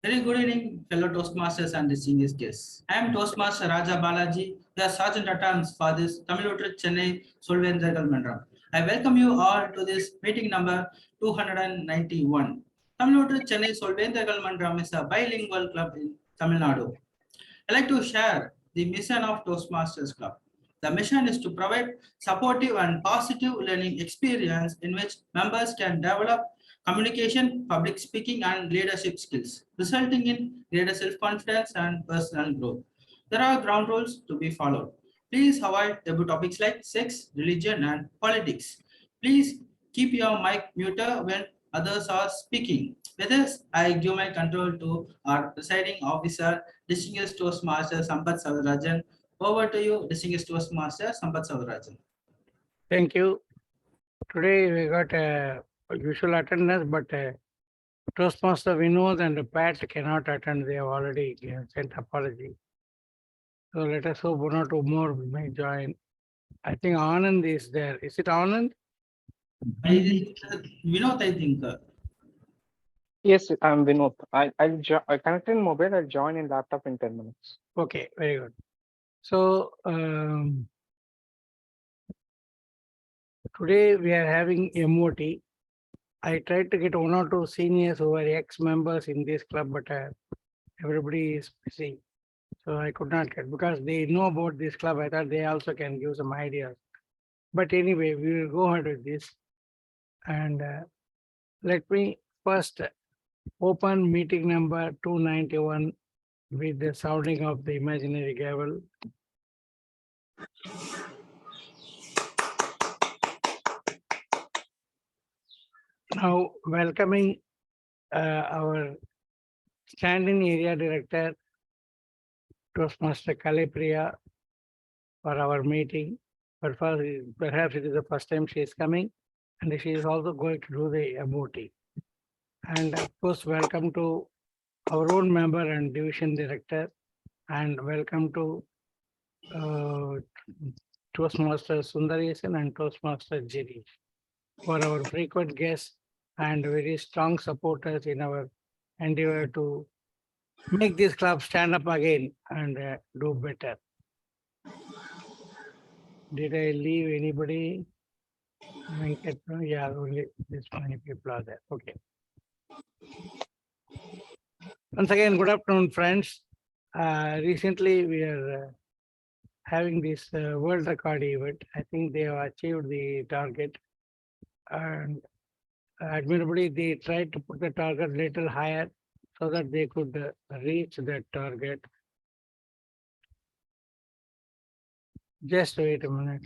Very good evening, fellow Toastmasters and distinguished guests. I am Toastmaster Raja Balaji, the Sergeant at Arms for this Tamil Nadu Chennai Solvenzagal Mandram. I welcome you all to this meeting number 291. Tamil Nadu Chennai Solvenzagal Mandram is a bilingual club in Tamil Nadu. I like to share the mission of Toastmasters Club. The mission is to provide supportive and positive learning experience in which members can develop communication, public speaking, and leadership skills, resulting in greater self-confidence and personal growth. There are ground rules to be followed. Please avoid taboo topics like sex, religion, and politics. Please keep your mic muted when others are speaking. With this, I give my control to our presiding officer, Distinguished Toastmaster Sampath Savarajan. Over to you, Distinguished Toastmaster Sampath Savarajan. Thank you. Today we got a usual attendance, but Toastmaster Vinod and Pat cannot attend. They have already sent apology. So let us hope one or two more may join. I think Anand is there. Is it Anand? Vinod, I think. Yes, I'm Vinod. I connected in mobile. I'll join in laptop in 10 minutes. Okay, very good. So today we are having MOT. I tried to get one or two seniors who are ex-members in this club, but everybody is busy. So I could not get, because they know about this club. I thought they also can give some ideas. But anyway, we will go ahead with this. And let me first open meeting number 291 with the sounding of the imaginary gavel. Now welcoming our standing area director, Toastmaster Kalipriya, for our meeting. But first, perhaps it is the first time she is coming, and she is also going to do the MOT. And of course, welcome to our own member and division director, and welcome to Toastmaster Sundaresan and Toastmaster Girish, for our frequent guests and very strong supporters in our endeavor to make this club stand up again and do better. Did I leave anybody? Yeah, only this many people are there. Okay. Once again, good afternoon, friends. Recently, we are having this world record event. I think they have achieved the target, and admirably, they tried to put the target little higher so that they could reach that target. Just wait a minute.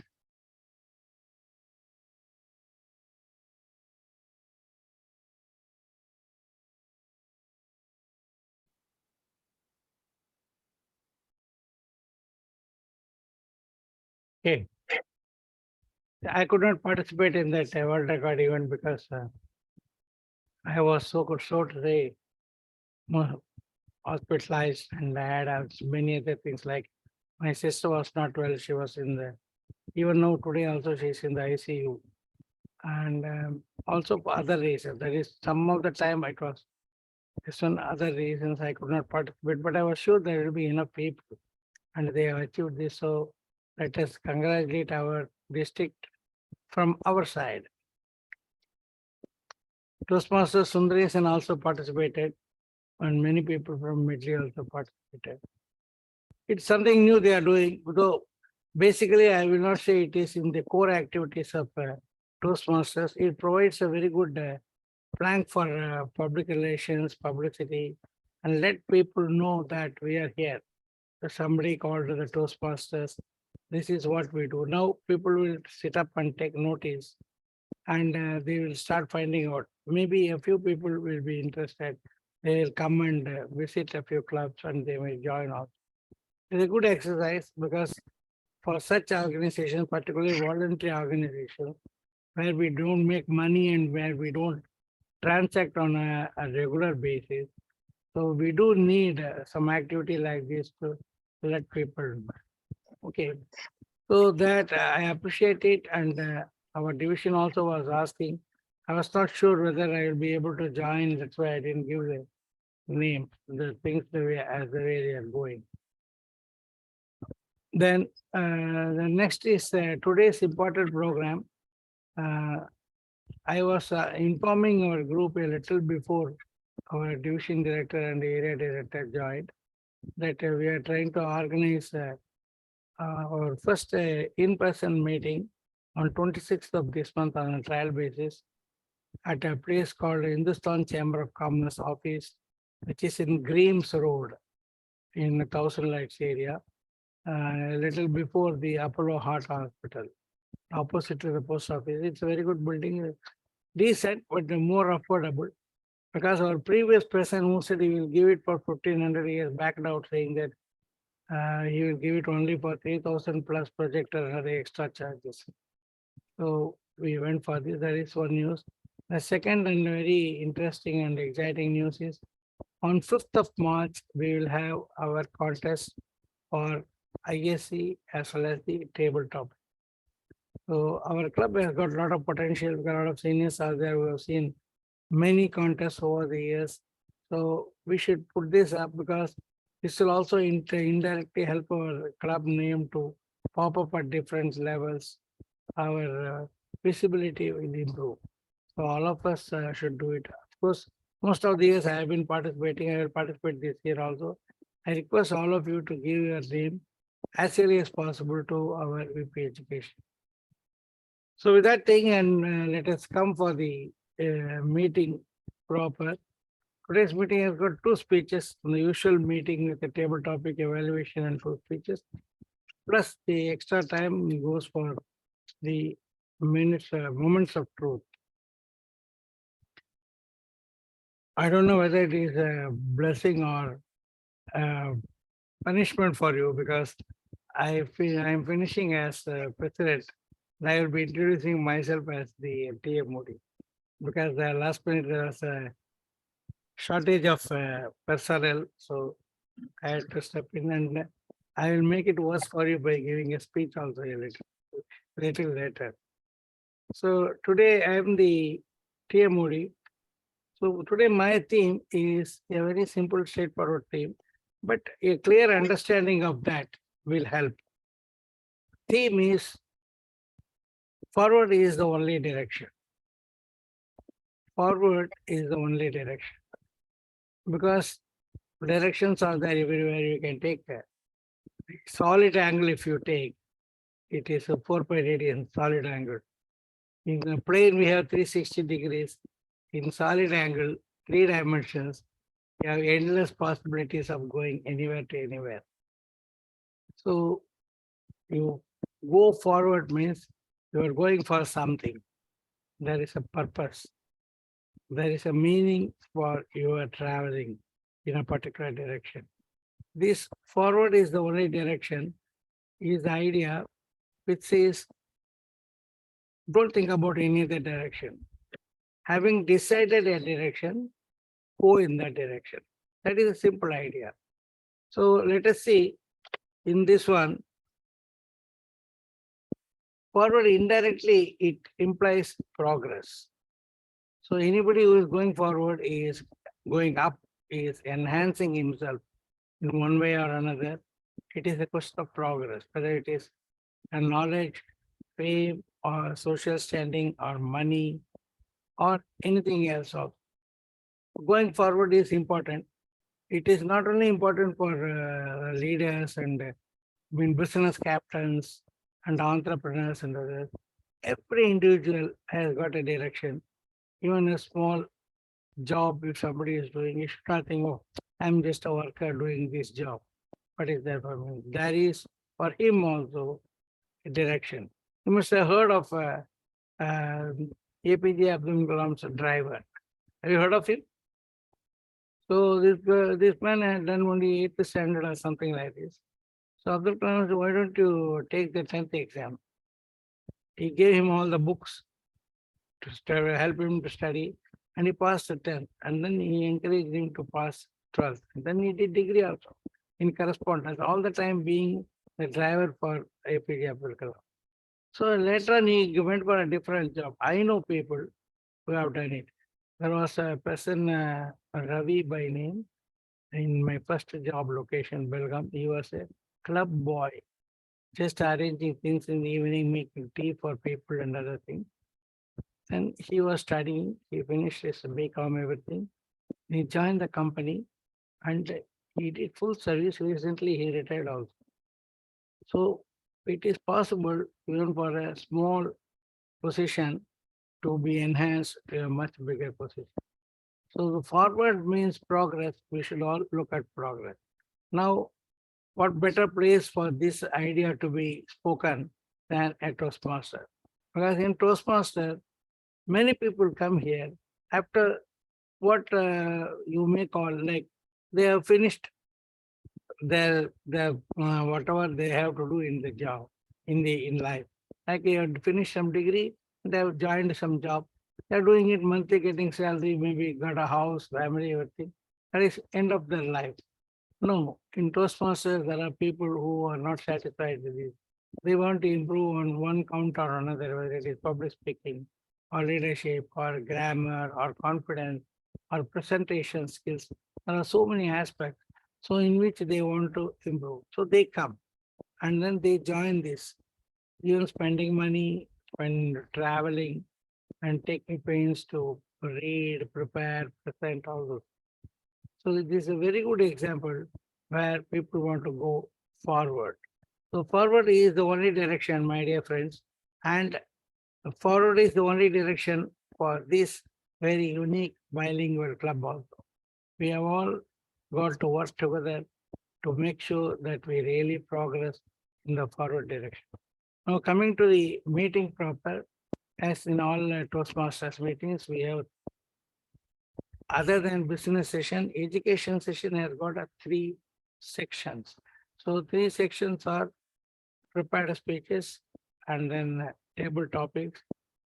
Okay. I could not participate in that world record event because I was so to say hospitalized, and I had many other things, like my sister was not well. She was in the, even now today also she's in the ICU. And also for other reasons. That is, some of the time it was this one, other reasons I could not participate, but I was sure there will be enough people and they have achieved this. So let us congratulate our district from our side. Toastmaster Sundaresan also participated, and many people from Medley also participated. It's something new they are doing, though basically I will not say it is in the core activities of Toastmasters. It provides a very good plank for public relations, publicity, and let people know that we are here. So somebody called to the Toastmasters. This is what we do. Now people will sit up and take notice, and they will start finding out. Maybe a few people will be interested. They will come and visit a few clubs, and they may join us. It's a good exercise, because for such organizations, particularly voluntary organizations, where we don't make money and where we don't transact on a regular basis, so we do need some activity like this to let people know. Okay, so that I appreciate it, and our division also was asking. I was not sure whether I will be able to join. That's why I didn't give the name the things the way as the way they are going. Then the next is today's important program. I was informing our group a little before our division director and the area director joined that we are trying to organize our first in-person meeting on 26th of this month on a trial basis at a place called Hindustan Chamber of Commerce office, which is in Greaves Road in the Thousand Lights area, a little before the Apollo Heart Hospital, opposite to the post office. It's a very good building, decent, but more affordable. Because our previous president who said he will give it for 1,500 years backed out saying that he will give it only for 3,000 plus projector and other extra charges. So we went for this. That is one news. The second and very interesting and exciting news is on 5th of March, we will have our contest for ISC as well as the tabletop. So our club has got a lot of potential. A lot of seniors are there. We have seen many contests over the years. So we should put this up because this will also indirectly help our club name to pop up at different levels. Our visibility will improve. So all of us should do it. Of course, most of the years I have been participating. I will participate this year also. I request all of you to give your name as early as possible to our VP Education. So with that thing, and let us come for the meeting proper. Today's meeting has got two speeches, the usual meeting with the table topic evaluation and 2 speeches, plus the extra time goes for the moments of truth. I don't know whether it is a blessing or punishment for you because I'm finishing as president. And I will be introducing myself as the TA Modi because the last minute there was a shortage of personnel, so I had to step in, and I will make it worse for you by giving a speech also a little later. So today I am the TA Modi. So today my theme is a very simple, straightforward theme, but a clear understanding of that will help. Theme is forward is the only direction. Forward is the only direction. Because directions are there everywhere you can take that. Solid angle if you take, it is a 4 pi radian solid angle. In the plane we have 360 degrees. In solid angle, 3 dimensions, you have endless possibilities of going anywhere to anywhere. So you go forward means you are going for something. There is a purpose. There is a meaning for your traveling in a particular direction. This forward is the only direction is the idea which says, don't think about any other direction. Having decided a direction, go in that direction. That is a simple idea. So let us see in this one, forward indirectly, it implies progress. So anybody who is going forward is going up, is enhancing himself in one way or another. It is a question of progress, whether it is a knowledge, fame, or social standing, or money, or anything else. Going forward is important. It is not only important for leaders and business captains and entrepreneurs and others. Every individual has got a direction. Even a small job, if somebody is doing, you should not think, oh, I'm just a worker doing this job. What is that for me? There is for him also a direction. You must have heard of APJ Abdul Kalam's driver. Have you heard of him? So this man had done only 8th standard or something like this. So Abdul Kalam said, why don't you take the 10th exam? He gave him all the books to help him to study, and he passed the 10th. And then he encouraged him to pass 12th. And then he did degree also in correspondence, all the time being the driver for APJ Abdul Kalam. So later on he went for a different job. I know people who have done it. There was a person, Ravi by name, in my first job location, Belgaum. He was a club boy, just arranging things in the evening, making tea for people and other things. And he was studying, he finished his BCom, everything. He joined the company and he did full service. Recently, he retired also. So it is possible even for a small position to be enhanced to a much bigger position. So the forward means progress. We should all look at progress. Now, what better place for this idea to be spoken than a Toastmaster? Because in Toastmaster, many people come here after what you may call like they have finished their whatever they have to do in the job in life. Like they have finished some degree, they have joined some job. They're doing it monthly, getting salary, maybe got a house, family, everything. That is end of their life. No, in Toastmasters, there are people who are not satisfied with this. They want to improve on one count or another, whether it is public speaking or leadership or grammar or confidence or presentation skills. There are so many aspects. So in which they want to improve. So they come and then they join this, even spending money, spend traveling and taking pains to read, prepare, present, all those. So this is a very good example where people want to go forward. So forward is the only direction, my dear friends, and forward is the only direction for this very unique bilingual club also. We have all got to work together to make sure that we really progress in the forward direction. Now coming to the meeting proper, as in all Toastmasters meetings, we have, other than business session, education session has got 3 sections. So 3 sections are prepared speeches and then table topics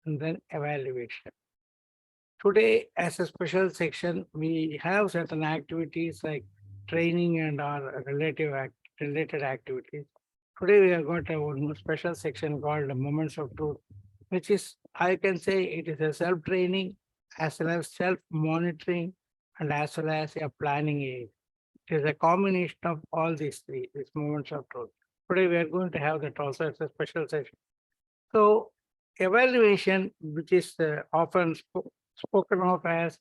and then evaluation. Today, as a special section, we have certain activities like training and our related activities. Today, we have got a one special section called Moments of Truth, which is, I can say it is a self-training as well as self-monitoring and as well as a planning aid. It is a combination of all these 3, these moments of truth. Today, we are going to have that also as a special session. So evaluation, which is often spoken of as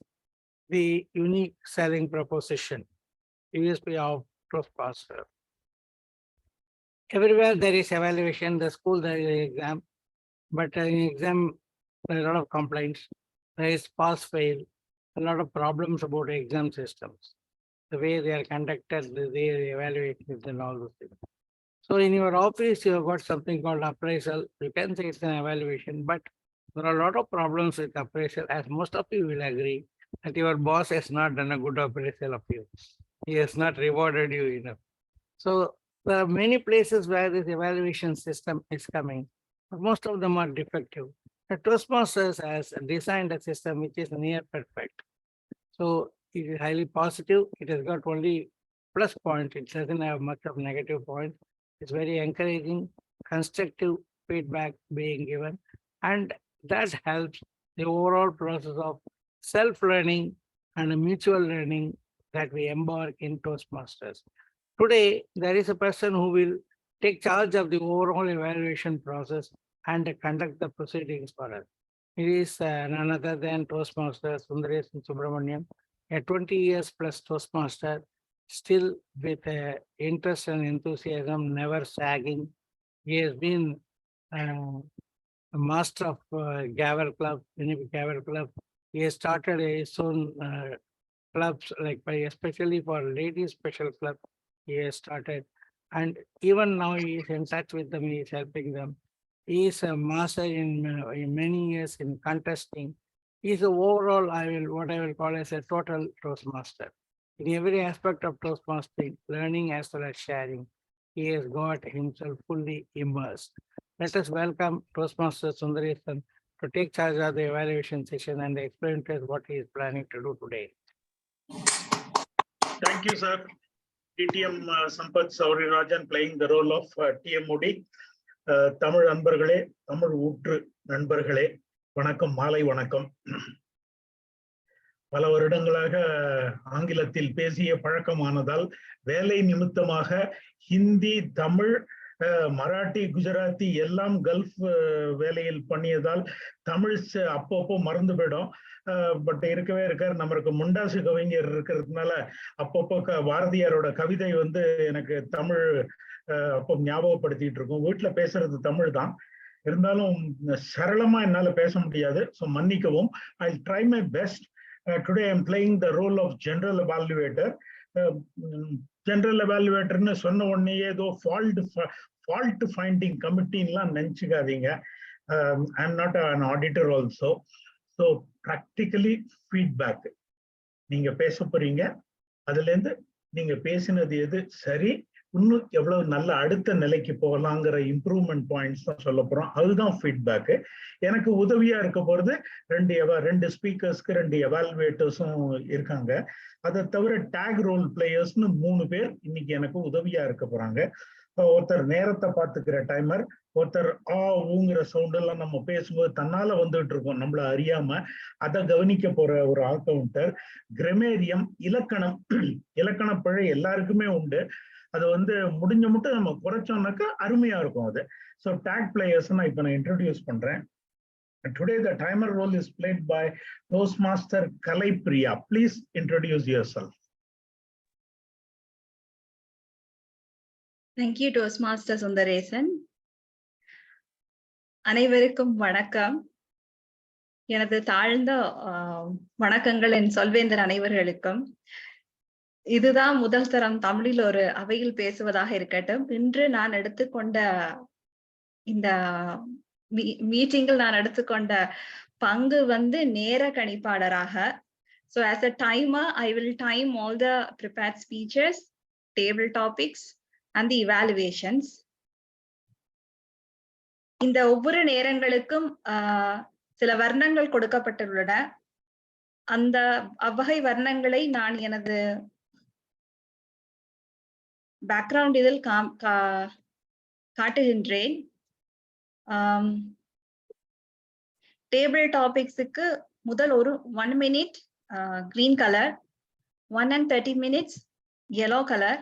the unique selling proposition, USP of Toastmaster. Everywhere there is evaluation, the school there is exam, but in exam there are a lot of complaints. There is pass fail, a lot of problems about exam systems, the way they are conducted, the way they evaluate it and all those things. So in your office, you have got something called appraisal. You can say it's an evaluation, but there are a lot of problems with appraisal, as most of you will agree that your boss has not done a good appraisal of you. He has not rewarded you enough. So there are many places where this evaluation system is coming, but most of them are defective. The Toastmasters has designed a system which is near perfect. So it is highly positive. It has got only plus point. It doesn't have much of negative points. It's very encouraging, constructive feedback being given, and that helps the overall process of self-learning and mutual learning that we embark in Toastmasters. Today, there is a person who will take charge of the overall evaluation process and conduct the proceedings for us. It is none other than Toastmaster Sundaresan Subramaniam, a 20 years plus Toastmaster, still with interest and enthusiasm, never sagging. He has been a master of Gavel Club, Winnipeg Gavel Club. He has started his own clubs, like especially for ladies special club, he has started. And even now he is in touch with them, he is helping them. He is a master in many years in contesting. He is overall, what I will call as a total Toastmaster. In every aspect of Toastmastering, learning as well as sharing, he has got himself fully immersed. Let us welcome Toastmaster Sundaresan to take charge of the evaluation session and explain to us what he is planning to do today. Thank you, sir. TTM Sampath Saurirajan playing the role of TM Modi. Tamil நண்பர்களே, தமிழ் ஊற்று நண்பர்களே, வணக்கம், மாலை வணக்கம். பல வருடங்களாக ஆங்கிலத்தில் பேசிய பழக்கமானதால் வேலை நிமித்தமாக ஹிந்தி, தமிழ், மராட்டி, குஜராத்தி எல்லாம் கல்ஃப் வேலையில் பண்ணியதால் தமிழ் அப்பப்போ மறந்து போயிடும். பட் இருக்கவே இருக்கார். நம்மளுக்கு முண்டாசு கவிஞர் இருக்கிறதுனால அப்பப்போ பாரதியாரோட கவிதை வந்து எனக்கு தமிழ் அப்போ ஞாபகப்படுத்திட்டு இருக்கும். வீட்டுல பேசுறது தமிழ் தான், இருந்தாலும் சரளமா என்னால பேச முடியாது. ஸோ மன்னிக்கவும். I try my best. Today I am playing the role of general evaluator. General எவாலுவேட்டர்னு சொன்ன உடனே ஏதோ ஃபால்ட் ஃபைண்டிங் கமிட்டின்லாம் நினைச்சுக்காதீங்க. I am not an auditor also. So practically feedback நீங்க பேச போறீங்க, அதுல இருந்து நீங்க பேசினது எது சரி, இன்னும் எவ்வளவு நல்ல அடுத்த நிலைக்கு போகலாங்கிற இம்ப்ரூவ்மெண்ட் பாயிண்ட்ஸ் தான் சொல்ல போறோம். அதுதான் ஃபீட்பேக்கு. எனக்கு உதவியா இருக்க போறது ரெண்டு ஸ்பீக்கர்ஸ்க்கு 2 எவாலுவேட்டர்ஸும் இருக்காங்க. அதை தவிர டேக் ரோல் பிளேயர்ஸ்னு 3 பேர் இன்னைக்கு எனக்கு உதவியா இருக்க போறாங்க. ஒருத்தர் நேரத்தை பார்த்துக்கிற டைமர், ஒருத்தர் ஊங்கிற சவுண்ட் எல்லாம் நம்ம பேசும்போது தன்னால வந்துட்டு இருக்கோம் நம்மள அறியாம, அதை கவனிக்க போற ஒரு அக்கவுண்டர், கிரமேரியம் இலக்கண பிழை எல்லாருக்குமே உண்டு. அது வந்து முடிஞ்ச மட்டும் நம்ம குறைச்சோம்னாக்கா அருமையா இருக்கும் அது. ஸோ டேக் பிளேயர்ஸ் நான் இப்ப நான் இன்ட்ரோடியூஸ் பண்றேன். Today the timer role is played by Toastmaster Kalai Priya. Please introduce yourself. Thank you, Toastmaster Sundaresan. அனைவருக்கும் வணக்கம். எனது தாழ்ந்த வணக்கங்கள் என் சொல்வேந்தர் அனைவர்களுக்கும். இதுதான் முதல் தரம் தமிழில் ஒரு அவையில் பேசுவதாக இருக்கட்டும். இன்று நான் எடுத்துக்கொண்ட இந்த மீட்டிங்கில் நான் எடுத்துக்கொண்ட பங்கு வந்து நேர கணிப்பாளராக. So as a timer, I will time all the prepared speeches, table topics and the evaluations. இந்த ஒவ்வொரு நேரங்களுக்கும் சில வர்ணங்கள் கொடுக்கப்பட்டுள்ளன. அந்த அவ்வகை வர்ணங்களை நான் எனது பேக்ரவுண்ட் இதில் காட்டுகின்றேன். டேபிள் டாபிக்ஸுக்கு முதல் ஒரு 1 minute green color, 1 and 30 minutes yellow color,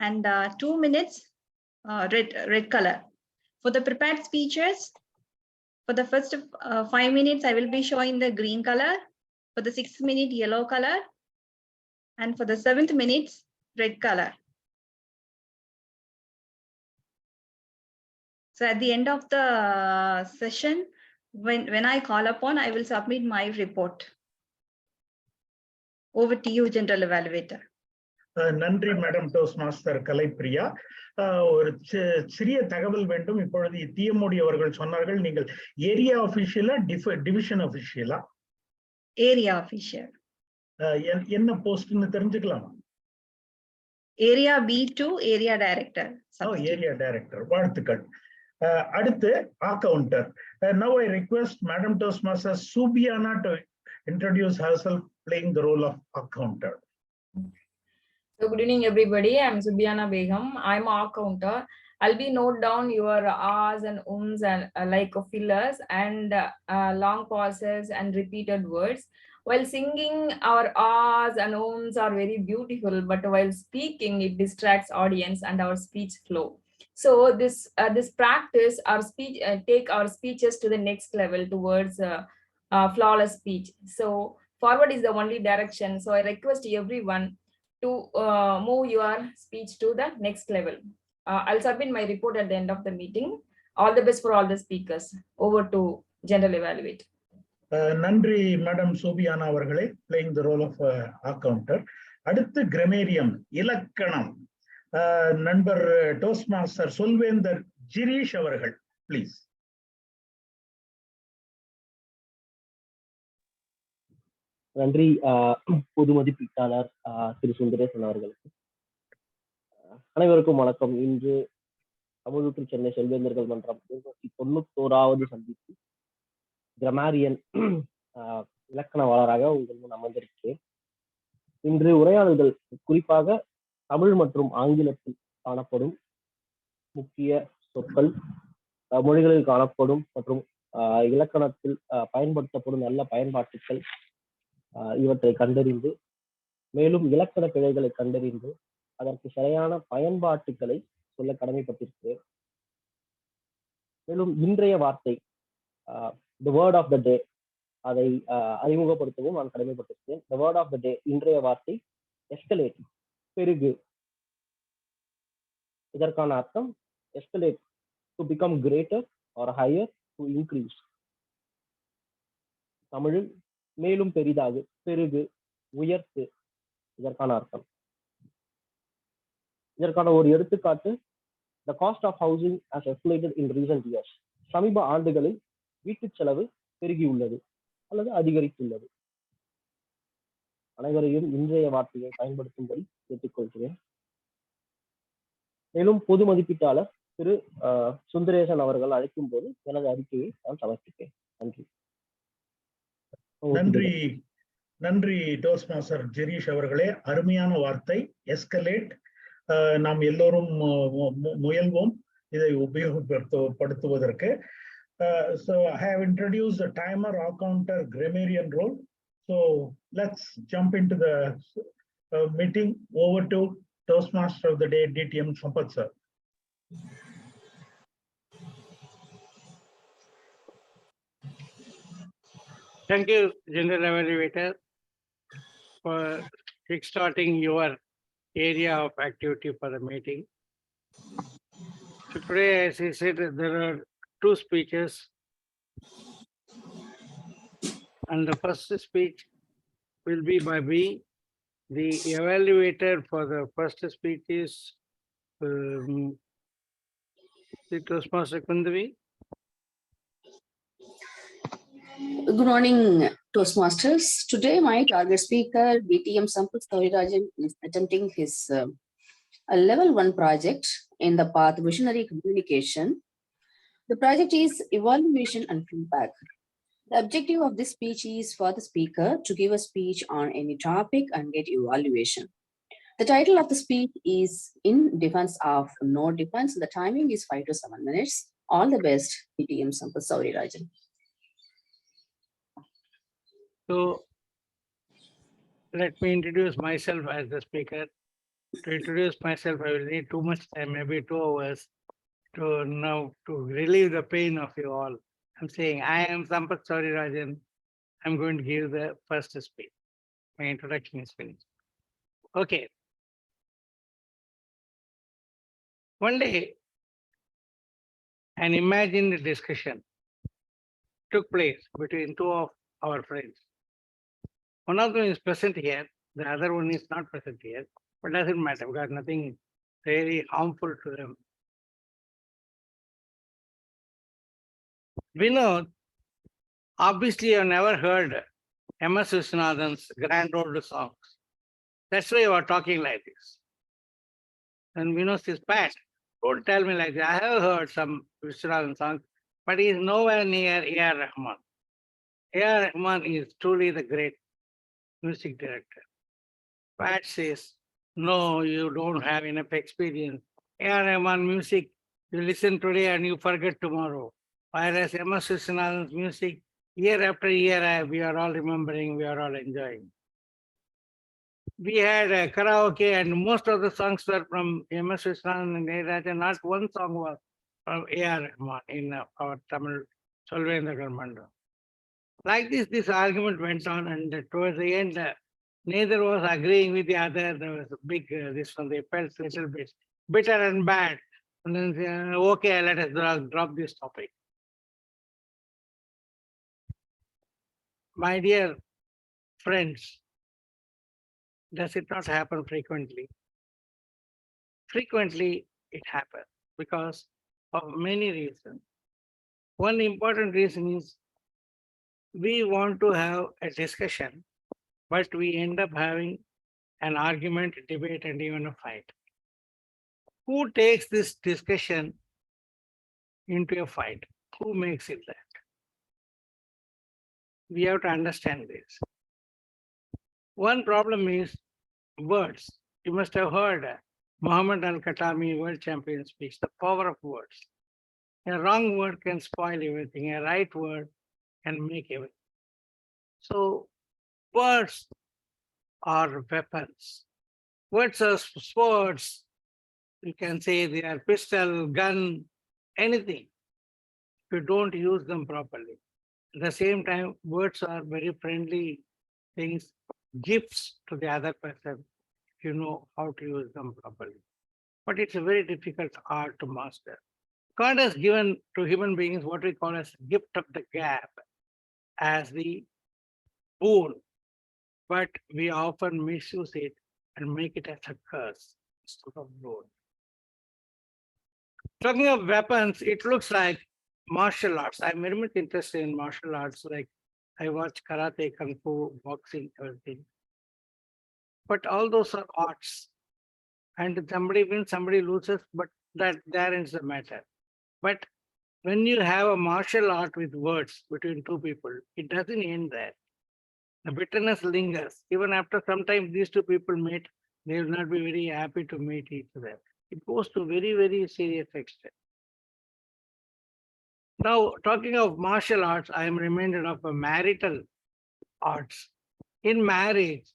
and 2 minutes red color. For the prepared speeches, for the first 5 minutes, I will be showing the green color, for the 6th minute yellow color, and for the 7th minute red color. So at the end of the session, when I call upon, I will submit my report. Over to you, General Evaluator. நன்றி madam toastmaster Kalaipriya. ஒரு சிறிய தகவல் வேண்டும். இப்பொழுது TMOD அவர்கள் சொன்னார்கள், நீங்கள் area ஆபீஷியலா டிவிஷன் ஆபீஷியலா? Area official. என்ன போஸ்ட்னு தெரிஞ்சுக்கலாமா? Area B2 area director. Area director, வாழ்த்துக்கள். அடுத்து ah counter. Now I request Madam Toastmaster Subiana to introduce herself, playing the role of accountant. So good evening, everybody. I'm Subiana Begum. I'm an accountant. I'll be note down your ahs and ums and like fillers and long pauses and repeated words. While singing, our ahs and ums are very beautiful, but while speaking, it distracts audience and our speech flow. So this practice, our speech, take our speeches to the next level towards flawless speech. So forward is the only direction. So I request everyone to move your speech to the next level. I'll submit my report at the end of the meeting. All the best for all the speakers. Over to General Evaluate. நன்றி madam சோபியானா அவர்களே, playing the role of accountant. அடுத்து கிரமேரியம் இலக்கணம். நண்பர் டோஸ்ட்மாஸ்டர் சொல்வேந்தர் ஜிரீஷ் அவர்கள், please. நன்றி பொது மதிப்பீட்டாளர் திரு சுந்தரேசன் அவர்களுக்கு. அனைவருக்கும் வணக்கம். இன்று தமிழூற்று சென்னை செல்வேந்தர்கள் மன்றம் 91வது சந்திப்பு கிராமரியன் இலக்கணவாளராக உங்கள் முன் அமர்ந்திருக்கிறேன். இன்று உரையாடல்கள் குறிப்பாக தமிழ் மற்றும் ஆங்கிலத்தில் காணப்படும் முக்கிய சொற்கள், மொழிகளில் காணப்படும் மற்றும் இலக்கணத்தில் பயன்படுத்தப்படும் நல்ல பயன்பாட்டுகள், இவற்றை கண்டறிந்து மேலும் இலக்கண பிழைகளை கண்டறிந்து அதற்கு சரியான பயன்பாட்டுகளை சொல்ல கடமைப்பட்டிருக்கிறேன். மேலும் இன்றைய வார்த்தை த வேர்ட் ஆஃப் த டே அதை அறிமுகப்படுத்தவும் நான் கடமைப்பட்டிருக்கிறேன். த வேர்ட் ஆஃப் த டே இன்றைய வார்த்தை எஸ்கலேட், பெருகு. இதற்கான அர்த்தம் escalate, to become greater or higher, to increase. தமிழில் மேலும் பெரிதாக, பெருகு, உயர்த்து இதற்கான அர்த்தம். இதற்கான ஒரு எடுத்துக்காட்டு, the cost of housing has escalated in recent years. சமீப ஆண்டுகளில் வீட்டு செலவு பெருகியுள்ளது அல்லது அதிகரித்துள்ளது. அனைவரையும் இன்றைய வார்த்தையை பயன்படுத்தும்படி கேட்டுக்கொள்கிறேன். மேலும் பொது மதிப்பீட்டாளர் திரு சுந்தரேசன் அவர்கள் அழைக்கும் போது எனது அறிக்கையை நான் சமர்ப்பிப்பேன். நன்றி. நன்றி. நன்றி டோஸ்ட் மாஸ்டர் ஜெரீஷ் அவர்களே. அருமையான வார்த்தை எஸ்கலேட். நாம் எல்லோரும் முயல்வோம் இதை உபயோகப்படுத்துவதற்கு. So I have introduced the timer, all counter, grammarian role. So let's jump into the meeting. Over to Toastmaster of the day, DTM Sampath sir. Thank you, General Evaluator, for kickstarting your area of activity for the meeting. So today, as I said, there are two speeches. And the first speech will be by me. The evaluator for the first speech is Toastmaster Kundavi. Good morning, Toastmasters. Today, my target speaker, BTM Sampath Kavirarajan, is attempting his level 1 project in the path visionary communication. The project is evaluation and feedback. The objective of this speech is for the speaker to give a speech on any topic and get evaluation. The title of the speech is In Defense of No Defense. The timing is 5 to 7 minutes. All the best, BTM Sampath Kavirarajan. So let me introduce myself as the speaker. To introduce myself, I will need too much time, maybe 2 hours, to relieve the pain of you all. I'm saying I am Sampath Kavirarajan. I'm going to give the first speech. My introduction is finished. Okay. One day, an imagined discussion took place between two of our friends. One of them is present here, the other one is not present here, but doesn't matter because nothing really harmful to them. Vinod, obviously you have never heard M.S. Viswanathan's grand old songs. That's why you are talking like this. And Vinod says, Pat, don't tell me like that. I have heard some Viswanathan songs, but he is nowhere near A.R. Rahman. A.R. Rahman is truly the great music director. Pat says, no, you don't have enough experience. A.R. Rahman music, you listen today and you forget tomorrow. Whereas M.S. Viswanathan's music, year after year, we are all remembering, we are all enjoying. We had a karaoke and most of the songs were from M.S. Viswanathan and A. Not one song was from A.R. Rahman in our Tamil Solvendragal Mandram. Like this argument went on, and towards the end, neither was agreeing with the other. There was a big, this one, they felt a little bit bitter and bad. And then say, okay, let us drop this topic. My dear friends, does it not happen frequently? Frequently, it happens because of many reasons. One important reason is we want to have a discussion, but we end up having an argument, debate, and even a fight. Who takes this discussion into a fight? Who makes it that? We have to understand this. One problem is words. You must have heard Muhammad Al-Khatami, world champion, speaks the power of words. A wrong word can spoil everything. A right word can make everything. So Words are weapons. Words are swords. You can say they are pistol, gun, anything. If you don't use them properly. At the same time, words are very friendly things, gifts to the other person, if you know how to use them properly. But it's a very difficult art to master. God has given to human beings what we call as gift of the gab, as the boon, but we often misuse it and make it as a curse instead of boon. Talking of weapons, it looks like martial arts. I'm very much interested in martial arts, like I watch karate, kung fu, boxing, everything. But all those are arts. And somebody wins, somebody loses, but that there ends the matter. But when you have a martial art with words between two people, it doesn't end there. The bitterness lingers. Even after some time these two people meet, they will not be very happy to meet each other. It goes to very, very serious extent. Now, talking of martial arts, I am reminded of a marital arts. In marriage,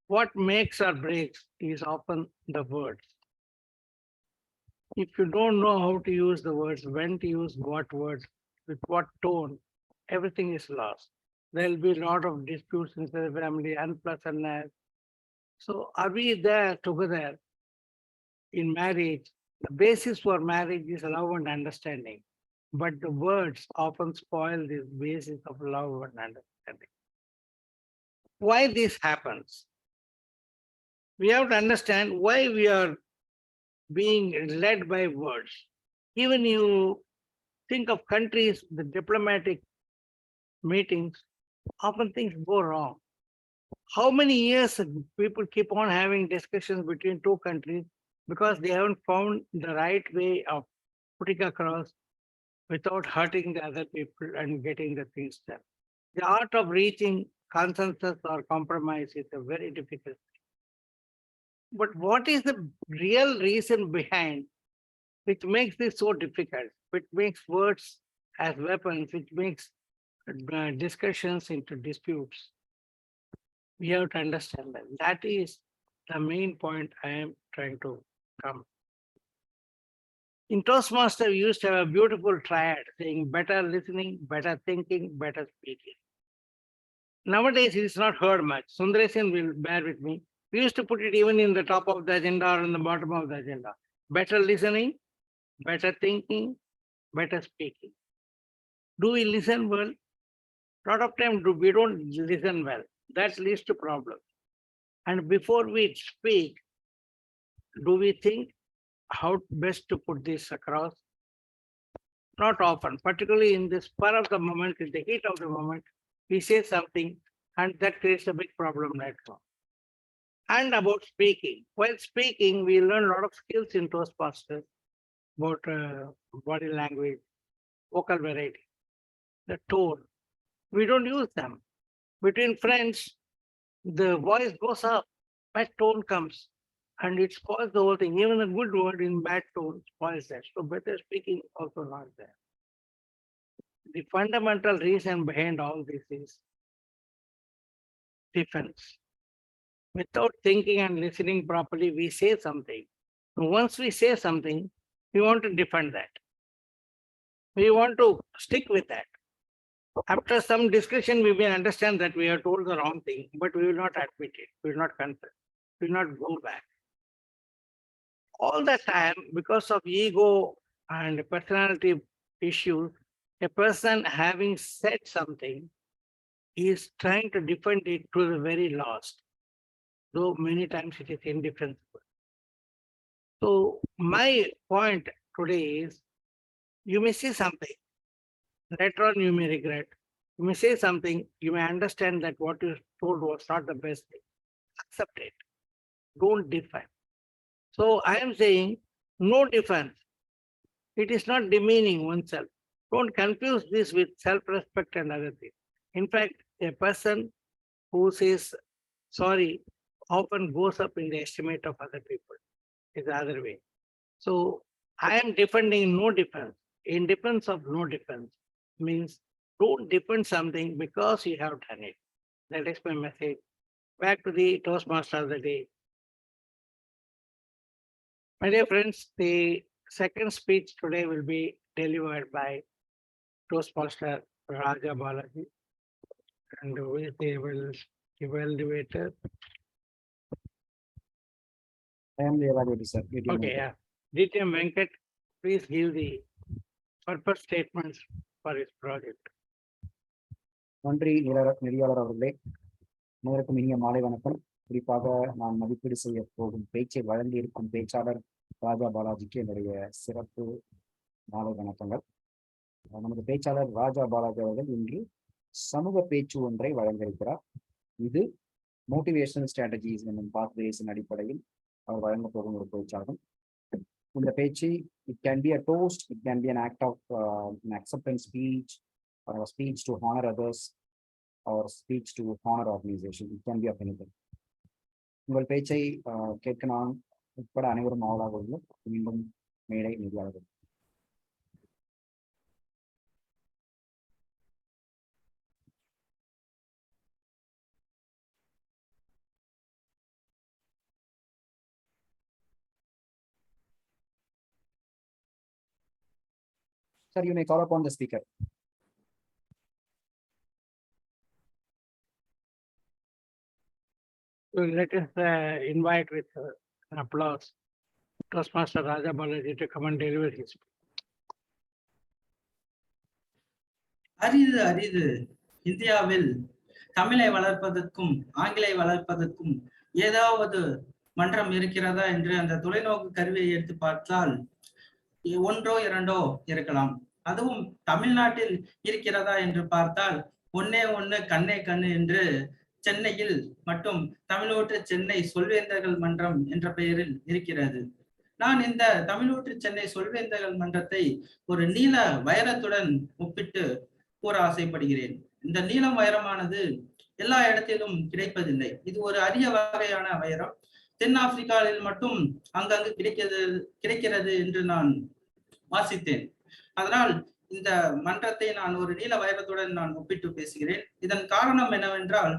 what makes or breaks is often the words. If you don't know how to use the words, when to use what words, with what tone, everything is lost. There will be a lot of disputes in the family, unpleasantness. So are we there together in marriage? The basis for marriage is love and understanding. But the words often spoil this basis of love and understanding. Why this happens? We have to understand why we are being led by words. Even you think of countries, the diplomatic meetings, often things go wrong. How many years people keep on having discussions between two countries because they haven't found the right way of putting across without hurting the other people and getting the things done. The art of reaching consensus or compromise is a very difficult thing. But what is the real reason behind which makes this so difficult, which makes words as weapons, which makes discussions into disputes? We have to understand that. That is the main point I am trying to come. In Toastmaster, we used to have a beautiful triad saying better listening, better thinking, better speaking. Nowadays, it is not heard much. Sundaresan will bear with me. We used to put it even in the top of the agenda or in the bottom of the agenda. Better listening, better thinking, better speaking. Do we listen well? A lot of times we don't listen well. That leads to problems. And before we speak, do we think how best to put this across? Not often, particularly in the spur of the moment, in the heat of the moment, we say something and that creates a big problem later on. And about speaking. While speaking, we learn a lot of skills in Toastmasters about body language, vocal variety, the tone. We don't use them. Between friends, the voice goes up, bad tone comes, and it spoils the whole thing. Even a good word in bad tone spoils that. So better speaking also not there. The fundamental reason behind all this is defense. Without thinking and listening properly, we say something. Once we say something, we want to defend that. We want to stick with that. After some discussion, we may understand that we have told the wrong thing, but we will not admit it. We will not confess. We will not go back. All the time, because of ego and personality issues, a person having said something is trying to defend it to the very last, though many times it is indefensible. So my point today is, you may say something, later on you may regret. You may say something, you may understand that what you told was not the best thing. Accept it. Don't defend. So I am saying no defense. It is not demeaning oneself. Don't confuse this with self-respect and other things. In fact, a person who says sorry often goes up in the estimate of other people. It's the other way. So I am defending no defense. In defense of no defense means don't defend something because you have done it. That is my message. Back to the Toastmaster of the day. My dear friends, the second speech today will be delivered by Toastmaster Raja Balaji, and who is the evaluator. I am the evaluator, sir. Okay, yeah. DTM Venkat, please give the purpose statements for his project. நன்றி நெறியாளர் அவர்களே, அனைவருக்கும் இனிய மாலை வணக்கம். குறிப்பாக நான் மதிப்பீடு செய்ய போகும் பேச்சை வழங்கி இருக்கும் பேச்சாளர் ராஜா பாலாஜிக்கு என்னுடைய சிறப்பு மாலை வணக்கங்கள். நமது பேச்சாளர் ராஜா பாலாஜி அவர்கள் இன்று சமூக பேச்சு ஒன்றை வழங்கியிருக்கிறார். இது மோட்டிவேஷனல் ஸ்ட்ராட்டஜிஸ் என்னும் பாத்வேஸின் அடிப்படையில் அவர் வழங்க போகும் ஒரு பேச்சாகும். இந்த பேச்சு it can be a toast, it can be an act of an acceptance speech or a speech to honor others or speech to honor organization. It can be of anything. உங்கள் பேச்சை கேட்க நான் உட்பட அனைவரும் ஆவலாக உள்ளோம். மீண்டும் மேடை நெறியாளர்கள். Sir, you may call upon the speaker. So let us invite with an applause Toastmaster Raja Balaji to come and deliver his speech. அரிது அரிது இந்தியாவில் தமிழை வளர்ப்பதற்கும் ஆங்கிலை வளர்ப்பதற்கும் ஏதாவது மன்றம் இருக்கிறதா என்று அந்த தொலைநோக்கு கருவியை எடுத்து பார்த்தால் ஒன்றோ இரண்டோ இருக்கலாம். அதுவும் தமிழ்நாட்டில் இருக்கிறதா என்று பார்த்தால் ஒன்னே ஒண்ணு கண்ணே கண்ணு என்று சென்னையில் மட்டும் தமிழூற்று சென்னை சொல்வேந்தர்கள் மன்றம் என்ற பெயரில் இருக்கிறது. நான் இந்த தமிழூற்று சென்னை சொல்வேந்தர்கள் மன்றத்தை ஒரு நீல வைரத்துடன் ஒப்பிட்டு கூற ஆசைப்படுகிறேன். இந்த நீலம் வைரமானது எல்லா இடத்திலும் கிடைப்பதில்லை. இது ஒரு அரிய வகையான வைரம். தென்னாப்பிரிக்காவில் மட்டும் அங்கங்கு கிடைக்கிறது என்று நான் வாசித்தேன். அதனால் இந்த மன்றத்தை நான் ஒரு நீல வைரத்துடன் நான் ஒப்பிட்டு பேசுகிறேன். இதன் காரணம் என்னவென்றால்,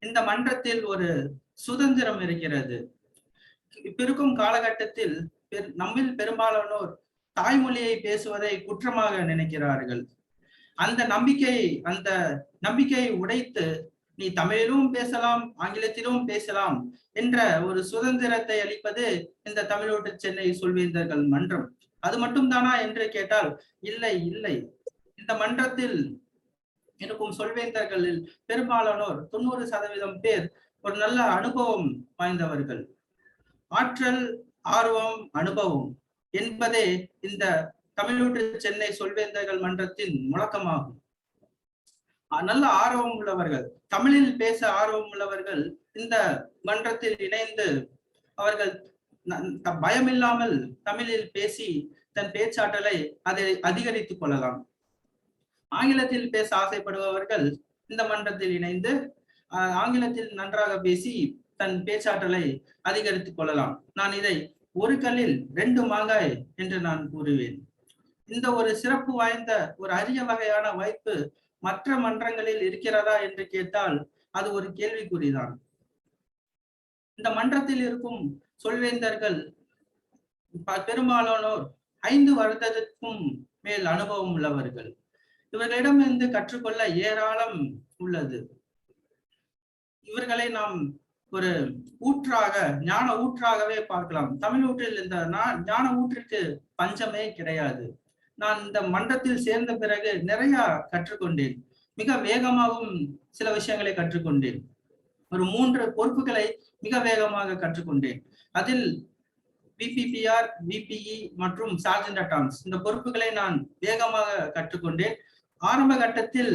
இந்த மன்றத்தில் ஒரு சுதந்திரம் இருக்கிறது. இப்ப இருக்கும் காலகட்டத்தில் நம்மில் பெரும்பாலானோர் தாய்மொழியை பேசுவதை குற்றமாக நினைக்கிறார்கள். அந்த நம்பிக்கையை உடைத்து நீ தமிழிலும் பேசலாம், ஆங்கிலத்திலும் பேசலாம் என்ற ஒரு சுதந்திரத்தை அளிப்பது இந்த தமிழூற்று சென்னை சொல்வேந்தர்கள் மன்றம். அது மட்டும் தானா என்று கேட்டால் இல்லை இல்லை. இந்த மன்றத்தில் இருக்கும் சொல்வேந்தர்களில் பெரும்பாலானோர் 90% பேர் ஒரு நல்ல அனுபவம் வாய்ந்தவர்கள். ஆற்றல், ஆர்வம், அனுபவம் என்பதே இந்த தமிழூற்று சென்னை சொல்வேந்தர்கள் மன்றத்தின் முழக்கமாகும். நல்ல ஆர்வம் உள்ளவர்கள், தமிழில் பேச ஆர்வம் உள்ளவர்கள் இந்த மன்றத்தில் இணைந்து அவர்கள் பயமில்லாமல் தமிழில் பேசி தன் பேச்சாற்றலை அதை அதிகரித்துக் கொள்ளலாம். ஆங்கிலத்தில் பேச ஆசைப்படுபவர்கள் இந்த மன்றத்தில் இணைந்து ஆங்கிலத்தில் நன்றாக பேசி தன் பேச்சாற்றலை அதிகரித்துக் கொள்ளலாம். நான் இதை ஒரு கல்லில் 2 மாங்காய் என்று நான் கூறுவேன். இந்த ஒரு சிறப்பு வாய்ந்த ஒரு அரிய வகையான வாய்ப்பு மற்ற மன்றங்களில் இருக்கிறதா என்று கேட்டால் அது ஒரு கேள்விக்குறிதான். இந்த மன்றத்தில் இருக்கும் சொல்வேந்தர்கள் பெரும்பாலானோர் 5 வருடத்திற்கும் மேல் அனுபவம் உள்ளவர்கள். இவர்களிடமிருந்து கற்றுக்கொள்ள ஏராளம் உள்ளது. இவர்களை நாம் ஒரு ஊற்றாக, ஞான ஊற்றாகவே பார்க்கலாம். தமிழூற்றில் இந்த ஞான ஊற்றிற்கு பஞ்சமே கிடையாது. நான் இந்த மன்றத்தில் சேர்ந்த பிறகு நிறைய கற்றுக்கொண்டேன். மிக வேகமாகவும் சில விஷயங்களை கற்றுக்கொண்டேன். ஒரு 3 பொறுப்புகளை மிக வேகமாக கற்றுக்கொண்டேன். அதில் VPPR, VPE மற்றும் சார்ஜென்ட் அட் ஆர்ம்ஸ் இந்த பொறுப்புகளை நான் வேகமாக கற்றுக்கொண்டேன். ஆரம்ப கட்டத்தில்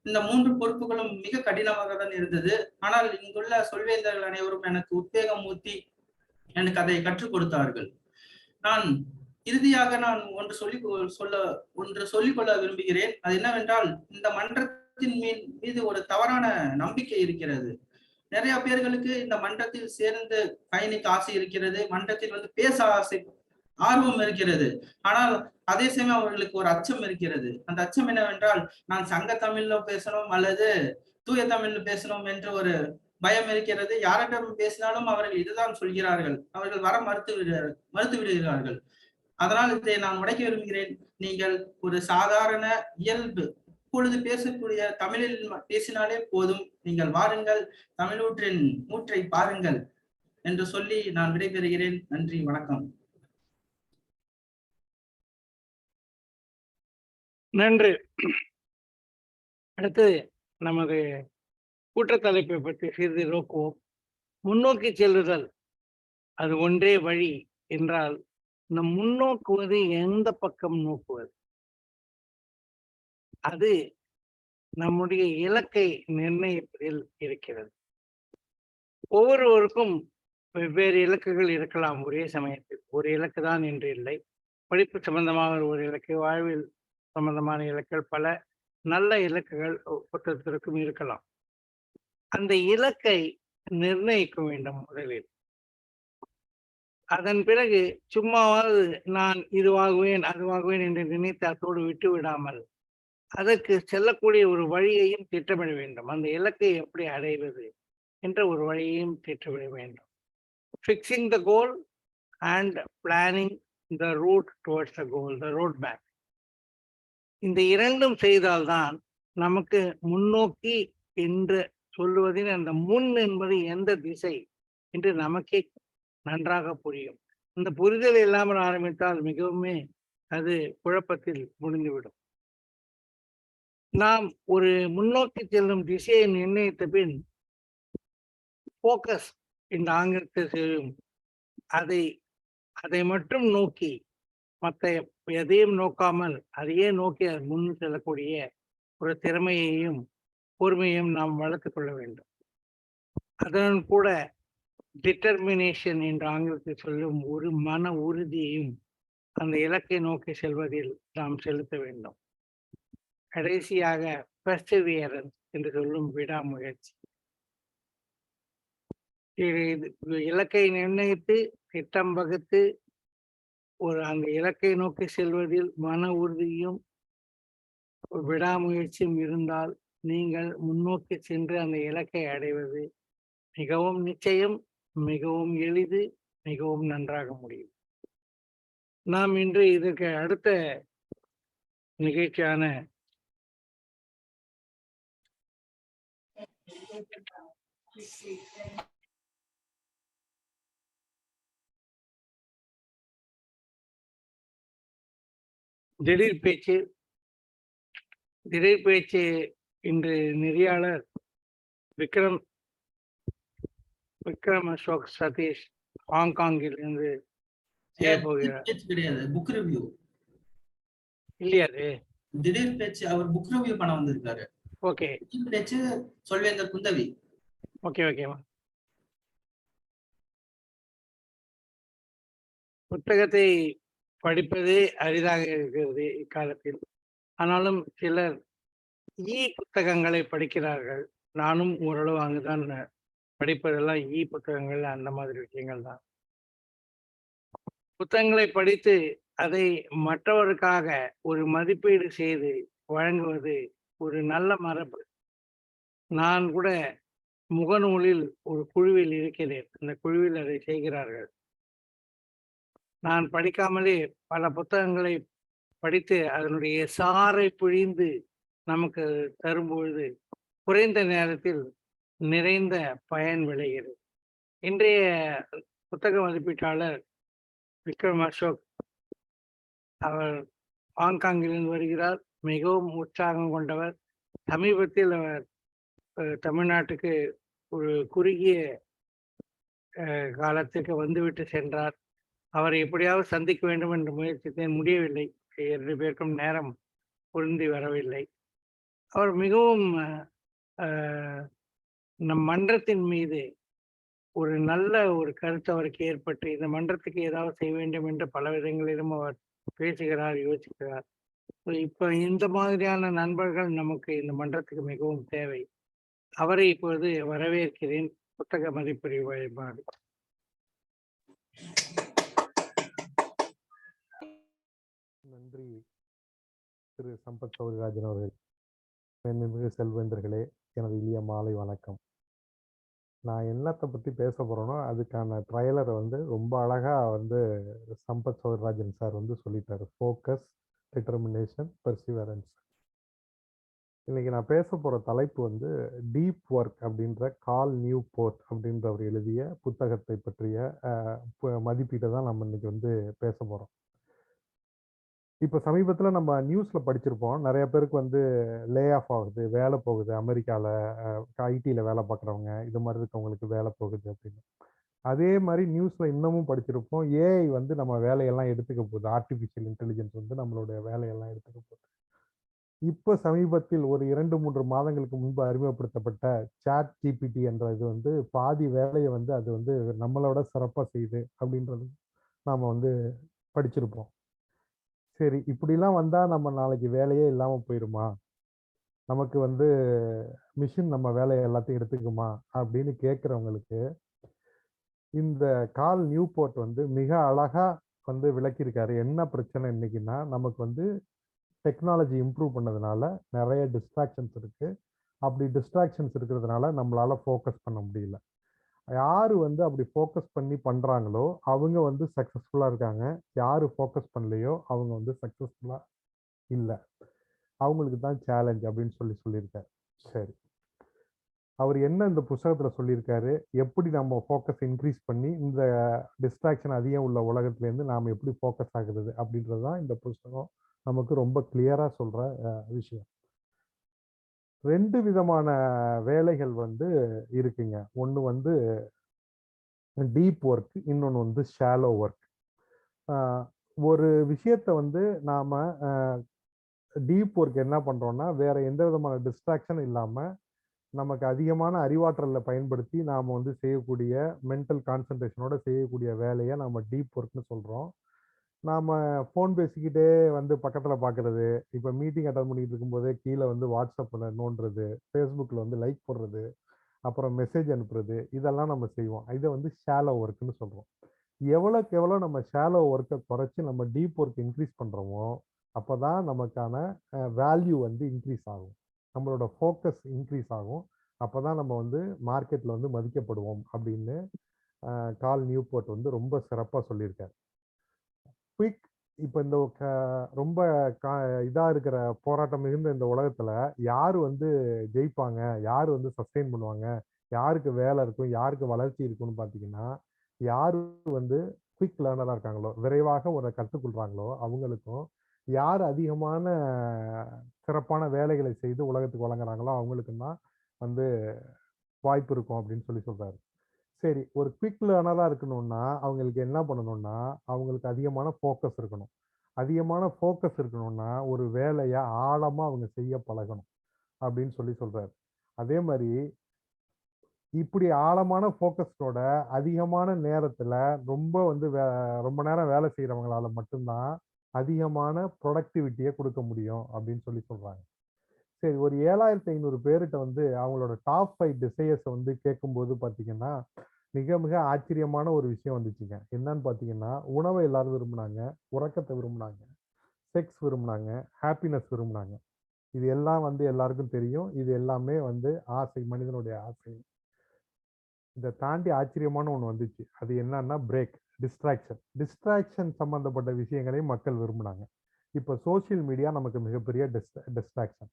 இந்த 3 பொறுப்புகளும் மிக கடினமாக தான் இருந்தது. ஆனால் இங்குள்ள சொல்வேந்தர்கள் அனைவரும் எனக்கு உத்வேகம் ஊட்டி எனக்கு அதை கற்றுக் கொடுத்தார்கள். நான் இறுதியாக நான் ஒன்று சொல்லிக்கொள்ள விரும்புகிறேன். அது என்னவென்றால், இந்த மன்றத்தின் மீது ஒரு தவறான நம்பிக்கை இருக்கிறது. நிறைய பேர்களுக்கு இந்த மன்றத்தில் சேர்ந்து பயணிக்க ஆசை இருக்கிறது, மன்றத்தில் பேச ஆர்வம் இருக்கிறது. ஆனால் அதே சமயம் அவர்களுக்கு ஒரு அச்சம் இருக்கிறது. அந்த அச்சம் என்னவென்றால், நான் சங்க தமிழ்ல பேசணும் அல்லது தூய தமிழ்ல பேசுறோம் என்று ஒரு பயம் இருக்கிறது. யாரிடம் பேசினாலும் அவர்கள் இதுதான் சொல்கிறார்கள். அவர்கள் வர மறுத்து விடுகிறார்கள். அதனால் இதை நான் உடைக்க விரும்புகிறேன். நீங்கள் ஒரு சாதாரண இயல்பு இப்பொழுது பேசக்கூடிய தமிழில் பேசினாலே போதும். நீங்கள் வாருங்கள், தமிழூற்றின் ஊற்றை பாருங்கள் என்று சொல்லி நான் விடைபெறுகிறேன். நன்றி, வணக்கம். நன்றி. அடுத்து நமது கூட்டத்தலைப்பை பற்றி சிறிது நோக்குவோம். முன்னோக்கி செல்லுதல் அது ஒன்றே வழி என்றால் நம் முன்னோக்குவது எந்த பக்கம் நோக்குவது? அது நம்முடைய இலக்கை நிர்ணயிப்பதில் இருக்கிறது. ஒவ்வொருவருக்கும் வெவ்வேறு இலக்குகள் இருக்கலாம். ஒரே சமயத்தில் ஒரு இலக்கு தான் என்று இல்லை. படிப்பு சம்பந்தமான ஒரு இலக்கு, வாழ்வில் சம்பந்தமான இலக்குகள், பல நல்ல இலக்குகள் ஒருத்தருக்கும் இருக்கலாம். அந்த இலக்கை நிர்ணயிக்க வேண்டும் முதலில். அதன் பிறகு சும்மாவது நான் இதுவாகுவேன் அதுவாகுவேன் என்று நினைத்து அதோடு விட்டு விடாமல் அதற்கு செல்லக்கூடிய ஒரு வழியையும் திட்டமிட வேண்டும். அந்த இலக்கை எப்படி அடைவது என்ற ஒரு வழியையும் திட்டமிட வேண்டும். Fixing the goal and planning the route towards the goal, the road map. இந்த இரண்டும் செய்தால்தான் நமக்கு முன்னோக்கி என்று சொல்லுவதில் அந்த முன் என்பது எந்த திசை என்று நமக்கே நன்றாக புரியும். இந்த புரிதல் இல்லாமல் ஆரம்பித்தால் மிகவும் அது குழப்பத்தில் முடிந்துவிடும். நாம் ஒரு முன்னோக்கி செல்லும் திசையை நிர்ணயித்த பின் போக்கஸ் இந்த ஆங்கிலத்தில் செய்யும் அதை மட்டும் நோக்கி மற்ற எதையும் நோக்காமல் அதையே நோக்கி அது முன் செல்லக்கூடிய ஒரு திறமையையும் பொறுமையும் நாம் வளர்த்து கொள்ள வேண்டும். அதனுடன் கூட டிட்டர்மினேஷன் என்று ஆங்கிலத்தில் சொல்லும் ஒரு மன உறுதியையும் அந்த இலக்கை நோக்கி செல்வதில் நாம் செலுத்த வேண்டும். கடைசியாக பெர்சிவியரன்ஸ் என்று சொல்லும் விடாமுயற்சி. இலக்கை நிர்ணயித்து திட்டம் வகுத்து அந்த இலக்கை நோக்கி செல்வதில் மன உறுதியும் விடாமுயற்சியும் இருந்தால் நீங்கள் முன்னோக்கி சென்று அந்த இலக்கை அடைவது மிகவும் நிச்சயம், மிகவும் எளிது, மிகவும் நன்றாக முடியும். நாம் இன்று இதற்கு அடுத்த நிகழ்ச்சியான திடீர் பேச்சு இன்று நெறியாளர் விக்ரம் அசோக் சதீஷ் ஹாங்காங்கில் இருந்து கிடையாது, புக் ரிவ்யூ இல்லையா? திடீர் பேச்சு அவர் புக் ரிவ்யூ பண்ண வந்திருக்காரு. ஓகே, பேச்சு சொல்வேந்தர் குந்தவி. ஓகே ஓகேவா. புத்தகத்தை படிப்பதே அரிதாக இருக்கிறது இக்காலத்தில். ஆனாலும் சிலர் புத்தகங்களை படிக்கிறார்கள். நானும் ஓரளவு அங்குதான் படிப்பதெல்லாம் புத்தகங்கள், அந்த மாதிரி விஷயங்கள் தான். புத்தகங்களை படித்து அதை மற்றவருக்காக ஒரு மதிப்பீடு செய்து வழங்குவது ஒரு நல்ல மரபு. நான் கூட முகநூலில் ஒரு குழுவில் இருக்கிறேன். அந்த குழுவில் அதை செய்கிறார்கள். நான் படிக்காமலே பல புத்தகங்களை படித்து அதனுடைய சாறை பிழிந்து நமக்கு தரும்பொழுது குறைந்த நேரத்தில் நிறைந்த பயன் விளைகிறது. இன்றைய புத்தக மதிப்பீட்டாளர் விக்ரம் அசோக் அவர் ஹாங்காங்கிலிருந்து வருகிறார். மிகவும் உற்சாகம் கொண்டவர். சமீபத்தில் அவர் தமிழ்நாட்டுக்கு ஒரு குறுகிய காலத்துக்கு வந்துவிட்டு சென்றார். அவரை எப்படியாவது சந்திக்க வேண்டும் என்று முயற்சித்தேன், முடியவில்லை. 2 பேருக்கும் நேரம் பொருந்தி வரவில்லை. அவர் மிகவும் நம் மன்றத்தின் மீது ஒரு நல்ல ஒரு கருத்து அவருக்கு ஏற்பட்டு இந்த மன்றத்துக்கு ஏதாவது செய்ய வேண்டும் என்று பல விதங்களிலும் அவர் பேசுகிறார், யோசிக்கிறார். இப்ப இந்த மாதிரியான நண்பர்கள் நமக்கு இந்த மன்றத்துக்கு மிகவும் தேவை. அவரை இப்பொழுது வரவேற்கிறேன். புத்தக மதிப்பீடு வழிபாடு. நன்றி திரு சம்பத் கௌரிராஜன் அவர்கள். செல்வேந்தர்களே, எனது இனிய மாலை வணக்கம். நான் என்னத்தை பற்றி பேச போகிறேனோ அதுக்கான ட்ரைலரை வந்து ரொம்ப அழகாக வந்து சம்பத் சௌதரராஜன் சார் வந்து சொல்லிட்டாரு. Focus, determination, perseverance. இன்னைக்கு நான் பேச போகிற தலைப்பு வந்து டீப் ஒர்க் அப்படின்ற கால் நியூபோர்ட் அப்படின்றவர் எழுதிய புத்தகத்தை பற்றிய மதிப்பீட்டை தான் நம்ம இன்னைக்கு வந்து பேச போகிறோம். இப்போ சமீபத்தில் நம்ம நியூஸில் படிச்சிருப்போம், நிறைய பேருக்கு வந்து லே ஆஃப் ஆகுது, வேலை போகுது, அமெரிக்காவில் ஐடியில் வேலை பார்க்குறவங்க இது மாதிரி இருக்கவங்களுக்கு வேலை போகுது அப்படின்னு. அதே மாதிரி நியூஸில் இன்னமும் படிச்சிருப்போம், ஏஐ வந்து நம்ம வேலையெல்லாம் எடுத்துக்க போகுது, ஆர்டிஃபிஷியல் இன்டெலிஜென்ஸ் வந்து நம்மளுடைய வேலையெல்லாம் எடுத்துக்க போகுது. இப்போ சமீபத்தில் ஒரு 2-3 மாதங்களுக்கு முன்பு அறிமுகப்படுத்தப்பட்ட சாட் ஜிபிடி என்ற இது வந்து பாதி வேலையை வந்து அது வந்து நம்மளோட சிறப்பாக செய்யுது அப்படின்றது நாம் வந்து படிச்சிருப்போம். சரி, இப்படிலாம் வந்தால் நம்ம நாளைக்கு வேலையே இல்லாமல் போயிடுமா, நமக்கு வந்து மிஷின் நம்ம வேலையை எல்லாத்தையும் எடுத்துக்குமா அப்படின்னு கேட்குறவங்களுக்கு இந்த கால் நியூபோர்ட் வந்து மிக அழகாக வந்து விளக்கியிருக்காரு. என்ன பிரச்சனை இன்னைக்குன்னா, நமக்கு வந்து டெக்னாலஜி இம்ப்ரூவ் பண்ணதுனால நிறைய டிஸ்ட்ராக்ஷன்ஸ் இருக்குது. அப்படி டிஸ்ட்ராக்ஷன்ஸ் இருக்கிறதுனால நம்மளால் ஃபோக்கஸ் பண்ண முடியல. யார் வந்து அப்படி ஃபோக்கஸ் பண்ணி பண்ணுறாங்களோ அவங்க வந்து சக்ஸஸ்ஃபுல்லாக இருக்காங்க. யார் ஃபோக்கஸ் பண்ணலையோ அவங்க வந்து சக்ஸஸ்ஃபுல்லாக இல்லை. அவங்களுக்கு தான் சேலஞ்ச் அப்படின்னு சொல்லியிருக்காரு. சரி, அவர் என்ன இந்த புத்தகத்தில் சொல்லியிருக்காரு, எப்படி நம்ம ஃபோக்கஸ் இன்க்ரீஸ் பண்ணி இந்த டிஸ்ட்ராக்ஷன் அதிகம் உள்ள உலகத்துலேருந்து நாம் எப்படி ஃபோக்கஸ் ஆகுறது அப்படின்றது தான் இந்த புத்தகம் நமக்கு ரொம்ப கிளியராக சொல்கிற விஷயம். 2 விதமான வேலைகள் வந்து இருக்குங்க. ஒன்று வந்து டீப் ஒர்க், இன்னொன்று வந்து ஷாலோ ஒர்க். ஒரு விஷயத்தை வந்து நாம் டீப் ஒர்க் என்ன பண்ணுறோன்னா, வேற எந்த விதமான டிஸ்ட்ராக்ஷன் இல்லாமல் நமக்கு அதிகமான அறிவாற்றலை பயன்படுத்தி நாம் வந்து செய்யக்கூடிய மென்டல் கான்சன்ட்ரேஷனோட செய்யக்கூடிய வேலையை நம்ம டீப் ஒர்க்னு சொல்கிறோம். நாம் ஃபோன் பேசிக்கிட்டே வந்து பக்கத்தில் பார்க்குறது, இப்போ மீட்டிங் அட்டன் பண்ணிட்டு இருக்கும்போதே கீழே வந்து வாட்ஸ்அப்பில் நோண்டுறது, ஃபேஸ்புக்கில் வந்து லைக் போடுறது, அப்புறம் மெசேஜ் அனுப்புறது, இதெல்லாம் நம்ம செய்வோம். இதை வந்து ஷாலோ ஒர்க்குன்னு சொல்கிறோம். எவ்வளோக்கு எவ்வளோ நம்ம ஷாலோ ஒர்க்கை குறைச்சி நம்ம டீப் ஒர்க் இன்க்ரீஸ் பண்ணுறோமோ அப்போ தான் நமக்கான வேல்யூ வந்து இன்க்ரீஸ் ஆகும், நம்மளோட ஃபோக்கஸ் இன்க்ரீஸ் ஆகும். அப்போ தான் நம்ம வந்து மார்க்கெட்டில் வந்து மதிக்கப்படுவோம் அப்படின்னு கால் நியூபோர்ட் வந்து ரொம்ப சிறப்பாக சொல்லியிருக்காரு. குயிக், இப்போ இந்த ரொம்ப இதாக இருக்கிற போராட்டம் மிகுந்த இந்த உலகத்தில் யார் வந்து ஜெயிப்பாங்க, யார் வந்து சஸ்டெயின் பண்ணுவாங்க, யாருக்கு வேலை இருக்கும், யாருக்கு வளர்ச்சி இருக்குன்னு பார்த்தீங்கன்னா, யார் வந்து குயிக் லேர்னராக இருக்காங்களோ, விரைவாக ஒரு கற்றுக்கொள்கிறாங்களோ அவங்களுக்கும், யார் அதிகமான சிறப்பான வேலைகளை செய்து உலகத்துக்கு வழங்குறாங்களோ அவங்களுக்கும் தான் வந்து வாய்ப்பு இருக்கும் அப்படின்னு சொல்கிறாரு. சரி, ஒரு குயிக் லேர்னராக இருக்கணும்னா அவங்களுக்கு என்ன பண்ணணும்னா, அவங்களுக்கு அதிகமான ஃபோக்கஸ் இருக்கணும். அதிகமான ஃபோக்கஸ் இருக்கணும்னா ஒரு வேலையை ஆழமாக அவங்க செய்ய பழகணும் அப்படின்னு சொல்கிறாரு. அதே மாதிரி இப்படி ஆழமான ஃபோக்கஸோட அதிகமான நேரத்தில் ரொம்ப வந்து ரொம்ப நேரம் வேலை செய்கிறவங்களால மட்டும்தான் அதிகமான ப்ரொடக்டிவிட்டியை கொடுக்க முடியும் அப்படின்னு சொல்கிறாங்க. சரி, ஒரு 7500 பேர்கிட்ட வந்து அவங்களோட டாப் 5 டிசையர்ஸை வந்து கேட்கும்போது பார்த்தீங்கன்னா மிக மிக ஆச்சரியமான ஒரு விஷயம் வந்துச்சுங்க. என்னன்னு பார்த்தீங்கன்னா, உணவை எல்லாரும் விரும்பினாங்க, உறக்கத்தை விரும்பினாங்க, செக்ஸ் விரும்பினாங்க, ஹாப்பினஸ் விரும்பினாங்க. இது எல்லாம் வந்து எல்லாருக்கும் தெரியும். இது எல்லாமே வந்து ஆசை, மனிதனுடைய ஆசை. இதை தாண்டி ஆச்சரியமான ஒன்று வந்துச்சு. அது என்னன்னா பிரேக், டிஸ்ட்ராக்ஷன் சம்பந்தப்பட்ட விஷயங்களையும் மக்கள் விரும்பினாங்க. இப்போ சோசியல் மீடியா நமக்கு மிகப்பெரிய டிஸ்ட்ராக்ஷன்.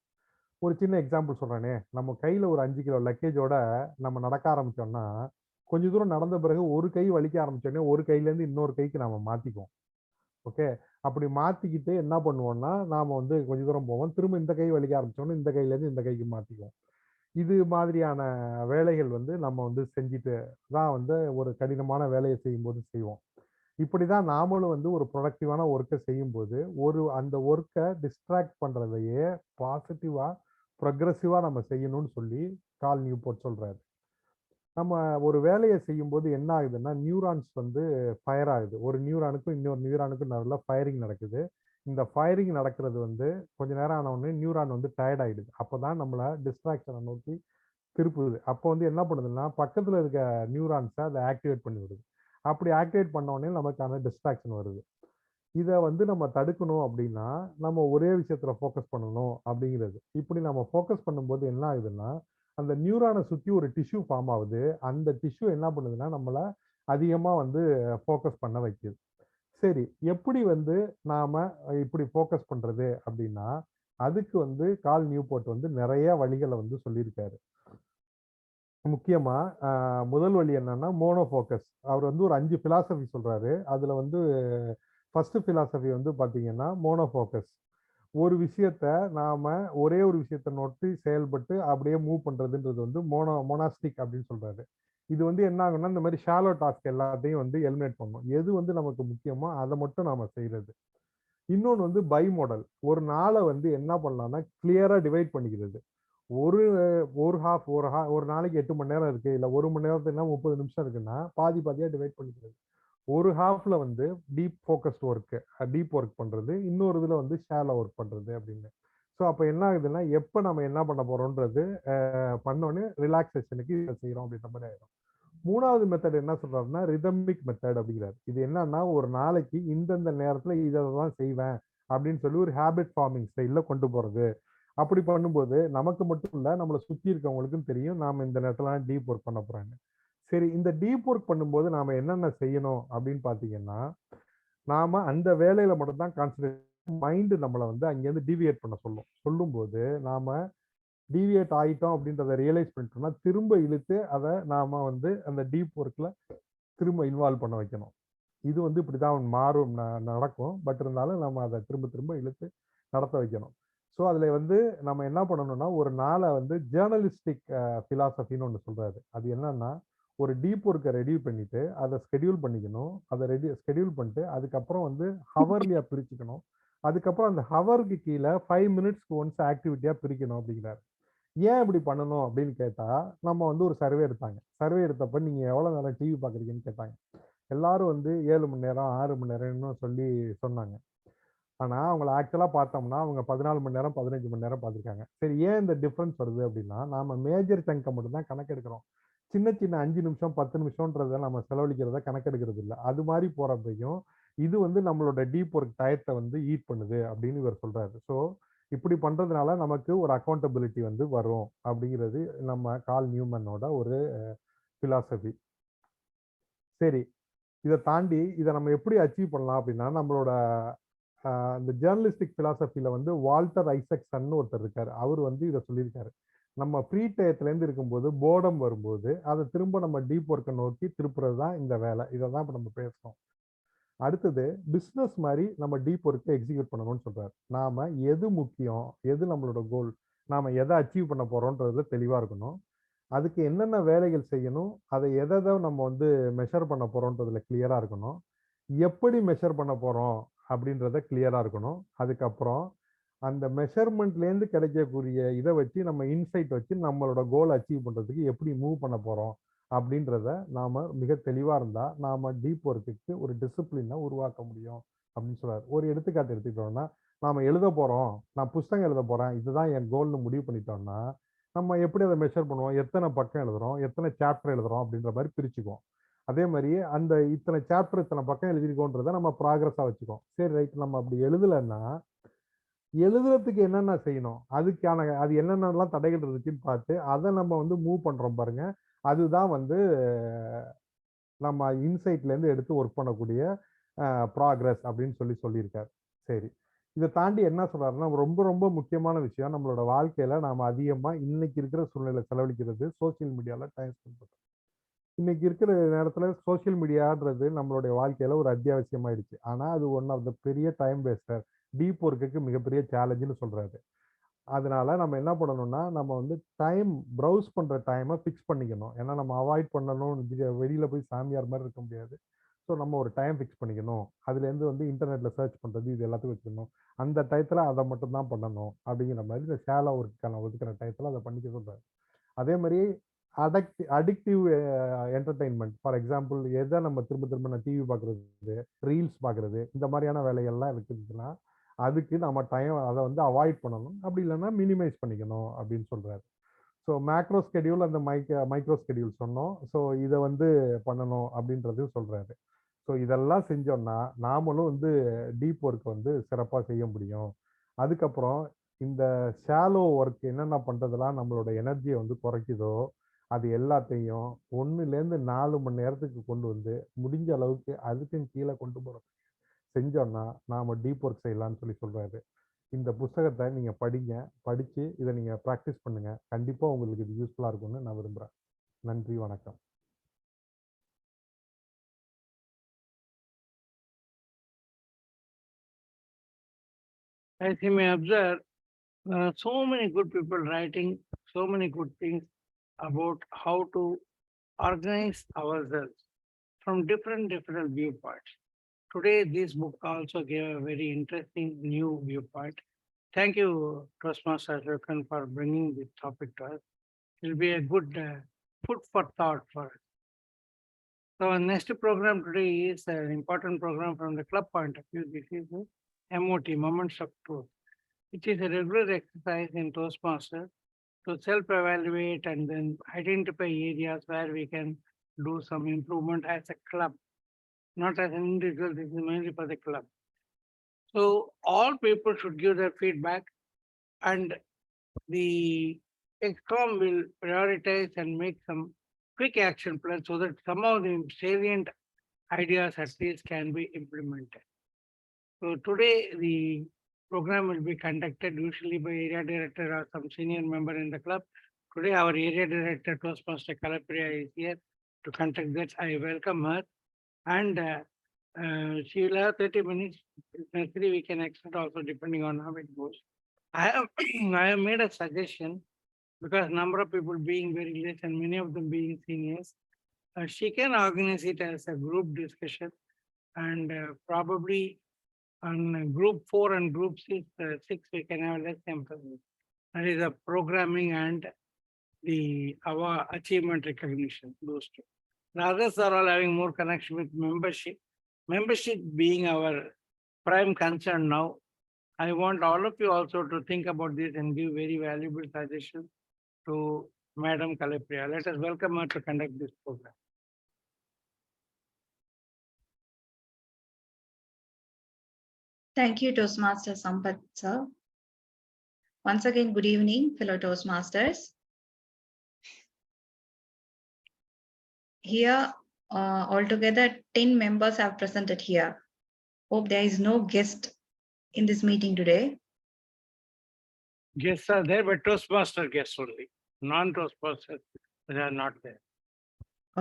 ஒரு சின்ன எக்ஸாம்பிள் சொல்கிறேனே, நம்ம கையில் ஒரு 5 கிலோ லக்கேஜோட நம்ம நடக்க ஆரம்பித்தோம்னா கொஞ்ச தூரம் நடந்த பிறகு ஒரு கை வலிக்க ஆரம்பிச்சோடனே ஒரு கையிலேருந்து இன்னொரு கைக்கு நம்ம மாற்றிக்குவோம். ஓகே, அப்படி மாற்றிக்கிட்டு என்ன பண்ணுவோம்னா நாம் வந்து கொஞ்ச தூரம் போவோம், திரும்ப இந்த கை வலிக்க ஆரம்பிச்சோன்னா இந்த கையிலேருந்து இந்த கைக்கு மாற்றிக்குவோம். இது மாதிரியான வேலைகள் வந்து நம்ம வந்து செஞ்சுட்டு தான் வந்து ஒரு கடினமான வேலையை செய்யும்போது செய்வோம். இப்படி தான் நாமளும் வந்து ஒரு ப்ரொடக்டிவான ஒர்க்கை செய்யும்போது அந்த ஒர்க்கை டிஸ்ட்ராக்ட் பண்ணுறதையே பாசிட்டிவாக ப்ரொக்ரெசிவாக நம்ம செய்யணும்னு சொல்லி கால் நியூபோர்ட் சொல்கிறாரு. நம்ம ஒரு வேலையை செய்யும்போது என்ன ஆகுதுன்னா, நியூரான்ஸ் வந்து ஃபயர் ஆகுது. ஒரு நியூரானுக்கும் இன்னொரு நியூரானுக்கும் நடுவில் ஃபயரிங் நடக்குது. இந்த ஃபயரிங் நடக்கிறது வந்து கொஞ்ச நேரம் ஆன உடனே நியூரான் வந்து டயர்ட் ஆகிடுது. அப்போ தான் நம்மளை டிஸ்ட்ராக்ஷனை நோக்கி திருப்புது. அப்போ வந்து என்ன பண்ணுதுன்னா, பக்கத்தில் இருக்க நியூரான்ஸை அதை ஆக்டிவேட் பண்ணி விடுது. அப்படி ஆக்டிவேட் பண்ண உடனே நமக்கான டிஸ்ட்ராக்ஷன் வருது. இதை வந்து நம்ம தடுக்கணும் அப்படின்னா நம்ம ஒரே விஷயத்தில் ஃபோக்கஸ் பண்ணணும் அப்படிங்கிறது. இப்படி நம்ம ஃபோக்கஸ் பண்ணும்போது என்ன ஆகுதுன்னா, அந்த நியூரானை சுற்றி ஒரு டிஷ்யூ ஃபார்ம் ஆகுது. அந்த டிஷ்யூ என்ன பண்ணுதுன்னா நம்மளை அதிகமாக வந்து ஃபோக்கஸ் பண்ண வைக்குது. சரி, எப்படி வந்து நாம இப்படி ஃபோக்கஸ் பண்றது அப்படின்னா, அதுக்கு வந்து கால் நியூபோர்ட் வந்து நிறைய வழிகளை வந்து சொல்லியிருக்காரு. முக்கியமா முதல் வழி என்னன்னா மோனோ ஃபோக்கஸ். அவர் வந்து ஒரு 5 பிலாசபி சொல்றாரு. அதுல வந்து ஃபர்ஸ்ட் பிலாசபி வந்து பாத்தீங்கன்னா மோனோ ஃபோக்கஸ். ஒரு விஷயத்த நாம ஒரே ஒரு விஷயத்த நோக்கி செயல்பட்டு அப்படியே மூவ் பண்றதுன்றது வந்து மோனாஸ்டிக் அப்படின்னு சொல்றாரு. இது வந்து என்ன ஆகும்னா இந்த மாதிரி ஷாலோ டாஸ்க் எல்லாத்தையும் வந்து எலிமினேட் பண்ணும். எது வந்து நமக்கு முக்கியமோ அதை மட்டும் நாம செய்யறது. இன்னொன்று வந்து பை மாடல். ஒரு நாளை வந்து என்ன பண்ணலாம்னா கிளியரா டிவைட் பண்ணிக்கிறது. ஒரு ஒரு ஹாஃப் ஒரு நாளைக்கு 8 மணி நேரம் இருக்கு, இல்ல 1 மணி நேரத்துக்குன்னா 30 நிமிஷம் இருக்குன்னா பாதி பாதியா டிவைட் பண்ணிக்கிறது. ஒரு ஹாஃப்ல வந்து deep focused work deep work பண்றது, இன்னொரு இதுல வந்து ஷாலோ ஒர்க் பண்றது அப்படின்னு. ஸோ அப்ப என்ன ஆகுதுன்னா எப்ப நம்ம என்ன பண்ண போறோம்ன்றது பண்ணோன்னு ரிலாக்ஸேஷனுக்கு இதை செய்யறோம் அப்படின்ற மாதிரி ஆயிடும். 3வது மெத்தட் என்ன சொல்றாருன்னா ரிதமிக் மெத்தட் அப்படிங்கிறாரு. இது என்னன்னா ஒரு நாளைக்கு இந்தந்த நேரத்துல இதை தான் செய்வேன் அப்படின்னு சொல்லி ஒரு ஹேபிட் ஃபார்மிங் ஸ்டைல்ல கொண்டு போறது. அப்படி பண்ணும்போது நமக்கு மட்டும் இல்ல, நம்மளை சுத்தி இருக்கவங்களுக்கும் தெரியும் நாம இந்த நேரத்துல டீப் ஒர்க் பண்ண போறாங்க. சரி, இந்த டீப் ஒர்க் பண்ணும்போது நாம என்னென்ன செய்யணும் அப்படின்னு பாத்தீங்கன்னா, நாம அந்த வேலையில மட்டும் தான் கான்சன்ட்ரேட். மைண்ட் நம்மளை வந்து அங்கேருந்து டீவியேட் பண்ண சொல்லும்போது நாம டீவியேட் ஆயிட்டோம் அப்படின்றத ரியலைஸ் பண்ணிட்டோம்னா திரும்ப இழுத்து அதை நாம வந்து அந்த டீப் ஒர்க்ல திரும்ப இன்வால்வ் பண்ண வைக்கணும். இது வந்து இப்படிதான் மாறும் நடக்கும். பட் இருந்தாலும் நம்ம அதை திரும்ப திரும்ப இழுத்து நடத்த வைக்கணும். ஸோ அதுல வந்து நம்ம என்ன பண்ணணும்னா ஒரு நாளை வந்து ஜேர்னலிஸ்டிக் பிலாசபின்னு ஒன்று சொல்றாரு. அது என்னன்னா ஒரு டீப் ஒர்க்கை ரெடி பண்ணிட்டு அதை ஸ்கெடியூல் பண்ணிக்கணும். அதை ஸ்கெடியூல் பண்ணிட்டு அதுக்கப்புறம் வந்து ஹவர்லியா பிரிச்சுக்கணும். அதுக்கப்புறம் அந்த ஹவருக்கு கீழே 5 மினிட்ஸ்க்கு ஒன்ஸ் ஆக்டிவிட்டியா பிரிக்கணும் அப்படிங்கிறாரு. ஏன் இப்படி பண்ணணும் அப்படின்னு கேட்டா, நம்ம வந்து ஒரு சர்வே எடுத்தாங்க. சர்வே எடுத்தப்ப நீங்க எவ்வளவு நேரம் டிவி பாக்குறீங்கன்னு கேட்டாங்க. எல்லாரும் வந்து 7 மணி நேரம் 6 மணி நேரம்னு சொல்லி சொன்னாங்க. ஆனா அவங்கள ஆக்சுவலா பார்த்தோம்னா அவங்க 14 மணி நேரம் 15 மணி நேரம் பார்த்துருக்காங்க. சரி, ஏன் இந்த டிஃபரன்ஸ் வருது அப்படின்னா நாம மேஜர் சங்கை மட்டும் தான் கணக்கெடுக்கிறோம். சின்ன சின்ன 5 நிமிஷம் 10 நிமிஷம்ன்றத நம்ம செலவழிக்கிறத கணக்கெடுக்கிறது இல்லை. அது மாதிரி போறப்பையும் இது வந்து நம்மளோட டீப் ஒர்க் டயத்தை வந்து ஈட் பண்ணுது அப்படின்னு இவர் சொல்றாரு. ஸோ இப்படி பண்றதுனால நமக்கு ஒரு அக்கௌண்டபிலிட்டி வந்து வரும் அப்படிங்கிறது நம்ம கால் நியூமனோட ஒரு பிலாசபி. சரி, இதை தாண்டி இதை நம்ம எப்படி அச்சீவ் பண்ணலாம் அப்படின்னா நம்மளோட இந்த ஜேர்னலிஸ்டிக் பிலாசபில வந்து வால்டர் ஐசக்சன் ஒருத்தர் இருக்காரு. அவர் வந்து இதை சொல்லியிருக்காரு. நம்ம ஃப்ரீ டயத்துலேருந்து இருக்கும்போது போர்டம் வரும்போது அதை திரும்ப நம்ம டீப் ஒர்க்கை நோக்கி திருப்புறது தான் இந்த வேலை. இதை தான் இப்போ நம்ம பேசுறோம். அடுத்தது பிஸ்னஸ் மாதிரி நம்ம டீப் ஒர்க்கை எக்ஸிக்யூட் பண்ணணும்னு சொல்றாரு. நாம எது முக்கியம், எது நம்மளோட கோல், நாம எதை அச்சீவ் பண்ண போறோம்ன்றதுல தெளிவா இருக்கணும். அதுக்கு என்னென்ன வேலைகள் செய்யணும், அதை எதை நம்ம வந்து மெஷர் பண்ண போறோம்ன்றதுல கிளியரா இருக்கணும். எப்படி மெஷர் பண்ண போறோம் அப்படின்றத கிளியரா இருக்கணும். அதுக்கப்புறம் அந்த மெஷர்மெண்ட்லேருந்து கிடைக்கக்கூடிய இதை வச்சு நம்ம இன்சைட் வச்சு நம்மளோட கோல் அச்சீவ் பண்றதுக்கு எப்படி மூவ் பண்ண போறோம் அப்படின்றத நாம மிக தெளிவா இருந்தா நாம டீப் ஒர்க்குக்கு ஒரு டிசிப்ளினை உருவாக்க முடியும் அப்படின்னு சொல்றாரு. ஒரு எடுத்துக்காட்டு எடுத்துக்கிட்டோம்னா, நாம எழுத போறோம், நான் புஸ்தகம் எழுத போறேன், இதுதான் என் கோல்னு முடிவு பண்ணிட்டோம்னா நம்ம எப்படி அதை மெஷர் பண்ணுவோம், எத்தனை பக்கம் எழுதுறோம், எத்தனை சாப்டர் எழுதுறோம் அப்படின்ற மாதிரி பிரிச்சுக்குவோம். அதே மாதிரி அந்த இத்தனை சாப்டர் இத்தனை பக்கம் எழுதிருக்கோன்றத நம்ம ப்ராக்ரஸா வச்சுக்கோம். சரி, ரைட், நம்ம அப்படி எழுதலைன்னா எழுதுறதுக்கு என்னென்ன செய்யணும், அதுக்கான அது என்னென்னலாம் தடைகள் இருக்குன்னு பார்த்து அதை நம்ம வந்து மூவ் பண்றோம் பாருங்க. அதுதான் வந்து நம்ம இன்சைட்ல இருந்து எடுத்து ஒர்க் பண்ணக்கூடிய ப்ராக்ரஸ் அப்படின்னு சொல்லியிருக்காரு. சரி, இதை தாண்டி என்ன சொல்றாருன்னா ரொம்ப ரொம்ப முக்கியமான விஷயம், நம்மளோட வாழ்க்கையில நாம அதிகமா இன்னைக்கு இருக்கிற சூழ்நிலை செலவழிக்கிறது சோசியல் மீடியால டைம் ஸ்பெண்ட் பண்றோம். இன்னைக்கு இருக்கிற நேரத்துல சோசியல் மீடியான்றது நம்மளுடைய வாழ்க்கையில ஒரு அத்தியாவசியமாயிடுச்சு. ஆனா அது ஒன் ஆஃப் த பெரிய டைம் வேஸ்டர், டீப் ஒர்க்குக்கு மிகப்பெரிய சேலஞ்சுன்னு சொல்றாரு. அதனால நம்ம என்ன பண்ணணும்னா நம்ம வந்து டைம் ப்ரௌஸ் பண்ற டைமை ஃபிக்ஸ் பண்ணிக்கணும். ஏன்னா நம்ம அவாய்ட் பண்ணணும், வெளியில போய் சாமியார் மாதிரி இருக்க முடியாது. ஸோ நம்ம ஒரு டைம் ஃபிக்ஸ் பண்ணிக்கணும். அதுலேருந்து வந்து இன்டர்நெட்ல சர்ச் பண்றது இது எல்லாத்துக்கும் வச்சுக்கணும். அந்த டயத்துல அதை மட்டும் தான் பண்ணணும் அப்படிங்கிற மாதிரி இந்த ஷேலோ ஒர்க்குக்கான ஒதுக்கிற டயத்துல அதை பண்ணிக்க சொல்றாரு. அதே மாதிரி அடிக்டிவ் என்டர்டைன்மெண்ட், ஃபார் எக்ஸாம்பிள் எதை நம்ம திரும்ப திரும்ப நான் டிவி பார்க்குறது, ரீல்ஸ் பார்க்குறது, இந்த மாதிரியான வேலைகள்லாம் இருக்குதுன்னா அதுக்கு நம்ம டைம் அதை வந்து அவாய்ட் பண்ணணும். அப்படி இல்லைன்னா மினிமைஸ் பண்ணிக்கணும் அப்படின்னு சொல்றாரு. ஸோ மேக்ரோ ஸ்கெடியூல் அந்த மைக்ரோ ஸ்கெடியூல் சொன்னோம். ஸோ இதை வந்து பண்ணணும் அப்படின்றதையும் சொல்றாரு. ஸோ இதெல்லாம் செஞ்சோம்னா நாமளும் வந்து டீப் ஒர்க் வந்து சிறப்பாக செய்ய முடியும். அதுக்கப்புறம் இந்த ஷாலோ ஒர்க் என்னென்ன பண்றதெல்லாம் நம்மளோட எனர்ஜியை வந்து குறைக்குதோ அது எல்லாத்தையும் 1லேருந்து 4 மணி நேரத்துக்கு கொண்டு வந்து முடிஞ்ச அளவுக்கு அதுக்கும் கீழே கொண்டு போகிறோம் செஞ்சோம்னா நாம டீப் ஒர்க் செய்யலாம்னு சொல்றாரு. இந்த புத்தகத்தை நீங்க படிங்க, படிச்சு இதை நீங்க ப்ராக்டிஸ் பண்ணுங்க. கண்டிப்பா உங்களுக்கு இது யூஸ்ஃபுல்லா இருக்கும்னு நான் விரும்புறேன். நன்றி, வணக்கம். As you may observe, so many good people writing so many good things about how to organize ourselves from different viewpoints. Today, this book also gave a very interesting new viewpoint. Thank you, Toastmaster Ashwakan, for bringing this topic to us. It will be a good food for thought for us. So our next program today is an important program from the club point of view. This is the MOT, Moments of Truth, which is a regular exercise in Toastmasters to self-evaluate and then identify areas where we can do some improvement as a club, not as an individual. This is mainly for the club. So all people should give their feedback, and the ExCom will prioritize and make some quick action plans so that some of the salient ideas at least can be implemented. So today the program will be conducted usually by area director or some senior member in the club. Today our area director Toastmaster Kalapriya is here to conduct that. I welcome her, and she will have 30 minutes. If necessary, we can extend also depending on how it goes. I have made a suggestion, because number of people being very less and many of them being seniors, she can organize it as a group discussion, and probably on group 4 and group 6 we can have less emphasis. That is the programming and our achievement recognition, those two. The others are all having more connection with membership. Membership being our prime concern now. I want all of you also to think about this and give very valuable suggestions to Madam Kalapriya. Let us welcome her to conduct this program. Thank you, Toastmaster Sampath, sir. Once again, good evening, fellow Toastmasters. Here, altogether 10 members have presented here. Hope there is no guest in this meeting today. Guests are there, but Toastmaster guests only. Non-Toastmasters, they are not there.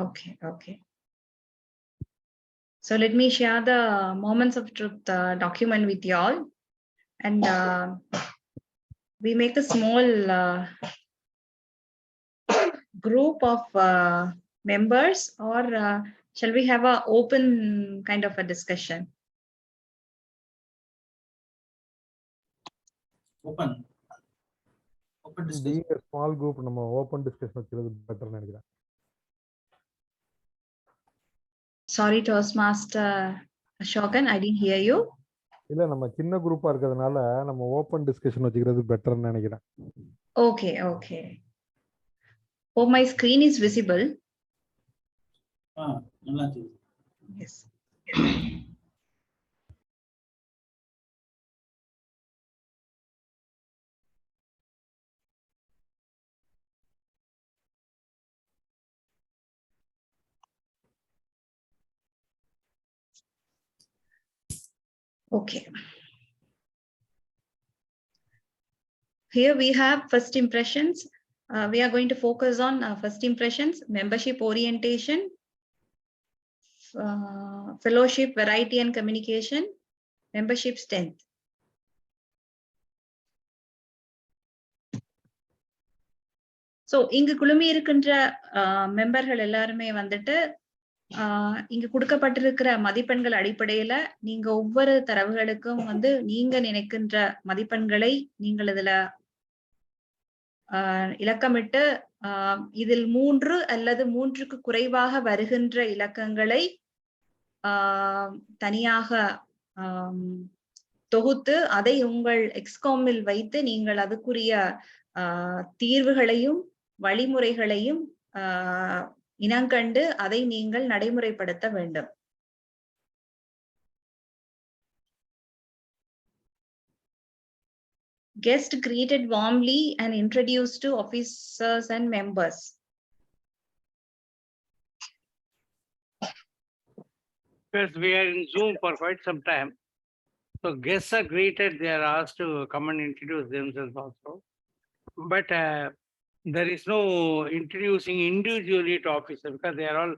Okay, okay. So let me share the Moments of Truth document with you all. And we make a small group of members, or shall we have an open kind of a discussion? Open discussion. Being a small group, நம்ம open discussion வச்சிருக்கிறது பெட்டர்னு நினைக்கிறேன். Sorry, Toastmaster Ashokan, I didn't hear you. இல்ல, நம்ம சின்ன குரூப்பா இருக்கிறதுனால நம்ம open discussion வச்சிக்கிறது பெட்டர்னு நினைக்கிறேன். Okay, okay. Oh, my screen is visible. நல்லா தெரியுது. Yes. Okay. Here we have first impressions. We are going to focus on first impressions, membership orientation, fellowship, variety and communication, membership strength. So இங்கு குழுமி இருக்கின்ற மெம்பர்கள் எல்லாருமே வந்துட்டு இங்கு கொடுக்கப்பட்டிருக்கிற மதிப்பெண்கள் அடிப்படையில நீங்க ஒவ்வொரு தரவுகளுக்கும் வந்து நீங்க நினைக்கின்ற மதிப்பெண்களை நீங்கள் இதுல இலக்கமிட்டு இதில் 3 அல்லது 3க்கு குறைவாக வருகின்ற இலக்கங்களை தனியாக தொகுத்து அதை உங்கள் எக்ஸ்காமில் வைத்து நீங்கள் அதுக்குரிய தீர்வுகளையும் வழிமுறைகளையும் இனங்கண்டு அதை நீங்கள் நடைமுறைப்படுத்த வேண்டும். Guest greeted warmly and introduced to officers and members. Because we are in Zoom for quite some time. So guests are greeted, they are asked to come and introduce themselves also. But there is no introducing individually to officers because they are all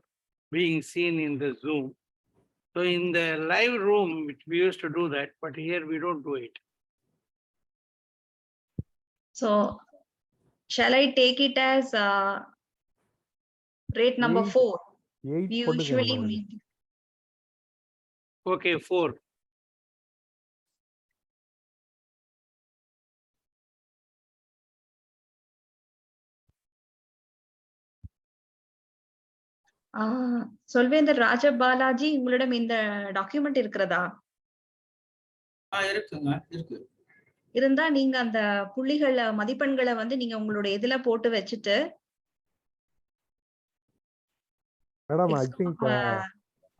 being seen in the Zoom. So in the live room, we used to do that, but here we don't do it. So shall I take it as rate number 4? We usually meet. Okay, 4. சொல்வேந்தர் ராஜ பாலாஜி, உங்களிடம் இந்த document இருக்கிறதா? இருக்குங்க, இருக்கு. இருந்தா நீங்க அந்த புள்ளிகளை மதிப்பெண்களை வந்து நீங்க உங்களுடைய இதுல போட்டு வச்சுட்டு மேடம் ஐ திங்க்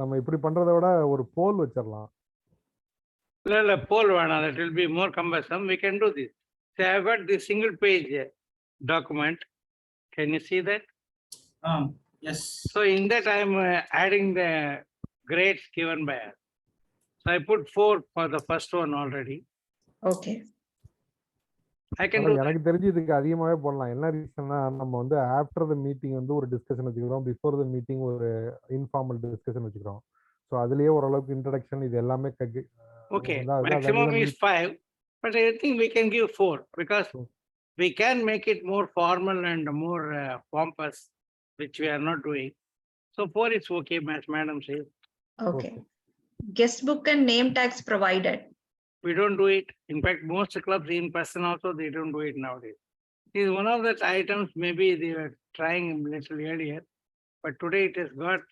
நம்ம இப்படி பண்றதை விட ஒரு போல் வச்சிரலாம். இல்ல போல் வேணாம், that will be more cumbersome. We can do this. So I have got this single page document. Can you see that? Yes. So in that I am adding the grades given by us. So I put 4 for the first one already. Okay. I can do எனக்கு தெரிஞ்சு இதுக்கு அதிகமாவே போடலாம். என்ன ரீசன்னா நம்ம வந்து after the meeting வந்து ஒரு டிஸ்கஷன் வச்சுக்கிறோம், பிஃபோர் த மீட்டிங் ஒரு இன்ஃபார்மல் டிஸ்கஷன் வச்சுக்கிறோம். ஸோ அதுலயே ஓரளவுக்கு இன்ட்ரடக்ஷன் இது எல்லாமே okay, maximum is 5, but I think we can give 4 because we can make it more formal and more pompous, which we are not doing. So 4 is okay, madam says. Okay. Guest book and name tags provided. We don't do it. In fact, most clubs in person also, they don't do it nowadays. It is one of the items maybe they were trying a little earlier, but today it has got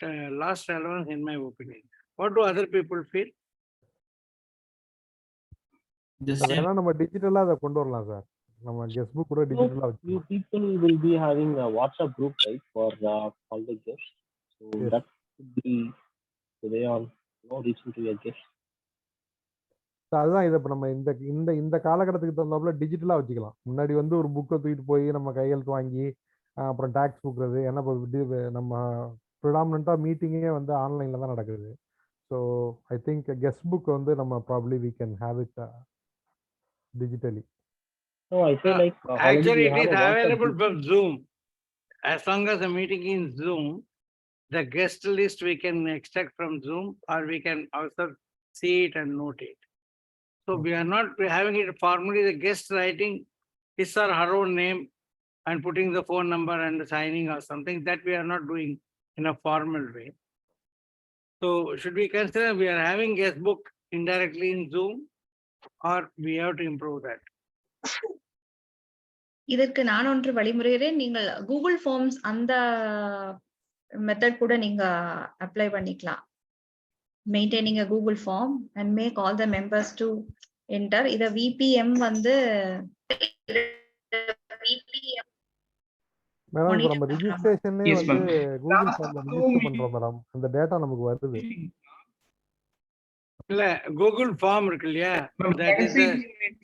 lost relevance in my opinion. What do other people feel? நம்ம டிஜிட்டலா அதை கொண்டு வரலாம் sir. நம்ம guest book கூட டிஜிட்டலா வச்சு. You people will be having a WhatsApp group, right, for all the guests. So that could be the way on, reaching to your guests. அதுதான் இதை இப்போ நம்ம இந்த காலகட்டத்துக்கு தகுந்தாப்புல டிஜிட்டலா வச்சுக்கலாம். முன்னாடி வந்து ஒரு புக்கை தூக்கிட்டு போய் நம்ம கையெழுத்து வாங்கி அப்புறம் டாக்ஸ் புக்றது, ஏன்னா இப்போ நம்ம ப்ரிடாமினண்டா மீட்டிங்கே வந்து ஆன்லைன்ல தான் நடக்குது. So I think guest book வந்து நம்ம probably we can have it digitally. No, I feel like actually it is available from Zoom. As long as the meeting is Zoom, the guest list we can extract from Zoom, or we can also see it and note it. So we are not having it formally, the guest writing his or her own name and putting the phone number and signing or something, that we are not doing in a formal way. So should we consider we are having guest book indirectly in Zoom, or we have to improve that? இதற்கு நான் ஒன்று வழிமுறைகிறேன். நீங்கள் Google forms அந்த method கூட நீங்க apply பண்ணிக்கலாம். Maintaining a Google form and make all the members to enter. இத VPM வந்து மேடம் நம்ம ரெஜிஸ்ட்ரேஷனே வந்து கூகுள் ஃபார்ம்ல ரெஜிஸ்டர் பண்றோம் மேடம். அந்த டேட்டா நமக்கு வருது. இல்ல கூகுள் ஃபார்ம் இருக்கு இல்லையா, that is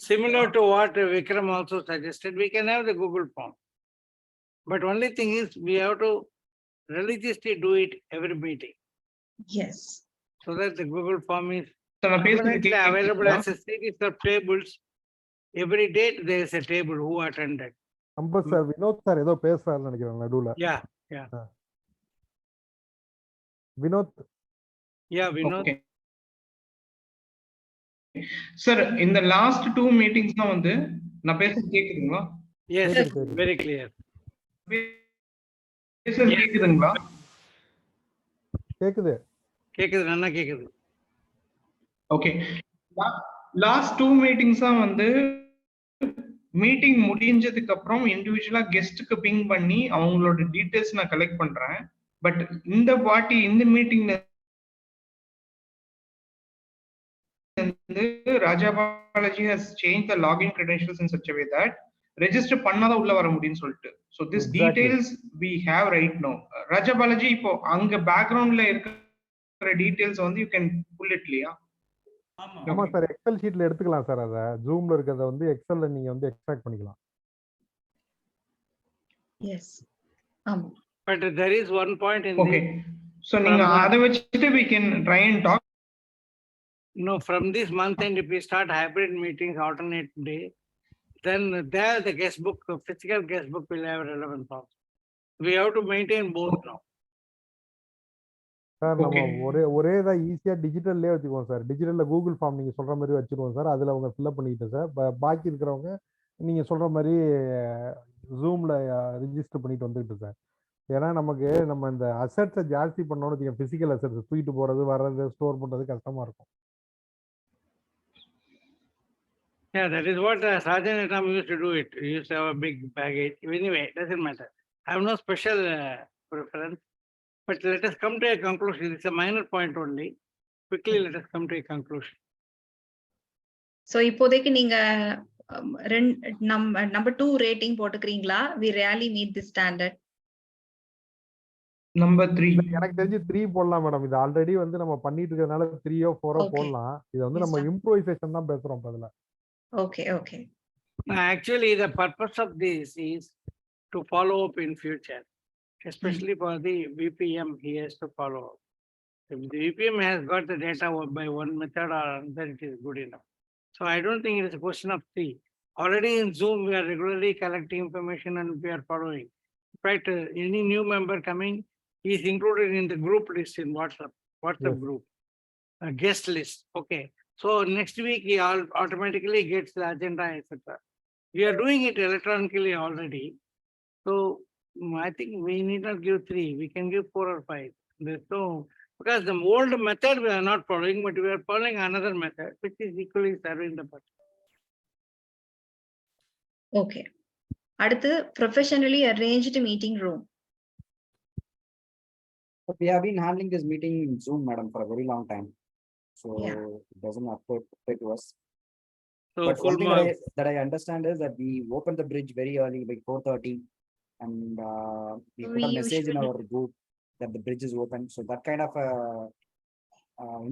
similar to what Vikram also suggested. We can have the Google form, but only thing is we have to religiously do it every meeting. Yes. So that the Google form is available as a series of tables. Every date there is a table who attended. Sir Vinod sir ஏதோ பேசுறாரு நினைக்கிறேன் நடுவுல. Yeah. Vinod. Yeah, Vinod. Sir இந்த last 2 meetings தான் வந்து நான் பேசுறது கேக்குதுங்களா? Yes, very clear. பேசுறது கேக்குதுங்களா? கேக்குது நல்லா கேக்குது. ஓகே, லாஸ்ட் 2 மீட்டிங்ஸ் தான் வந்து மீட்டிங் முடிஞ்சதுக்கு அப்புறம் இண்டிவிஜுவலா கெஸ்ட்க்கு பிங் பண்ணி அவங்களோட டீடைல்ஸ் நான் கலெக்ட் பண்றேன். பட் இந்த வாட்டி இந்த மீட்டிங்ல Raja Balaji has changed the login credentials in such a way that register பண்ணாத உள்ள வர முடியும்னு சொல்லிட்டு. So this details we have right now. Raja Balaji இப்போ அங்க பேக்ரவுண்ட்ல இருக்கிற டீடைல்ஸ் வந்து you can pull it இல்லையா? ஆமா. ஆமா Okay. சார், எக்ஸல் ஷீட்ல எடுத்துக்கலாம் சார். அதை ஜூம்ல இருக்கிறத வந்து எக்ஸல்ல நீங்க வந்து எக்ஸ்ட்ராக்ட் பண்ணிக்கலாம். எஸ் ஆமா. But there is one point in Okay. this. So நீங்க From, அதை வச்சுட்டு we can try and talk. No, from this month end, if we start hybrid meetings alternate day, then there the guest book, the physical guest book will have relevance also. We have to maintain both now. Sir நம்ம Okay. ஒரே தான் ஈஸியா டிஜிட்டல்லே வச்சுக்குவோம் sir. டிஜிட்டல்ல Google form நீங்க சொல்ற மாதிரி வச்சிருவோம் sir. அதுல அவங்க ஃபில்அப் பண்ணிக்கிட்டு சார். பாக்கி இருக்கிறவங்க நீங்க சொல்ற மாதிரி ஜூம்ல ரிஜிஸ்டர் பண்ணிட்டு வந்துட்டு சார். ஏன்னா நமக்கு நம்ம இந்த அசெட்ஸை ஜாஸ்தி பண்ணோம்னு பிசிக்கல் அசெட்ஸ் தூக்கிட்டு போறது வர்றது ஸ்டோர் பண்றது கஷ்டமா இருக்கும். Yeah, that is what Sajan and Ram used to do it. We used to have a big baggage. Anyway, it doesn't matter. I have no special preference. But let us come to a conclusion. It's a minor point only. Quickly, let us come to a conclusion. So இப்போதைக்கு நீங்க number 2 rating போட்டுக்கிறீங்களா? We really meet the standard. Number 3. எனக்கு தெரிஞ்சு 3 போடலாம் madam. இது already வந்து நம்ம பண்ணிட்டு இருக்கிறதுனால 3ஓ 4ஓ Okay. போடலாம். இது வந்து Yes, நம்ம sir. இம்ப்ரோவைசேஷன் தான் பேசுறோம் பதில. Okay, okay. Actually, the purpose of this is to follow up in future, especially for the VPM, he has to follow up. If the VPM has got the data by one method or another, it is good enough. So I don't think it is a question of 3. Already in Zoom, we are regularly collecting information and we are following. In fact, any new member coming is included in the group list in WhatsApp Yes. group, guest list. Okay. So next week, he automatically gets the agenda, etc. We are doing it electronically already. So I think we need not give 3. We can give 4 or 5. There's no, because the old method we are not following, but we are following another method, which is equally serving the purpose. Okay. அடுத்து professionally arranged meeting room. But we have been handling this meeting in Zoom, madam, for a very long time. So Yeah. it doesn't apply to us. So But full one thing marks. that I understand is that we opened the bridge very early, like 4:30, and we put a We message in usually- our group that the bridge is open. So that kind of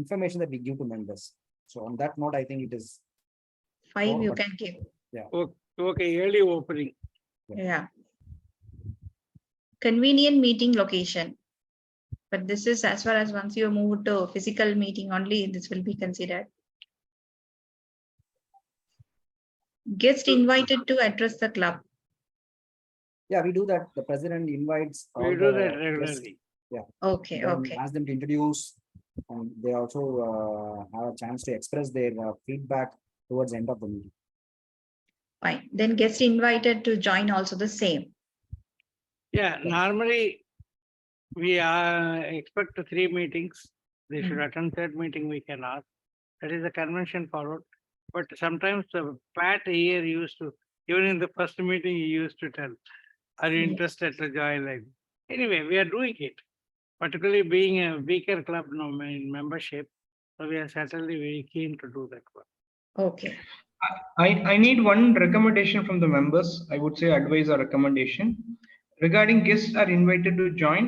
information that we give to members. So on that note, I think it is 5 Oh, you but- can give. Okay, early opening. Yeah. Convenient meeting location. But this is as far as once you move to physical meeting only, this will be considered. Guest invited to address the club. yeah, we do that. The president invites We all do the that guests, regularly. Okay, then okay. ask them to introduce, and they also have a chance to express their feedback towards the end of the meeting. Fine. Then guest invited to join also the same. Yeah, normally we expect 3 meetings. They should attend 3rd meeting, we can ask. That is the convention followed. But sometimes Pat here used to, even in the first meeting, he used to tell, are you Yeah. interested to join? Like, anyway, we are doing it. Particularly being a weaker club now in membership, so we are certainly very keen to do that one. Okay. I need one recommendation from the members. I would say advice or recommendation. Regarding guests are invited to join,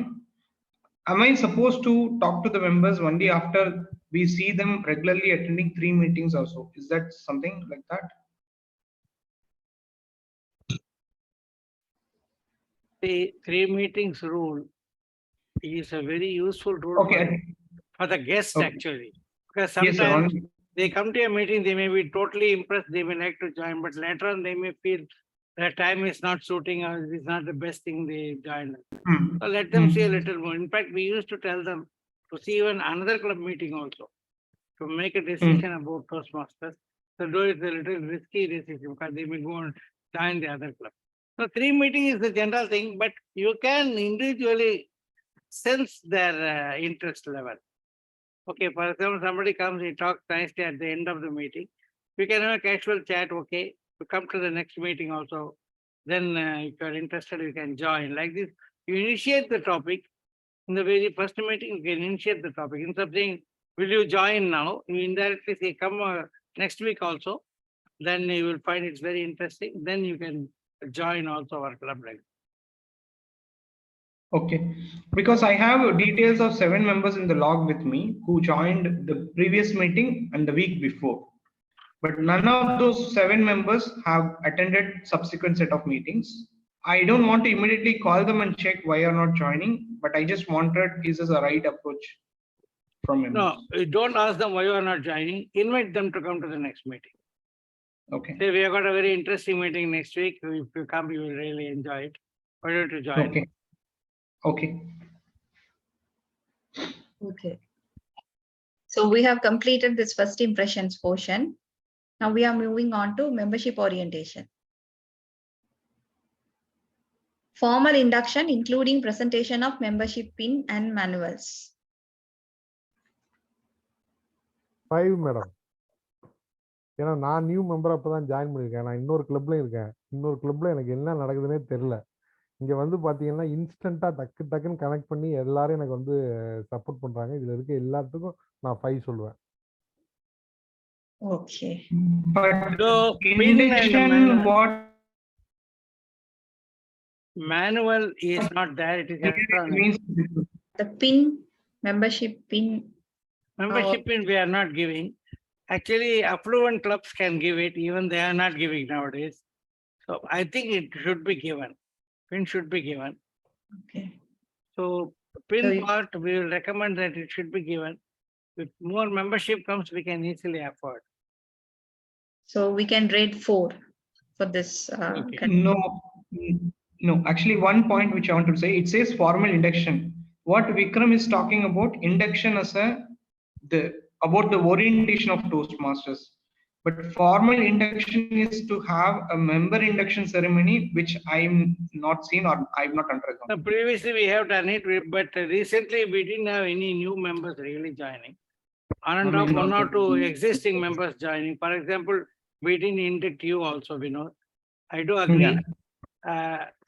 am I supposed to talk to the members only after we see them regularly attending 3 meetings also? Is that something like that? The 3 meetings rule is a very useful rule Okay. for the guests Okay. actually. Because Yes, sir. sometimes they come to a meeting, they may be totally impressed, they may like to join, but later on they may feel their time is not suiting or it is not the best thing they join. So let them see a little more. In fact, we used to tell them to see even another club meeting also to make a decision about Toastmasters. So though it's a little risky decision because they may go and join the other club. So 3 meeting is the general thing, but you can individually sense their interest level. Okay, for example, somebody comes, he talks nicely at the end of the meeting. We can have a casual chat, okay, to come to the next meeting also. Then if you're interested, you can join. Like this, you initiate the topic. In the very first meeting, you can initiate the topic. Instead of saying, will you join now? You indirectly say, come next week also. Then you will find it's very interesting. Then you can join also our club. Like Okay, because I have details of 7 members in the log with me who joined the previous meeting and the week before. But none of those 7 members have attended subsequent set of meetings. I don't want to immediately call them and check why you're not joining, but I just wanted, is this a right approach from members? No, you don't ask them why you are not joining. Invite them to come to the next meeting. Okay. Say, we have got a very interesting meeting next week. If you come, you will really enjoy it. Why don't you join? Okay. Okay. Okay. So we have completed this first impressions portion. Now we are moving on to membership orientation. Formal induction, including presentation of membership pin and manuals. 5 madam. ஏன்னா நான் new member அப்பதான் join பண்ணிருக்கேன். நான் இன்னொரு கிளப்ல இருக்கேன். இன்னொரு கிளப்ல எனக்கு என்ன நடக்குதுன்னே தெரியல. இங்க வந்து பாத்தீங்கன்னா இன்ஸ்டன்ட்டா டக்குன்னு கனெக்ட் பண்ணி எல்லாரும் எனக்கு வந்து சப்போர்ட் பண்றாங்க. இதுல இருக்க எல்லாத்துக்கும் நான் 5 சொல்லுவேன். Okay. But So, induction, what manual is not there. It is electronic. means? The pin, membership pin. Membership pin we are not giving. Actually, affluent clubs can give it. Even they are not giving nowadays. So I think it should be given. Pin should be given. Okay. So pin So you- part, we will recommend that it should be given. If more membership comes, we can easily afford. So we can rate 4 for this. Okay. No, no. Actually, one point which I want to say, it says formal induction. What Vikram is talking about, induction as about the orientation of Toastmasters. But formal induction is to have a member induction ceremony, which I'm not seen or I've not undergone. Previously we have done it, but recently we didn't have any new members really joining. On and off, 1 or 2 existing members joining. For example, we didn't induct you also, Vinod. I do agree.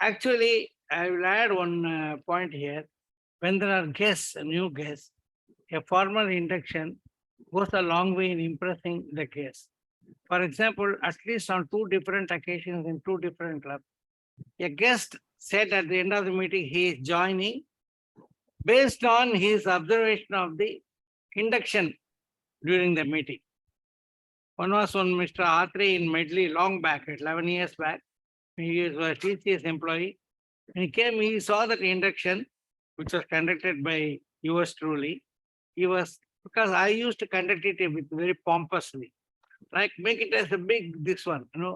Actually, I will add one point here. When there are guests, new guests, a formal induction goes a long way in impressing the guests. For example, at least on 2 different occasions in 2 different clubs, a guest said at the end of the meeting he is joining based on his observation of the induction during the meeting. One was on Mr. Athre in Medley long back, 11 years back. He was a TCS employee. When he came, he saw that induction, which was conducted by yours truly. He was, because I used to conduct it with very pompously, like make it as a big, this one, you know.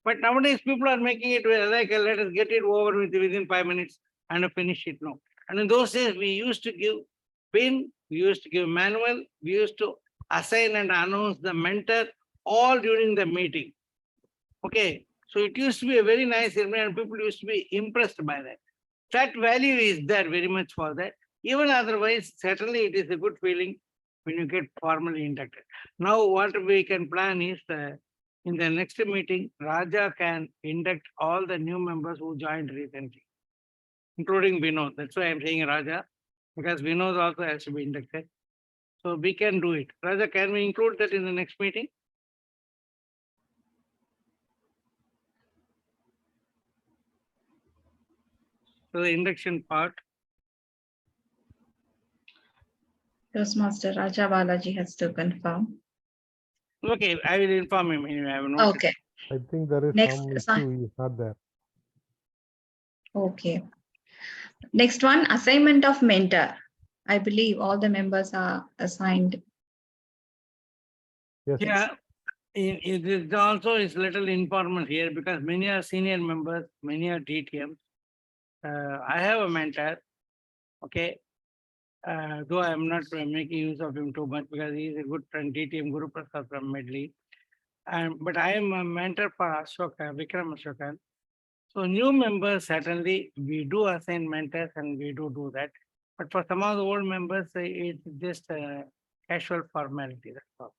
But nowadays people are making it like, let us get it over with within 5 minutes and finish it now. And in those days, we used to give pin, we used to give manual, we used to assign and announce the mentor all during the meeting. Okay, so it used to be a very nice ceremony and people used to be impressed by that. That value is there very much for that. Even otherwise, certainly it is a good feeling when you get formally inducted. Now, what we can plan is in the next meeting, Raja can induct all the new members who joined recently, including Vinod. That's why I'm saying Raja, because Vinod also has to be inducted. So we can do it. Raja, can we include that in the next meeting? So the induction part. Toastmaster Raja Balaji has to confirm. Okay, I will inform him anyway. I have noted. Okay. I think there is Next, some issue. He is not there. Okay. Next one, assignment of mentor. I believe all the members are assigned. Yes. Yeah, it is also is little informal here because many are senior members, many are DTMs. I have a mentor, okay. Though I am not making use of him too much because he is a good friend, DTM Guru Prasad from Medley. But I am a mentor for Ashoka, Vikram Ashokan. So new members, certainly we do assign mentors and we do that. But for some of the old members, it's just a casual formality, that's all.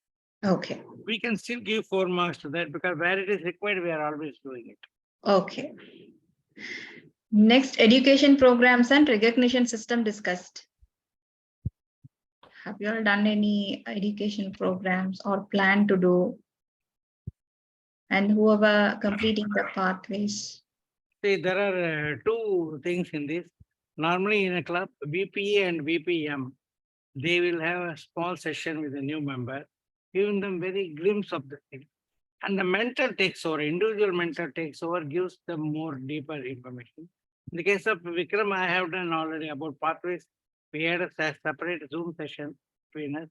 Okay. We can still give 4 marks to that because where it is required, we are always doing it. Okay. Next, education programs and recognition system discussed. Have you all done any education programs or plan to do? And whoever completing the pathways. See, there are 2 things in this. Normally in a club, VPA and VPM, they will have a small session with a new member, giving them very glimpse of the thing. And the mentor takes over, individual mentor takes over, gives them more deeper information. In the case of Vikram, I have done already about pathways. We had a separate Zoom session between us.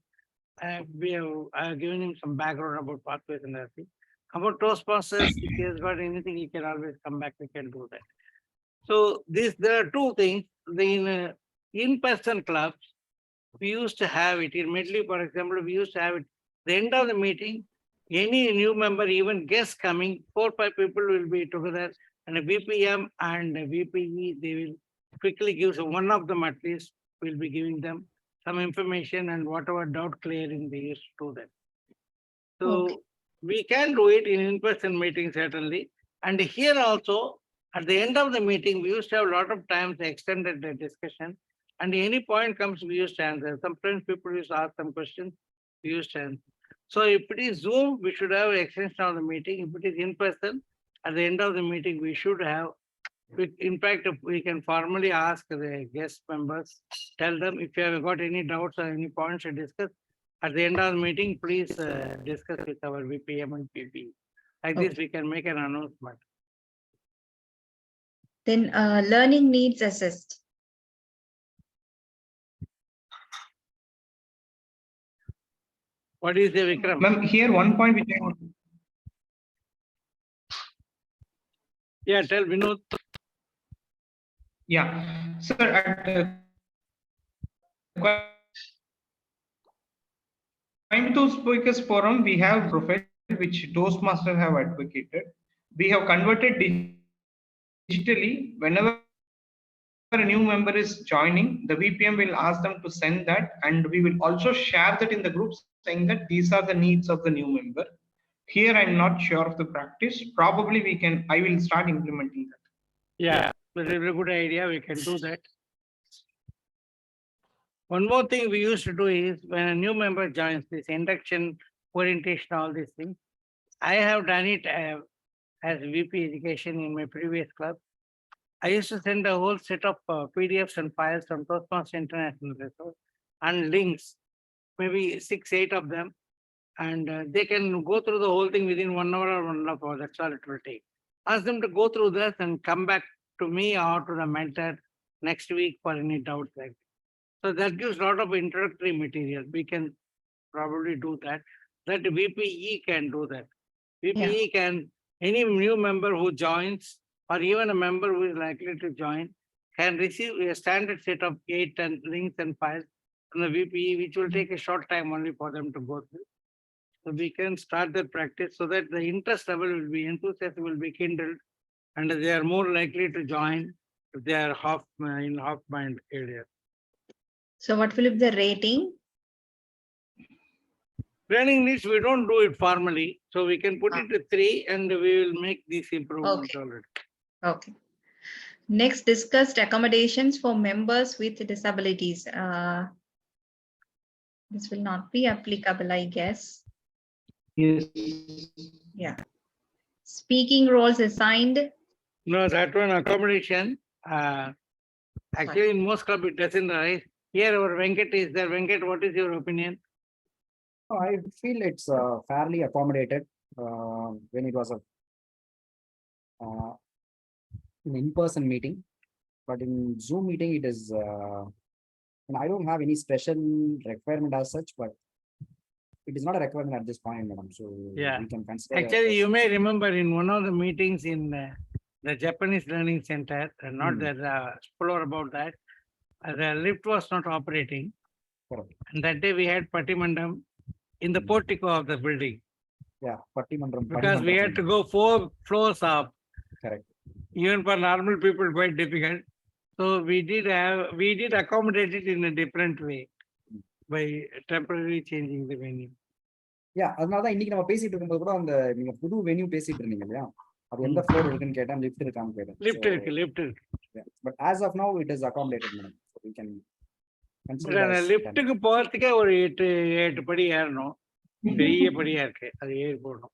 We have given him some background about pathways and everything. About Toastmasters, if he has got anything, he can always come back, we can do that. So there are two things. In-person clubs, we used to have it in Medley, for example, we used to have it at the end of the meeting. Any new member, even guests coming, 4 or 5 people will be together, and a VPM and a VPE, they will quickly give, so one of them at least will be giving them some information and whatever doubt clearing they used to do that. So we can do it in-person meeting certainly. And here also, at the end of the meeting, we used to have a lot of times extended the discussion. And any point comes, we used to answer. Sometimes people used to ask some questions, we used to answer. So if it is Zoom, we should have an extension of the meeting. If it is in person, at the end of the meeting, we should have, in fact, if we can formally ask the guest members, tell them if you have got any doubts or any points to discuss, at the end of the meeting, please discuss with our VPM and PP. Like this, we can make an announcement. Then learning needs assessed. What is the Vikram? Ma'am, here one point which I want. Yeah, tell Vinod. Yeah, sir, at Coimbatore Speakers Forum, we have profile which Toastmasters have advocated. We have converted digitally. Whenever a new member is joining, the VPM will ask them to send that, and we will also share that in the groups saying that these are the needs of the new member. Here, I'm not sure of the practice. Probably I will start implementing that. Yeah, that's a very good idea. We can do that. One more thing we used to do is when a new member joins this induction, orientation, all these things, I have done it as VP education in my previous club. I used to send a whole set of PDFs and files from Toastmasters International Resource and links, maybe 6, 8 of them. And they can go through the whole thing within 1 hour or 1.5 hours. That's all it will take. Ask them to go through this and come back to me or to the mentor next week for any doubts like that. So that gives a lot of introductory material. We can probably do that. That VPE can do that. VPE can, any new member who joins or even a member who is likely to join can receive a standard set of 8 and links and files from the VPE, which will take a short time only for them to go through. So we can start that practice so that the interest level will be, enthusiasm will be kindled, and they are more likely to join if they are in half-mind area. So what will be the rating? Training needs, we don't do it formally, so we can put it to 3 and we will make these improvements already. Okay. Next, discussed accommodations for members with disabilities. This will not be applicable, I guess. Yes. Yeah. Speaking roles assigned. No, that one accommodation. Actually, in most clubs it doesn't arise. Here our Venkat is there. Venkat, what is your opinion? I feel it's fairly accommodated when it was an in-person meeting, but in Zoom meeting it is. And I don't have any special requirement as such, but it is not a requirement at this point, madam. So yeah, we can consider. Actually, you may remember in one of the meetings in the Japanese Learning Center, not the explore about that. The lift was not operating. Correct. And that day we had Pattimandam in the portico of the building. Yeah, Pattimandam. Because we had to go 4 floors up. Correct. Even for normal people, quite difficult. So we did accommodate it in a different way by temporarily changing the venue. Yeah, அதனால இன்னைக்கு நம்ம பேசிட்டு இருக்கும்போது கூட அந்த நீங்க புது venue பேசிட்டு இருந்தீங்க இல்லையா? அது எந்த ஃப்ளோர் இருக்குன்னு கேட்டேன், லிஃப்ட் இருக்கான்னு கேட்டேன். லிஃப்ட் இருக்கு. But as of now it is accommodated, madam. So we can consider. லிஃப்ட்டுக்கு போறதுக்கே ஒரு 8 படி ஏறணும். பெரிய படியா இருக்கு. அது ஏறி போடணும்.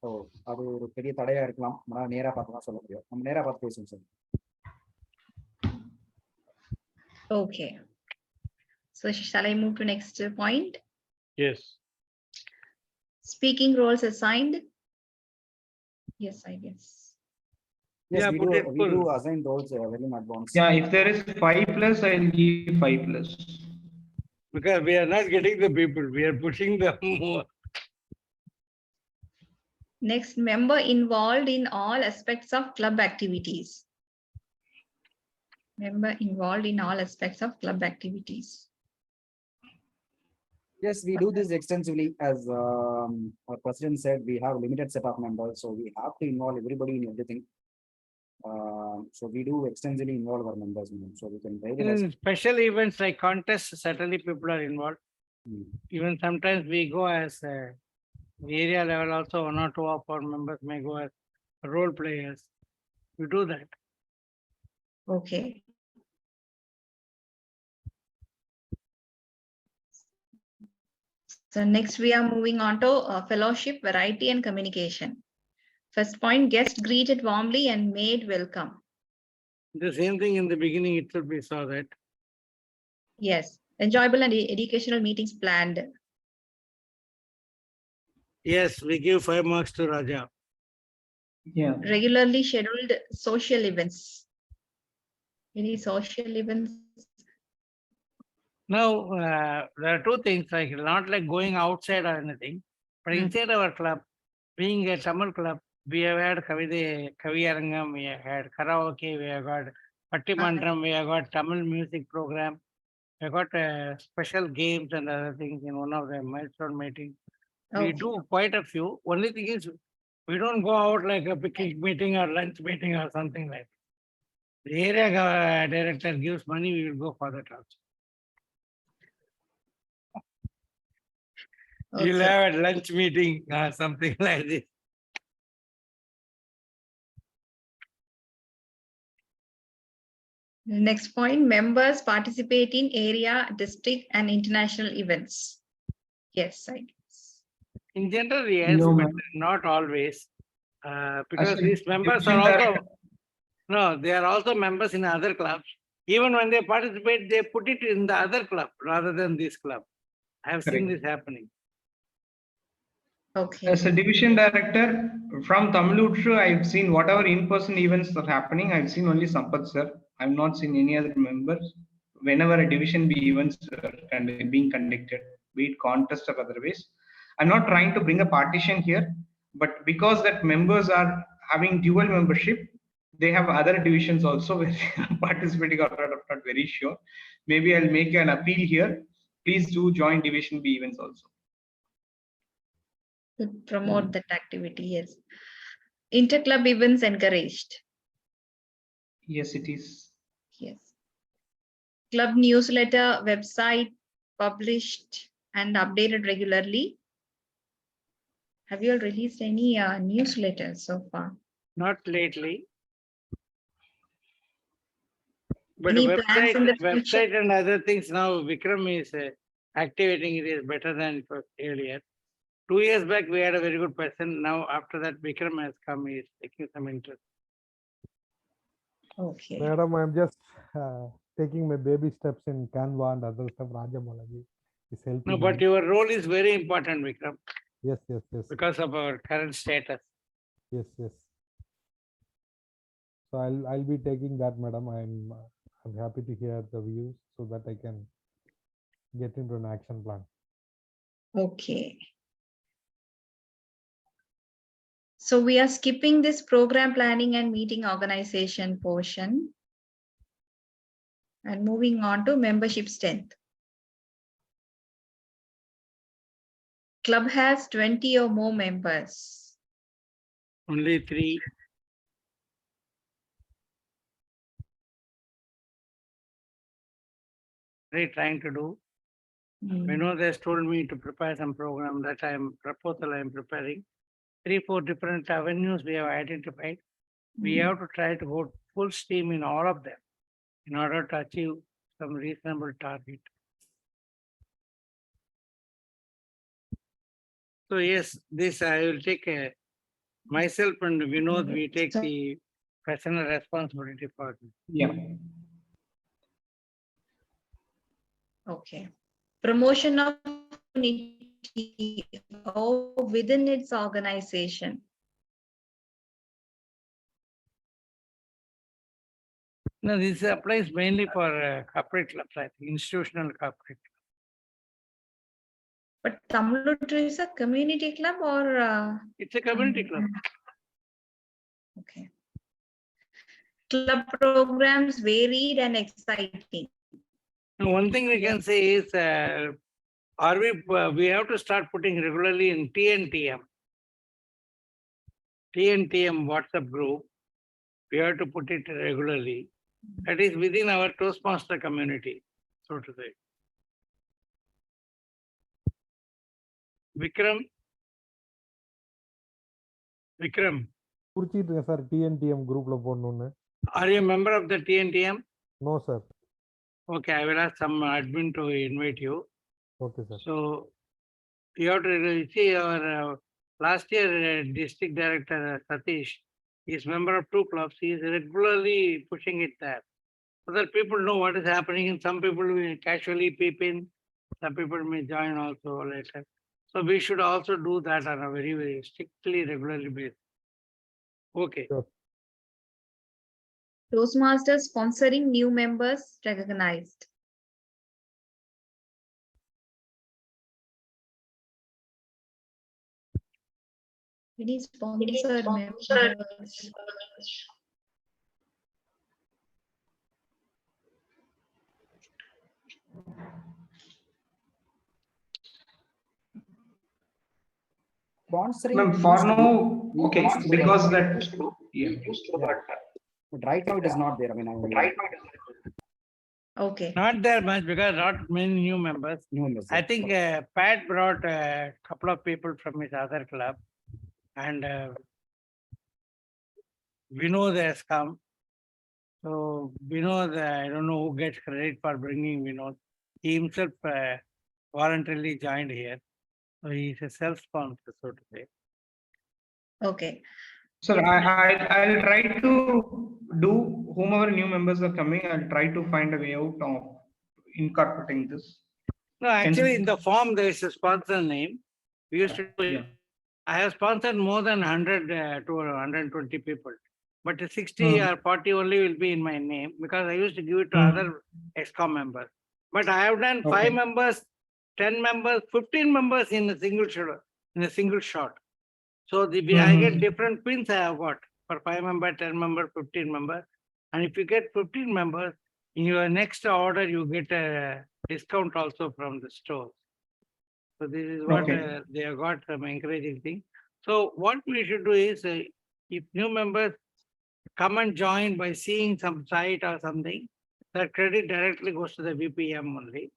ஓ, அது ஒரு பெரிய தடையா இருக்கலாம். நம்ம நேரா பார்த்து தான் சொல்ல முடியும். நம்ம நேரா பார்த்து பேசுவோம் sir. Okay. So shall I move to next point? Yes. Speaking roles assigned? Yes, I guess. Yes, Yeah, we put do, it we full. do assign roles well in advance. Yeah, if there is 5+, I'll give 5+. Because we are not getting the people, we are pushing them more. Next, member involved in all aspects of club activities. Member involved in all aspects of club activities. Yes, we do this extensively. As our president said, we have limited set of members, so we have to involve everybody in everything. So we do extensively involve our members, so we can very well. In special events like contests, certainly people are involved. Even sometimes we go as the area level also, 1 or 2 of our members may go as role players. We do that. Okay. So next we are moving on to fellowship, variety and communication. First point, guest greeted warmly and made welcome. The same thing in the beginning itself we saw that. Yes, enjoyable and educational meetings planned. Yes, we give 5 marks to Raja. Yeah. Regularly scheduled social events. Any social events? Now, there are 2 things, like not like going outside or anything, but inside our club, being a Tamil club, we have had Kaviyarangam, we have had karaoke, we have got Pattimandram, we have got Tamil music program, we have got special games and other things in one of the milestone meetings. We do quite a few. Only thing is, we don't go out like a picnic meeting or lunch meeting or something like that. The area director gives money, we will go for that also. You'll have a lunch meeting or something like this. Next point, members participate in area, district and international events. Yes, I guess. In general, yes, No, but ma'am. not always. Because Actually, these members division are also, director- no, they are also members in other clubs. Even when they participate, they put it in the other club rather than this club. I have seen Correct. this happening. Okay. As a division director from Tamilutru, I've seen whatever in-person events are happening. I've seen only Sampath sir. I've not seen any other members. Whenever a division B events are being conducted, be it contest or otherwise, I'm not trying to bring a partition here, but because that members are having dual membership, they have other divisions also where they are participating or not, I'm not very sure. Maybe I'll make an appeal here. Please do join division B events also. To promote that activity, yes. Inter-club events encouraged. Yes, it is. Yes. Club newsletter website published and updated regularly. Have you all released any newsletters so far? Not lately. But Any plans in the future? website and other things now, Vikram is activating it is better than it was earlier. 2 years back, we had a very good person. Now, after that, Vikram has come, he is taking some interest. Okay. Madam, I'm just taking my baby steps in Canva and other stuff. Raja Balaji is helping No, but me. your role is very important, Vikram, Yes, yes, yes. because of our current status. Yes, yes. So I'll be taking that, madam. I'm happy to hear the views so that I can get into an action plan. Okay. So we are skipping this program planning and meeting organization portion and moving on to membership strength. Club has 20 or more members. Only 3. Trying to do. Vinod has told me to prepare some program that I am preparing. 3-4 different avenues we have identified. We have to try to go full steam in all of them in order to achieve some reasonable target. So yes, this I will take myself and Vinod, we take the personal responsibility for this. Yeah. Okay. Promotion of unity within its organization. No, this applies mainly for corporate clubs, I think, institutional corporate. But Tamilutru is a community club or? It's a community club. Okay. Club programs varied and exciting. And one thing we can say is, we have to start putting regularly in TNTM WhatsApp group. We have to put it regularly. That is within our Toastmaster community, so to say. Vikram. குறிச்சிட்டு sir TNTM குரூப்ல போடணும்னு. Are you a member of the TNTM? No sir. Okay, I will ask some admin to invite you. Okay sir. So you have to see our last year district director Satish is member of 2 clubs. He is regularly pushing it there so that people know what is happening, and some people will casually peep in, some people may join also later. So we should also do that on a very, very strictly regularly basis. Okay. Sure. Toastmasters sponsoring new members recognized. Any sponsored members. Sponsoring. Ma'am, for now, okay, because that, But right now it is not there. I mean, Okay. Not there much because not many new members. new members. I think Pat brought a couple of people from his other club, and Vinod has come. So Vinod, I don't know who gets credit for bringing Vinod. He himself voluntarily joined here. So he's a self-sponsor, so to say. Okay. sir, I'll try to do, whomever new members are coming, I'll try to find a way out of incorporating this. No, actually in the form there is a sponsor name. We used to do it. Yeah. I have sponsored more than 100 to 120 people, but 60 or 40 only will be in my name because I used to give it to other ExCom members. But I have done 5 members, 10 members, 15 members in a single shot. So I get different pins I have got for 5 member, 10 member, 15 member. And if you get 15 members, in your next order, you get a discount also from the store. So this is what they have got some encouraging thing. So what we should do is, if new members come and join by seeing some site or something, that credit directly goes to the VPM only.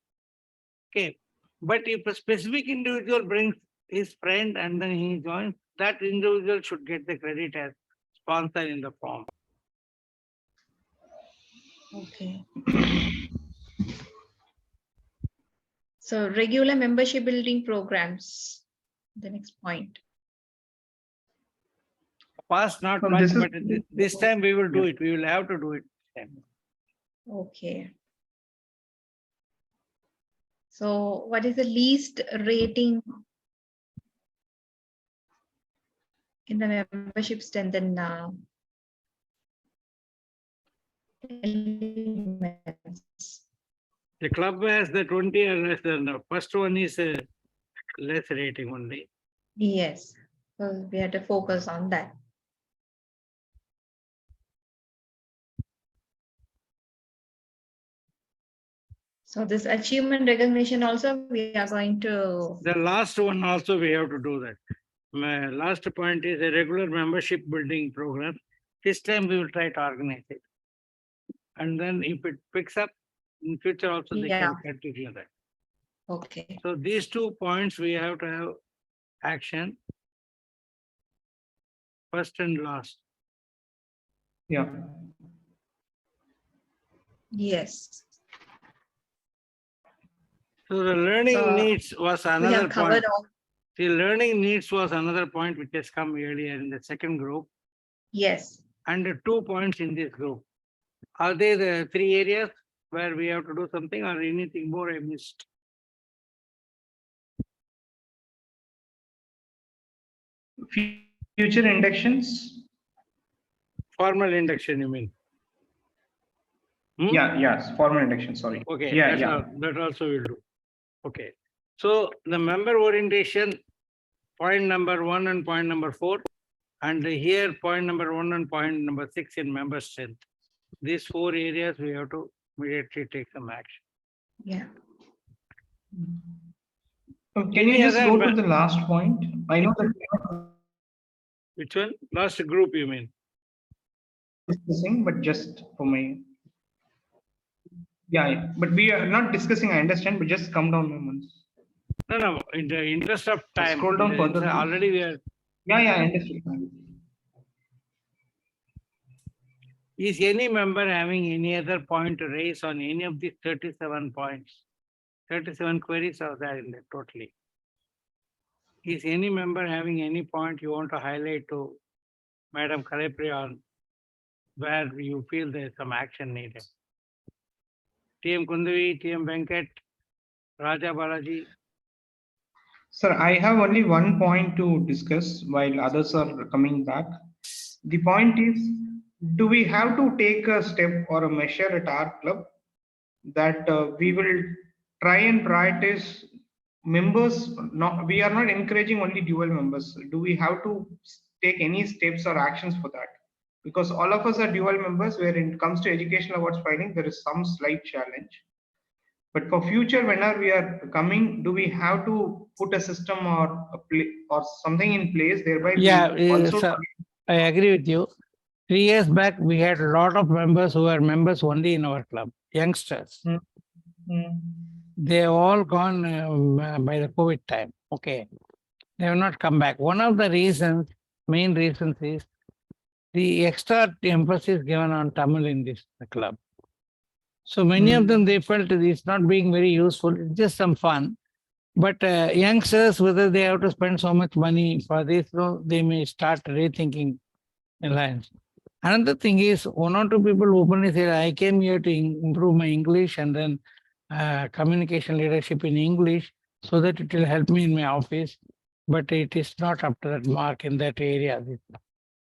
Okay. But if a specific individual brings his friend and then he joins, that individual should get the credit as sponsor in the form. Okay. So regular membership building programs, the next point. Past not So much, this is- but this time we will do it. We will have to do it this time. Okay. So what is the least rating in the membership strength and elements? The club has the 20 or less than the first one is a less rating only. Yes, so we have to focus on that. So this achievement recognition also we are going to. The last one also we have to do that. My last point is a regular membership building program. This time we will try to organize it. And then if it picks up in future also they Yeah. can continue that. Okay. So these 2 points we have to have action. First and last. Yeah. Yes. So the learning So, needs was We another have point. covered all. The learning needs was another point which has come earlier in the second group, Yes. and the 2 points in this group. Are they the 3 areas? where we have to do something or anything more I missed? Future inductions? Formal induction, you mean? Hmm? Yes, formal induction, sorry. Okay, Yeah. that also will do. Okay, so the member orientation, point number 1 and point number 4, and here point number 1 and point number 6 in member strength. These 4 areas we have to immediately take some action. Yeah. Can Any you just other go to the last point? I know that Which one? Last group, you mean? discussing, but just for my. Yeah, but we are not discussing, I understand, but just come down once. No, in the interest of time. Scroll down further, please. Already we are. Yeah, I understand. Is any member having any other point to raise on any of these 37 points? 37 queries are there in there totally. Is any member having any point you want to highlight to Madam Kalaipri on where you feel there is some action needed? TM Kundavi, TM Venkat, Raja Balaji. Sir, I have only one point to discuss while others are coming back. The point is, do we have to take a step or a measure at our club that we will try and prioritize members? We are not encouraging only dual members. Do we have to take any steps or actions for that? Because all of us are dual members, where it comes to educational awards filing, there is some slight challenge. But for future, whenever we are coming, do we have to put a system or something in place thereby? Yeah, also sir, I agree with you. 3 years back, we had a lot of members who were members only in our club, youngsters. They have all gone by the COVID time. Okay. They have not come back. One of the main reasons is the extra emphasis given on Tamil in this club. So many of them, they felt it's not being very useful. It's just some fun. But youngsters, whether they have to spend so much money for this, they may start rethinking alliance. Another thing is, 1 or 2 people openly said, I came here to improve my English and then communication leadership in English so that it will help me in my office. But it is not up to that mark in that area.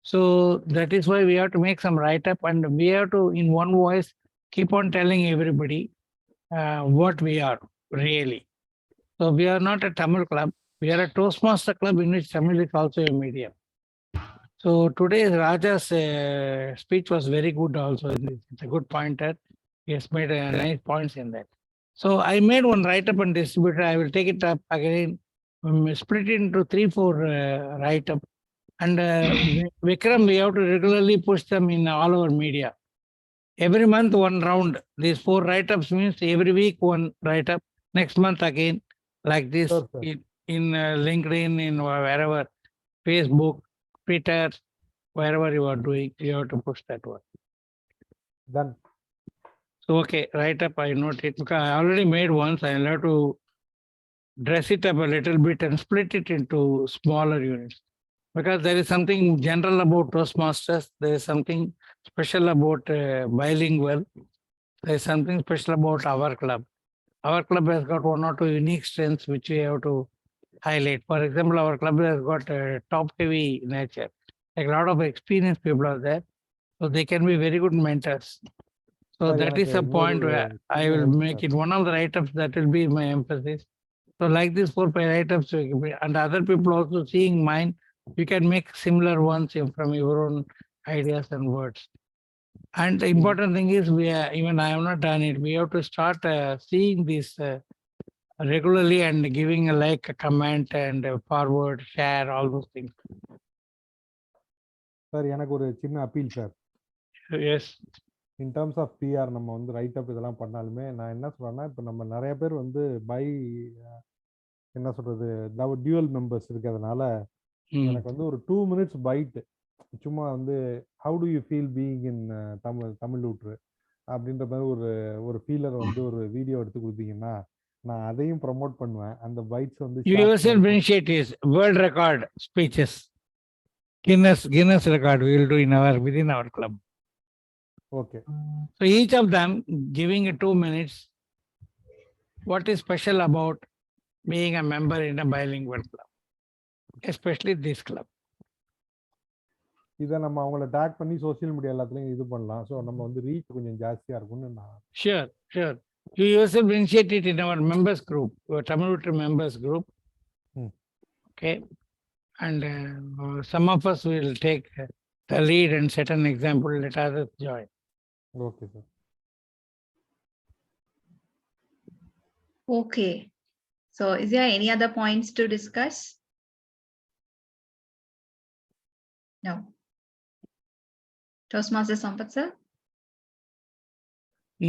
So that is why we have to make some write-up, and we have to, in one voice, keep on telling everybody what we are really. So we are not a Tamil club. We are a Toastmaster club in which Tamil is also a medium. So today Raja's speech was very good also. It's a good pointer. He has made nice points in that. So I made one write-up and distributed. I will take it up again, split it into 3-4 write-up. And Vikram, we have to regularly push them in all our media. Every month, 1 round. These 4 write-ups means every week 1 write-up. Next month again, like this, Sure, in LinkedIn, in wherever, Facebook, Twitter, wherever you are doing, you have to push that one. Done. So, okay, write-up, I note it. Because I already made once. I'll have to dress it up a little bit and split it into smaller units. Because there is something general about Toastmasters. There is something special about bilingual. There is something special about our club. Our club has got 1 or 2 unique strengths which we have to highlight. For example, our club has got a top-heavy nature. Like a lot of experienced people are there. So they can be very good mentors. So that is a point where I will make it one of the write-ups. That will be my emphasis. So like this 4-5 write-ups, and other people also seeing mine, you can make similar ones from your own ideas and words. And the important thing is, even I have not done it, we have to start seeing this regularly and giving a like, a comment and forward, share, all those things. Sir எனக்கு ஒரு சின்ன appeal sir. Yes. In terms of PR நம்ம வந்து right அப் இதெல்லாம் பண்ணாலுமே நான் என்ன சொல்றேன்னா, இப்போ நம்ம நிறைய பேர் வந்து என்ன சொல்றது, டியூவல் மெம்பர்ஸ் இருக்கிறதுனால எனக்கு வந்து ஒரு 2 minutes பைட் சும்மா வந்து how to you feel being in Tamil ஊற்று அப்படின்ற மாதிரி ஒரு ஃபீலர் வந்து ஒரு வீடியோ எடுத்து கொடுத்தீங்கன்னா நான் அதையும் ப்ரமோட் பண்ணுவேன். அந்த பைட்ஸ் வந்து You yourself initiate is world record speeches. Guinness record we will do within our club. Okay. So each of them giving a 2 minutes. What is special about being a member in a bilingual club, especially this club? இதை நம்ம அவங்கள take பண்ணி social media எல்லாத்துலயும் இது பண்ணலாம். So நம்ம வந்து reach கொஞ்சம் ஜாஸ்தியா இருக்கும்னு நான். Sure, sure. You yourself initiate it in our members group, our Tamil Literature members group. Okay. And some of us will take the lead and set an example, let others join. Okay, sir. Okay. So is there any other points to discuss? No. Toastmaster Sampath sir?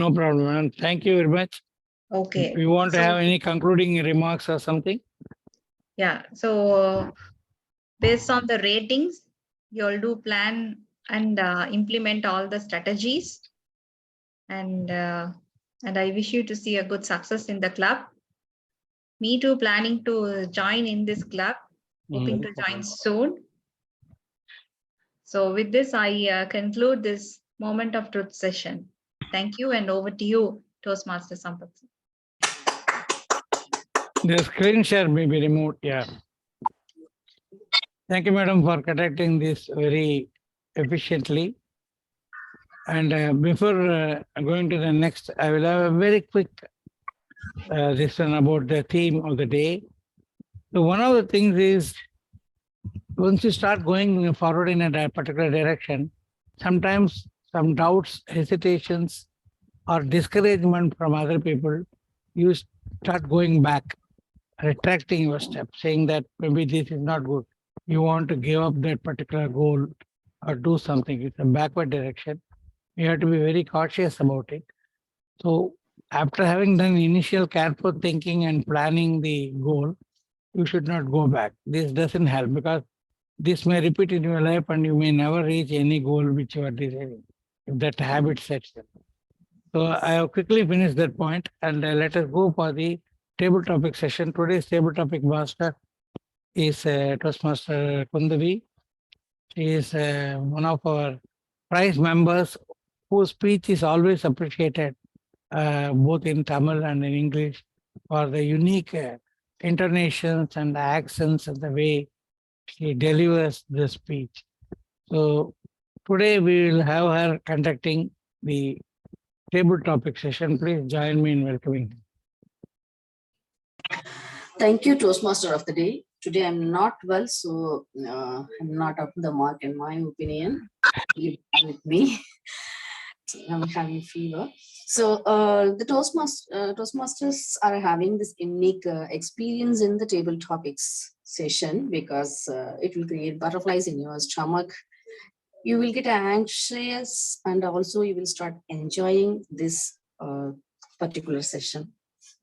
No problem, ma'am. Thank you very much. Okay. You want to So- have any concluding remarks or something? Yeah, so based on the ratings, you'll do plan and implement all the strategies. And I wish you to see a good success in the club. Me too, planning to join in this club, hoping to join soon. So with this, I conclude this moment of truth session. Thank you, and over to you, Toastmaster Sampath. The screen share may be removed, yeah. Thank you, madam, for conducting this very efficiently. And before going to the next, I will have a very quick this one about the theme of the day. So one of the things is, once you start going forward in a particular direction, sometimes some doubts, hesitations, or discouragement from other people, you start going back, retracting your step, saying that maybe this is not good. You want to give up that particular goal or do something. It's a backward direction. You have to be very cautious about it. So after having done initial careful thinking and planning the goal, you should not go back. This doesn't help because this may repeat in your life and you may never reach any goal which you are desiring, if that habit sets in. So I have quickly finished that point and let us go for the table topic session. Today's table topic master is Toastmaster Kundavi. She is one of our prize members whose speech is always appreciated both in Tamil and in English for the unique intonations and the accents and the way she delivers the speech. So today we will have her conducting the table topic session. Please join me in welcoming. Thank you, Toastmaster of the day. Today I'm not well, so I'm not up to the mark in my opinion. You bear with me. I'm having fever. So the Toastmasters are having this unique experience in the table topics session because it will create butterflies in your stomach. You will get anxious and also you will start enjoying this particular session.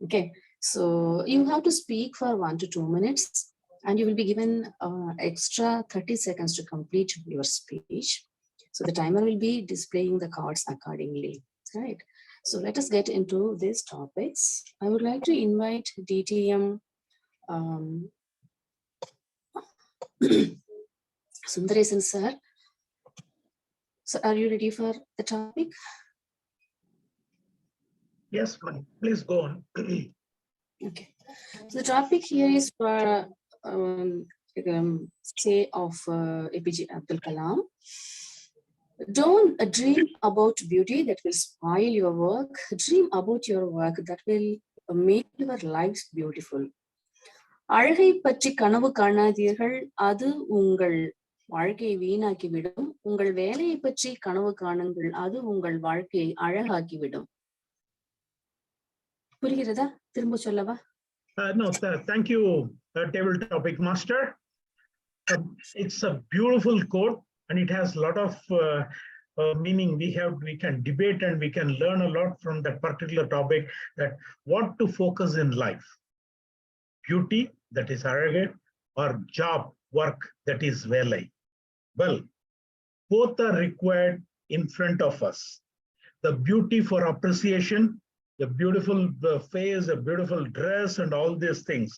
Okay, so you have to speak for 1 to 2 minutes and you will be given extra 30 seconds to complete your speech. So the timer will be displaying the cards accordingly, right? So let us get into these topics. I would like to invite DTM Sundaresan sir. So are you ready for the topic? Yes, ma'am. Please go on. Okay. So the topic here is for say of APJ Abdul Kalam. Don't dream about beauty that will spoil your work. Dream about your work that will make your lives beautiful. அழகை பற்றி கனவு காணாதீர்கள், அது உங்கள் வாழ்க்கையை வீணாக்கிவிடும். உங்கள் வேலையை பற்றி கனவு காணுங்கள், அது உங்கள் வாழ்க்கையை அழகாக்கிவிடும். புரிகிறதா? திரும்ப சொல்லவா? No, thank you, table topic master. It's a beautiful quote and it has a lot of meaning. We can debate and we can learn a lot from that particular topic, that what to focus in life. Beauty, that is arrogant, or job, work, that is velai. Well, both are required in front of us. The beauty for appreciation, the beautiful face, a beautiful dress and all these things.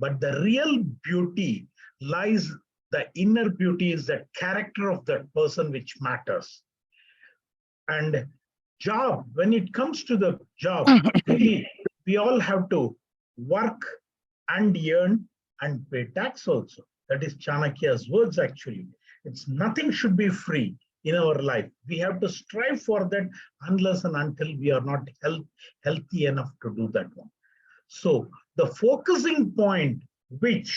But the real beauty lies, the inner beauty is the character of that person which matters. And job, when it comes to the job, really, we all have to work and earn and pay tax also. That is Chanakya's words actually. It's nothing should be free in our life. We have to strive for that unless and until we are not healthy enough to do that one. So the focusing point which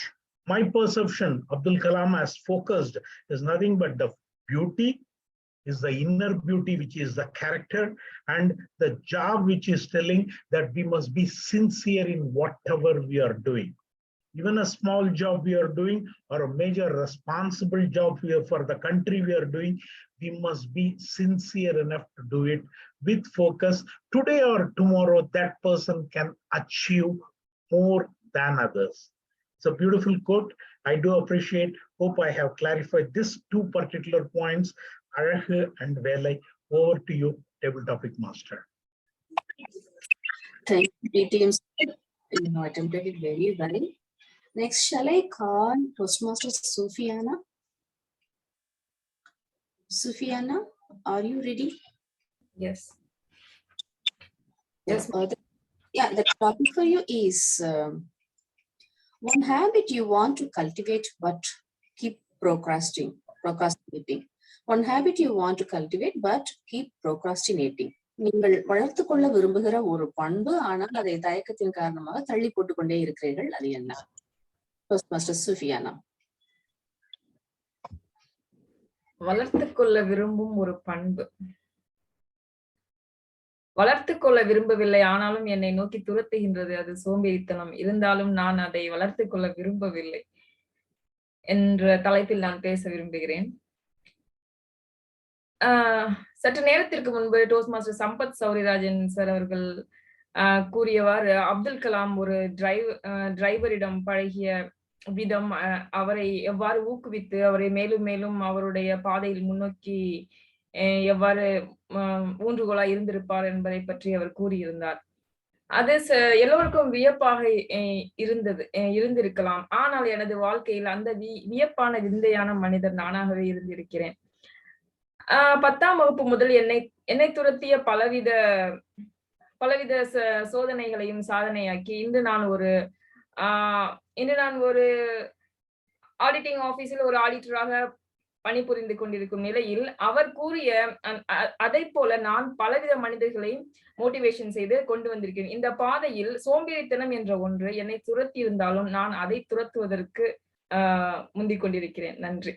my perception Abdul Kalam has focused is nothing but the beauty, is the inner beauty, which is the character, and the job which is telling that we must be sincere in whatever we are doing. Even a small job we are doing or a major responsible job for the country we are doing, we must be sincere enough to do it with focus. Today or tomorrow, that person can achieve more than others. It's a beautiful quote. I do appreciate, hope I have clarified these two particular points. Arahu and Velai, over to you, table topic master. Thank you, BTM. You attempted it very well. Next, shall I call Toastmaster Sufiana? Sufiana, are you ready? Yes. Yes. The topic for you is one habit you want to cultivate but keep procrastinating. One habit you want to cultivate but keep procrastinating. நீங்கள் வளர்த்துக் கொள்ள விரும்புகிற ஒரு பண்பு, ஆனால் அதை தயக்கத்தின் காரணமாக தள்ளி போட்டுக் கொண்டே இருக்கிறீர்கள், அது என்ன? Toastmaster Sufiana. வளர்த்துக் கொள்ள விரும்பும் ஒரு பண்பு. வளர்த்துக் கொள்ள விரும்பவில்லை, ஆனாலும் என்னை நோக்கி துரத்துகின்றது, அது சோம்பேறித்தனம். இருந்தாலும் நான் அதை வளர்த்துக் கொள்ள விரும்பவில்லை என்ற தலைப்பில் நான் பேச விரும்புகிறேன். சற்று நேரத்திற்கு முன்பு டோஸ்ட்மாஸ்டர் சம்பத் சௌரிராஜன் சார் அவர்கள் கூறியவாறு அப்துல் கலாம் ஒரு டிரைவரிடம் பழகிய விதம், அவரை எவ்வாறு ஊக்குவித்து அவரை மேலும் மேலும் அவருடைய பாதையில் முன்னோக்கி எவ்வாறு ஊன்றுகோலாய் இருந்திருப்பார் என்பதை பற்றி அவர் கூறியிருந்தார். அது எல்லோருக்கும் வியப்பாக இருந்திருக்கலாம். ஆனால் எனது வாழ்க்கையில் அந்த வியப்பான விந்தையான மனிதர் நானாகவே இருந்திருக்கிறேன். 10ஆம் வகுப்பு முதல் என்னை துரத்திய பலவித சோதனைகளையும் சாதனையாக்கி இன்று நான் ஒரு ஆடிட்டிங் ஆபீஸில் ஒரு ஆடிட்டராக பணிபுரிந்து கொண்டிருக்கும் நிலையில் அவர் கூறிய அதை போல நான் பலவித மனிதர்களையும் மோட்டிவேஷன் செய்து கொண்டு வந்திருக்கிறேன். இந்த பாதையில் சோம்பேறித்தனம் என்ற ஒன்று என்னை துரத்தி இருந்தாலும் நான் அதை துரத்துவதற்கு முந்திக் கொண்டிருக்கிறேன். நன்றி.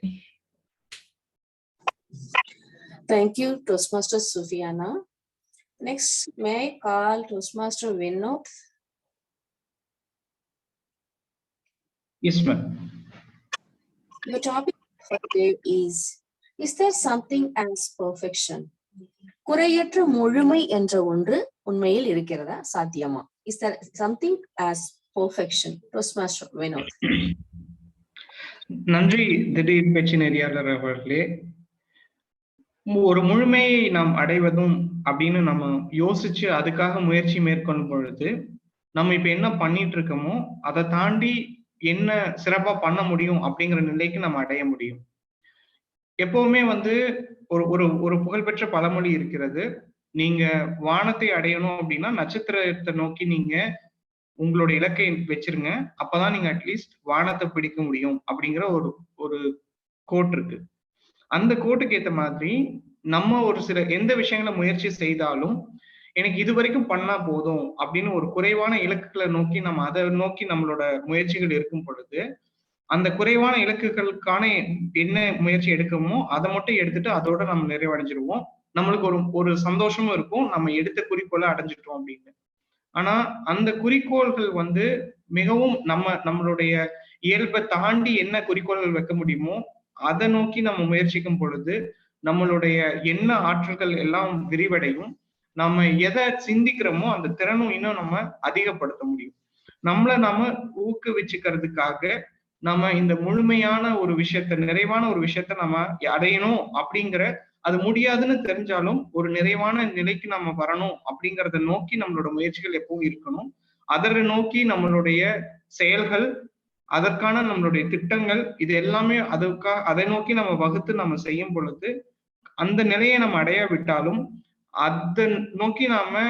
Thank you, Toastmaster Sufiana. Next, may I call Toastmaster Vinod? Yes, ma'am. The topic for today is there something as perfection? குறையற்ற முழுமை என்ற ஒன்று உண்மையில் இருக்கிறதா, சாத்தியமா? Is there something as perfection? Toastmaster Vinod. நன்றி திடீர் பேச்சு நெறியாளர் அவர்களே. ஒரு முழுமையை நாம் அடைவதும் அப்படின்னு நம்ம யோசிச்சு அதுக்காக முயற்சி மேற்கொள்ளும் பொழுது நம்ம இப்ப என்ன பண்ணிட்டு இருக்கோமோ அதை தாண்டி என்ன சிறப்பா பண்ண முடியும் அப்படிங்கிற நிலைக்கு நம்ம அடைய முடியும். எப்பவுமே ஒரு புகழ்பெற்ற பழமொழி இருக்கிறது, நீங்க வானத்தை அடையணும் அப்படின்னா நட்சத்திரத்தை நோக்கி நீங்க உங்களோட இலக்கை வச்சிருங்க, அப்பதான் நீங்க அட்லீஸ்ட் வானத்தை பிடிக்க முடியும் அப்படிங்கிற ஒரு கோட் இருக்கு. அந்த கோட்டுக்கு ஏத்த மாதிரி நம்ம ஒரு சில எந்த விஷயங்களை முயற்சி செய்தாலும் எனக்கு இது வரைக்கும் பண்ணா போதும் அப்படின்னு ஒரு குறைவான இலக்குகளை நோக்கி நம்ம அதை நோக்கி நம்மளோட முயற்சிகள் இருக்கும் பொழுது அந்த குறைவான இலக்குகளுக்கான என்ன முயற்சி எடுக்கணுமோ அதை மட்டும் எடுத்துட்டு அதோட நம்ம நிறைவடைஞ்சிருவோம். நம்மளுக்கு ஒரு சந்தோஷமும் இருக்கும், நம்ம எடுத்த குறிக்கோளை அடைஞ்சிட்டோம் அப்படின்னு. ஆனா அந்த குறிக்கோள்கள் மிகவும் நம்மளுடைய இயல்பை தாண்டி என்ன குறிக்கோள்கள் வைக்க முடியுமோ அதை நோக்கி நம்ம முயற்சிக்கும் பொழுது நம்மளுடைய எண்ண ஆற்றல்கள் எல்லாம் விரிவடையும். நம்ம எதை சிந்திக்கிறோமோ அந்த திறனும் இன்னும் நம்ம அதிகப்படுத்த முடியும். நாம ஊக்குவிச்சுக்கிறதுக்காக நம்ம இந்த முழுமையான ஒரு விஷயத்த, நிறைவான ஒரு விஷயத்த நம்ம அடையணும் அப்படிங்கிற, அது முடியாதுன்னு தெரிஞ்சாலும் ஒரு நிறைவான நிலைக்கு நம்ம வரணும் அப்படிங்கறத நோக்கி நம்மளோட முயற்சிகள் எப்பவும் இருக்கணும். அதை நோக்கி நம்மளுடைய செயல்கள், அதற்கான நம்மளுடைய திட்டங்கள், இது எல்லாமே அதை நோக்கி நம்ம வகுத்து நம்ம செய்யும் பொழுது அந்த நிலையை நம்ம அடைய விட்டாலும் அதை நோக்கி நாம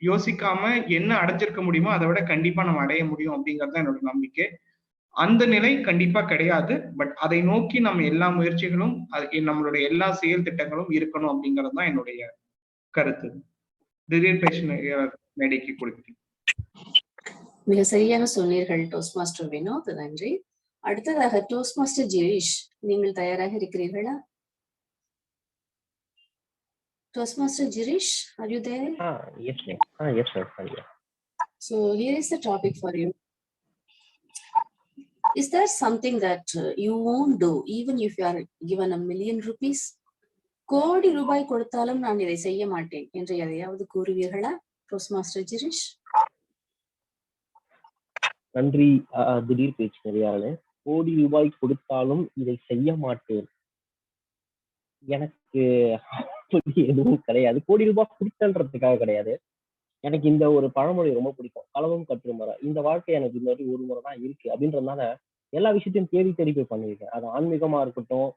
யோசிக்காம என்ன அடைஞ்சிருக்க முடியுமோ அதை விட கண்டிப்பா நம்ம அடைய முடியும் அப்படிங்கறது என்னோட நம்பிக்கை. அந்த நிலை கண்டிப்பா கிடையாது. பட் அதை நோக்கி நம்ம எல்லா முயற்சிகளும் நம்மளுடைய எல்லா செயல் திட்டங்களும் இருக்கணும் அப்படிங்கிறது தான் என்னுடைய கருத்து. திடீர் பேசின மேடைக்கு கொடுக்கிறேன். மிக சரியாக சொன்னீர்கள் டோஸ்ட் மாஸ்டர் வினோத், நன்றி. அடுத்ததாக டோஸ்ட் மாஸ்டர் ஜிரீஷ், நீங்கள் தயாராக இருக்கிறீர்களா? Toastmaster Girish, are you there? Yes, ma'am. Yes, sir. So here is the topic for you. Is there something that you won't do even if you are given $1 million? கோடி ரூபாய் கொடுத்தாலும் நான் இதை செய்ய மாட்டேன் என்று எதையாவது கூறுவீர்களா டோஸ்ட் மாஸ்டர் ஜிரீஷ்? நன்றி. திடீர் பேச்சு நிறையாளு. கோடி ரூபாய் கொடுத்தாலும் இதை செய்ய மாட்டேன். எனக்கு அப்படி எதுவும் கிடையாது. கோடி ரூபாய் கொடுத்தன்றதுக்காக கிடையாது. எனக்கு இந்த ஒரு பழமொழி ரொம்ப பிடிக்கும், களவும் கற்று முறை. இந்த வாழ்க்கை எனக்கு இந்த ஒரு முறை தான் இருக்கு அப்படின்றதுனால எல்லா விஷயத்தையும் தேடி தேடி போய் பண்ணியிருக்கேன். அது ஆன்மீகமா இருக்கட்டும்,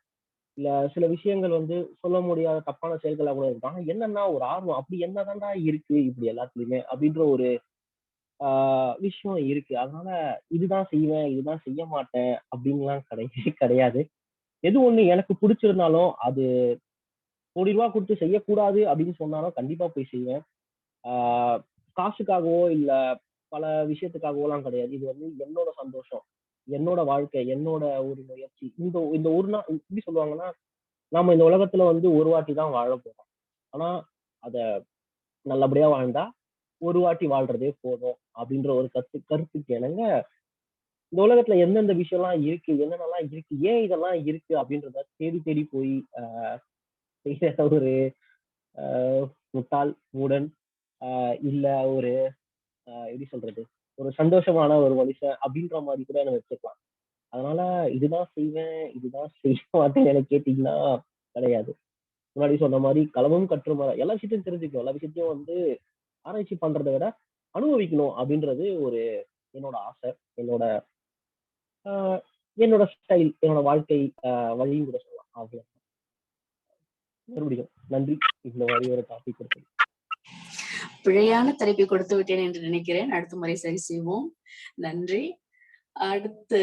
இல்ல சில விஷயங்கள் சொல்ல முடியாத தப்பான செயல்களா கூட இருக்கும். ஆனா என்னன்னா ஒரு ஆர்வம், அப்படி என்னதான்டா இருக்கு இப்படி எல்லாத்துலயுமே அப்படின்ற ஒரு விஷயம் இருக்கு. அதனால இதுதான் செய்வேன், இதுதான் செய்ய மாட்டேன் அப்படின்லாம் கிடையாது. எது ஒண்ணு எனக்கு பிடிச்சிருந்தாலும் அது கோடி ரூபாய் கொடுத்து செய்யக்கூடாது அப்படின்னு சொன்னாலும் கண்டிப்பா போய் செய்வேன். காசுக்காகவோ இல்ல பல விஷயத்துக்காகவோ எல்லாம் கிடையாது. இது என்னோட சந்தோஷம், என்னோட வாழ்க்கை, என்னோட ஒரு முயற்சி. இந்த ஒரு நாள் எப்படி சொல்லுவாங்கன்னா, நாம இந்த உலகத்துல ஒரு வாட்டி தான் வாழ போறோம். ஆனா அத நல்லபடியா வாழ்ந்தா ஒரு வாட்டி வாழ்றதே போதும் அப்படின்ற ஒரு கருத்துக்கு என்னங்க இந்த உலகத்துல எந்தெந்த விஷயம்லாம் இருக்கு, என்னென்னலாம் இருக்கு, ஏன் இதெல்லாம் இருக்கு அப்படின்றத தேடி தேடி போய் செய்யற ஒரு முட்டாள் மூடன் இல்ல ஒரு எப்படி சொல்றது, ஒரு சந்தோஷமான ஒரு மனுஷன் அப்படின்ற மாதிரி கூட எனக்கு வச்சுக்கலாம். அதனால இதுதான் செய்வேன், இதுதான் செய்ய மாட்டேன் எனக்கு கேட்டீங்கன்னா கிடையாது. முன்னாடி சொன்ன மாதிரி களவும் கற்றுமறை. எல்லா விஷயத்தையும் தெரிஞ்சுக்கணும், எல்லா விஷயத்தையும் ஆராய்ச்சி பண்றதை விட அனுபவிக்கணும் அப்படின்றது ஒரு என்னோட ஆசை, என்னோட ஸ்டைல், என்னோட வாழ்க்கை வழியும் கூட சொல்லலாம். அவ்வளவு. மறுபடியும் நன்றி இந்த மாதிரி ஒரு டாபிக் கொடுத்து. பிழையான தலைப்பை கொடுத்து விட்டேன் என்று நினைக்கிறேன். அடுத்த முறை சரி செய்வோம். நன்றி. அடுத்து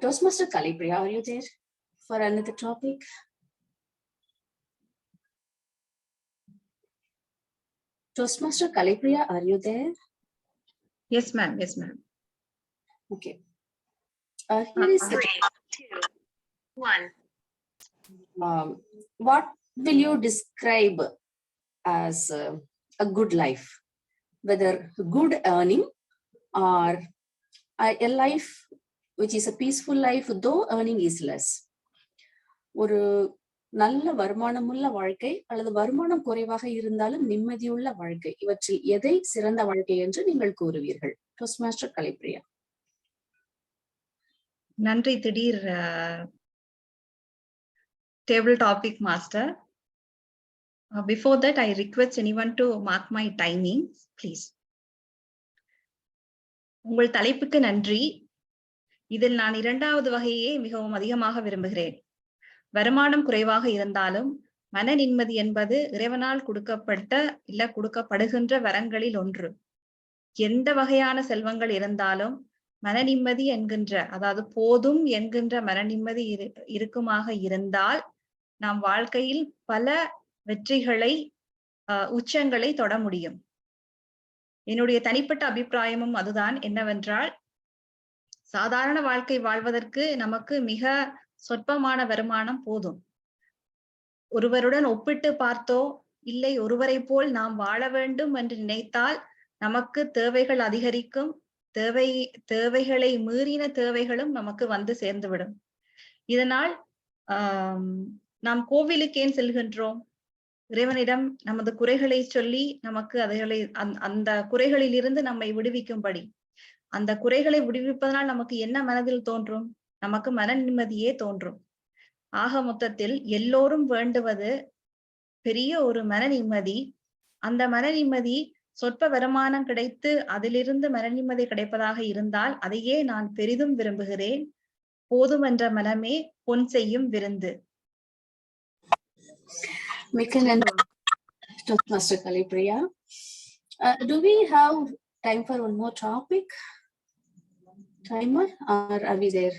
toastmaster Kalaipriya, are you there for another topic? Toast Master Kalipriya, are you there? Yes, ma'am. Yes, ma'am. Okay. Here is 3, 2, 1. What will you describe as a good life? Whether good earning or a life which is a peaceful life, though earning is less. ஒரு நல்ல வருமானமுள்ள வாழ்க்கை அல்லது வருமானம் குறைவாக இருந்தாலும் நிம்மதியுள்ள வாழ்க்கை, இவற்றில் எதை சிறந்த வாழ்க்கை என்று நீங்கள் கூறுவீர்கள்? Toastmaster Kalaipriya. நன்றி திடீர் table topic master. Before that, I request anyone to mark my timing, please. உங்கள் தலைப்புக்கு நன்றி. இதில் நான் இரண்டாவது வகையே மிகவும் அதிகமாக விரும்புகிறேன். வருமானம் குறைவாக இருந்தாலும் மன நிம்மதி என்பது இறைவனால் கொடுக்கப்பட்ட இல்ல கொடுக்கப்படுகின்ற வரங்களில் ஒன்று. எந்த வகையான செல்வங்கள் இருந்தாலும் மன நிம்மதி என்கின்ற, அதாவது போதும் என்கின்ற மன நிம்மதி இருக்குமாக இருந்தால் நாம் வாழ்க்கையில் பல வெற்றிகளை உச்சங்களை தொட முடியும். என்னுடைய தனிப்பட்ட அபிப்பிராயமும் அதுதான். என்னவென்றால், சாதாரண வாழ்க்கை வாழ்வதற்கு நமக்கு மிக சொற்பமான வருமானம் போதும். ஒருவருடன் ஒப்பிட்டு பார்த்தோ இல்லை ஒருவரை போல் நாம் வாழ வேண்டும் என்று நினைத்தால் நமக்கு தேவைகள் அதிகரிக்கும். தேவைகளை மீறின தேவைகளும் நமக்கு வந்து சேர்ந்துவிடும். இதனால் நாம் கோவிலுக்கு ஏன் செல்கின்றோம்? இறைவனிடம் நமது குறைகளை சொல்லி நமக்கு அந்த குறைகளில் இருந்து நம்மை விடுவிக்கும்படி. அந்த குறைகளை விடுவிப்பதனால் நமக்கு என்ன மனதில் தோன்றும்? நமக்கு மன நிம்மதியே தோன்றும். ஆக மொத்தத்தில் எல்லோரும் வேண்டுவது பெரிய ஒரு மன நிம்மதி. அந்த மன நிம்மதி சொற்ப வருமானம் கிடைத்து அதிலிருந்து மன நிம்மதி கிடைப்பதாக இருந்தால் அதையே நான் பெரிதும் விரும்புகிறேன். போதும் என்ற மனமே பொன் செய்யும் விருந்து. மிக்க நன்றி Toastmaster Kalipriya. Do we have time for one more topic? Timer, or are we there?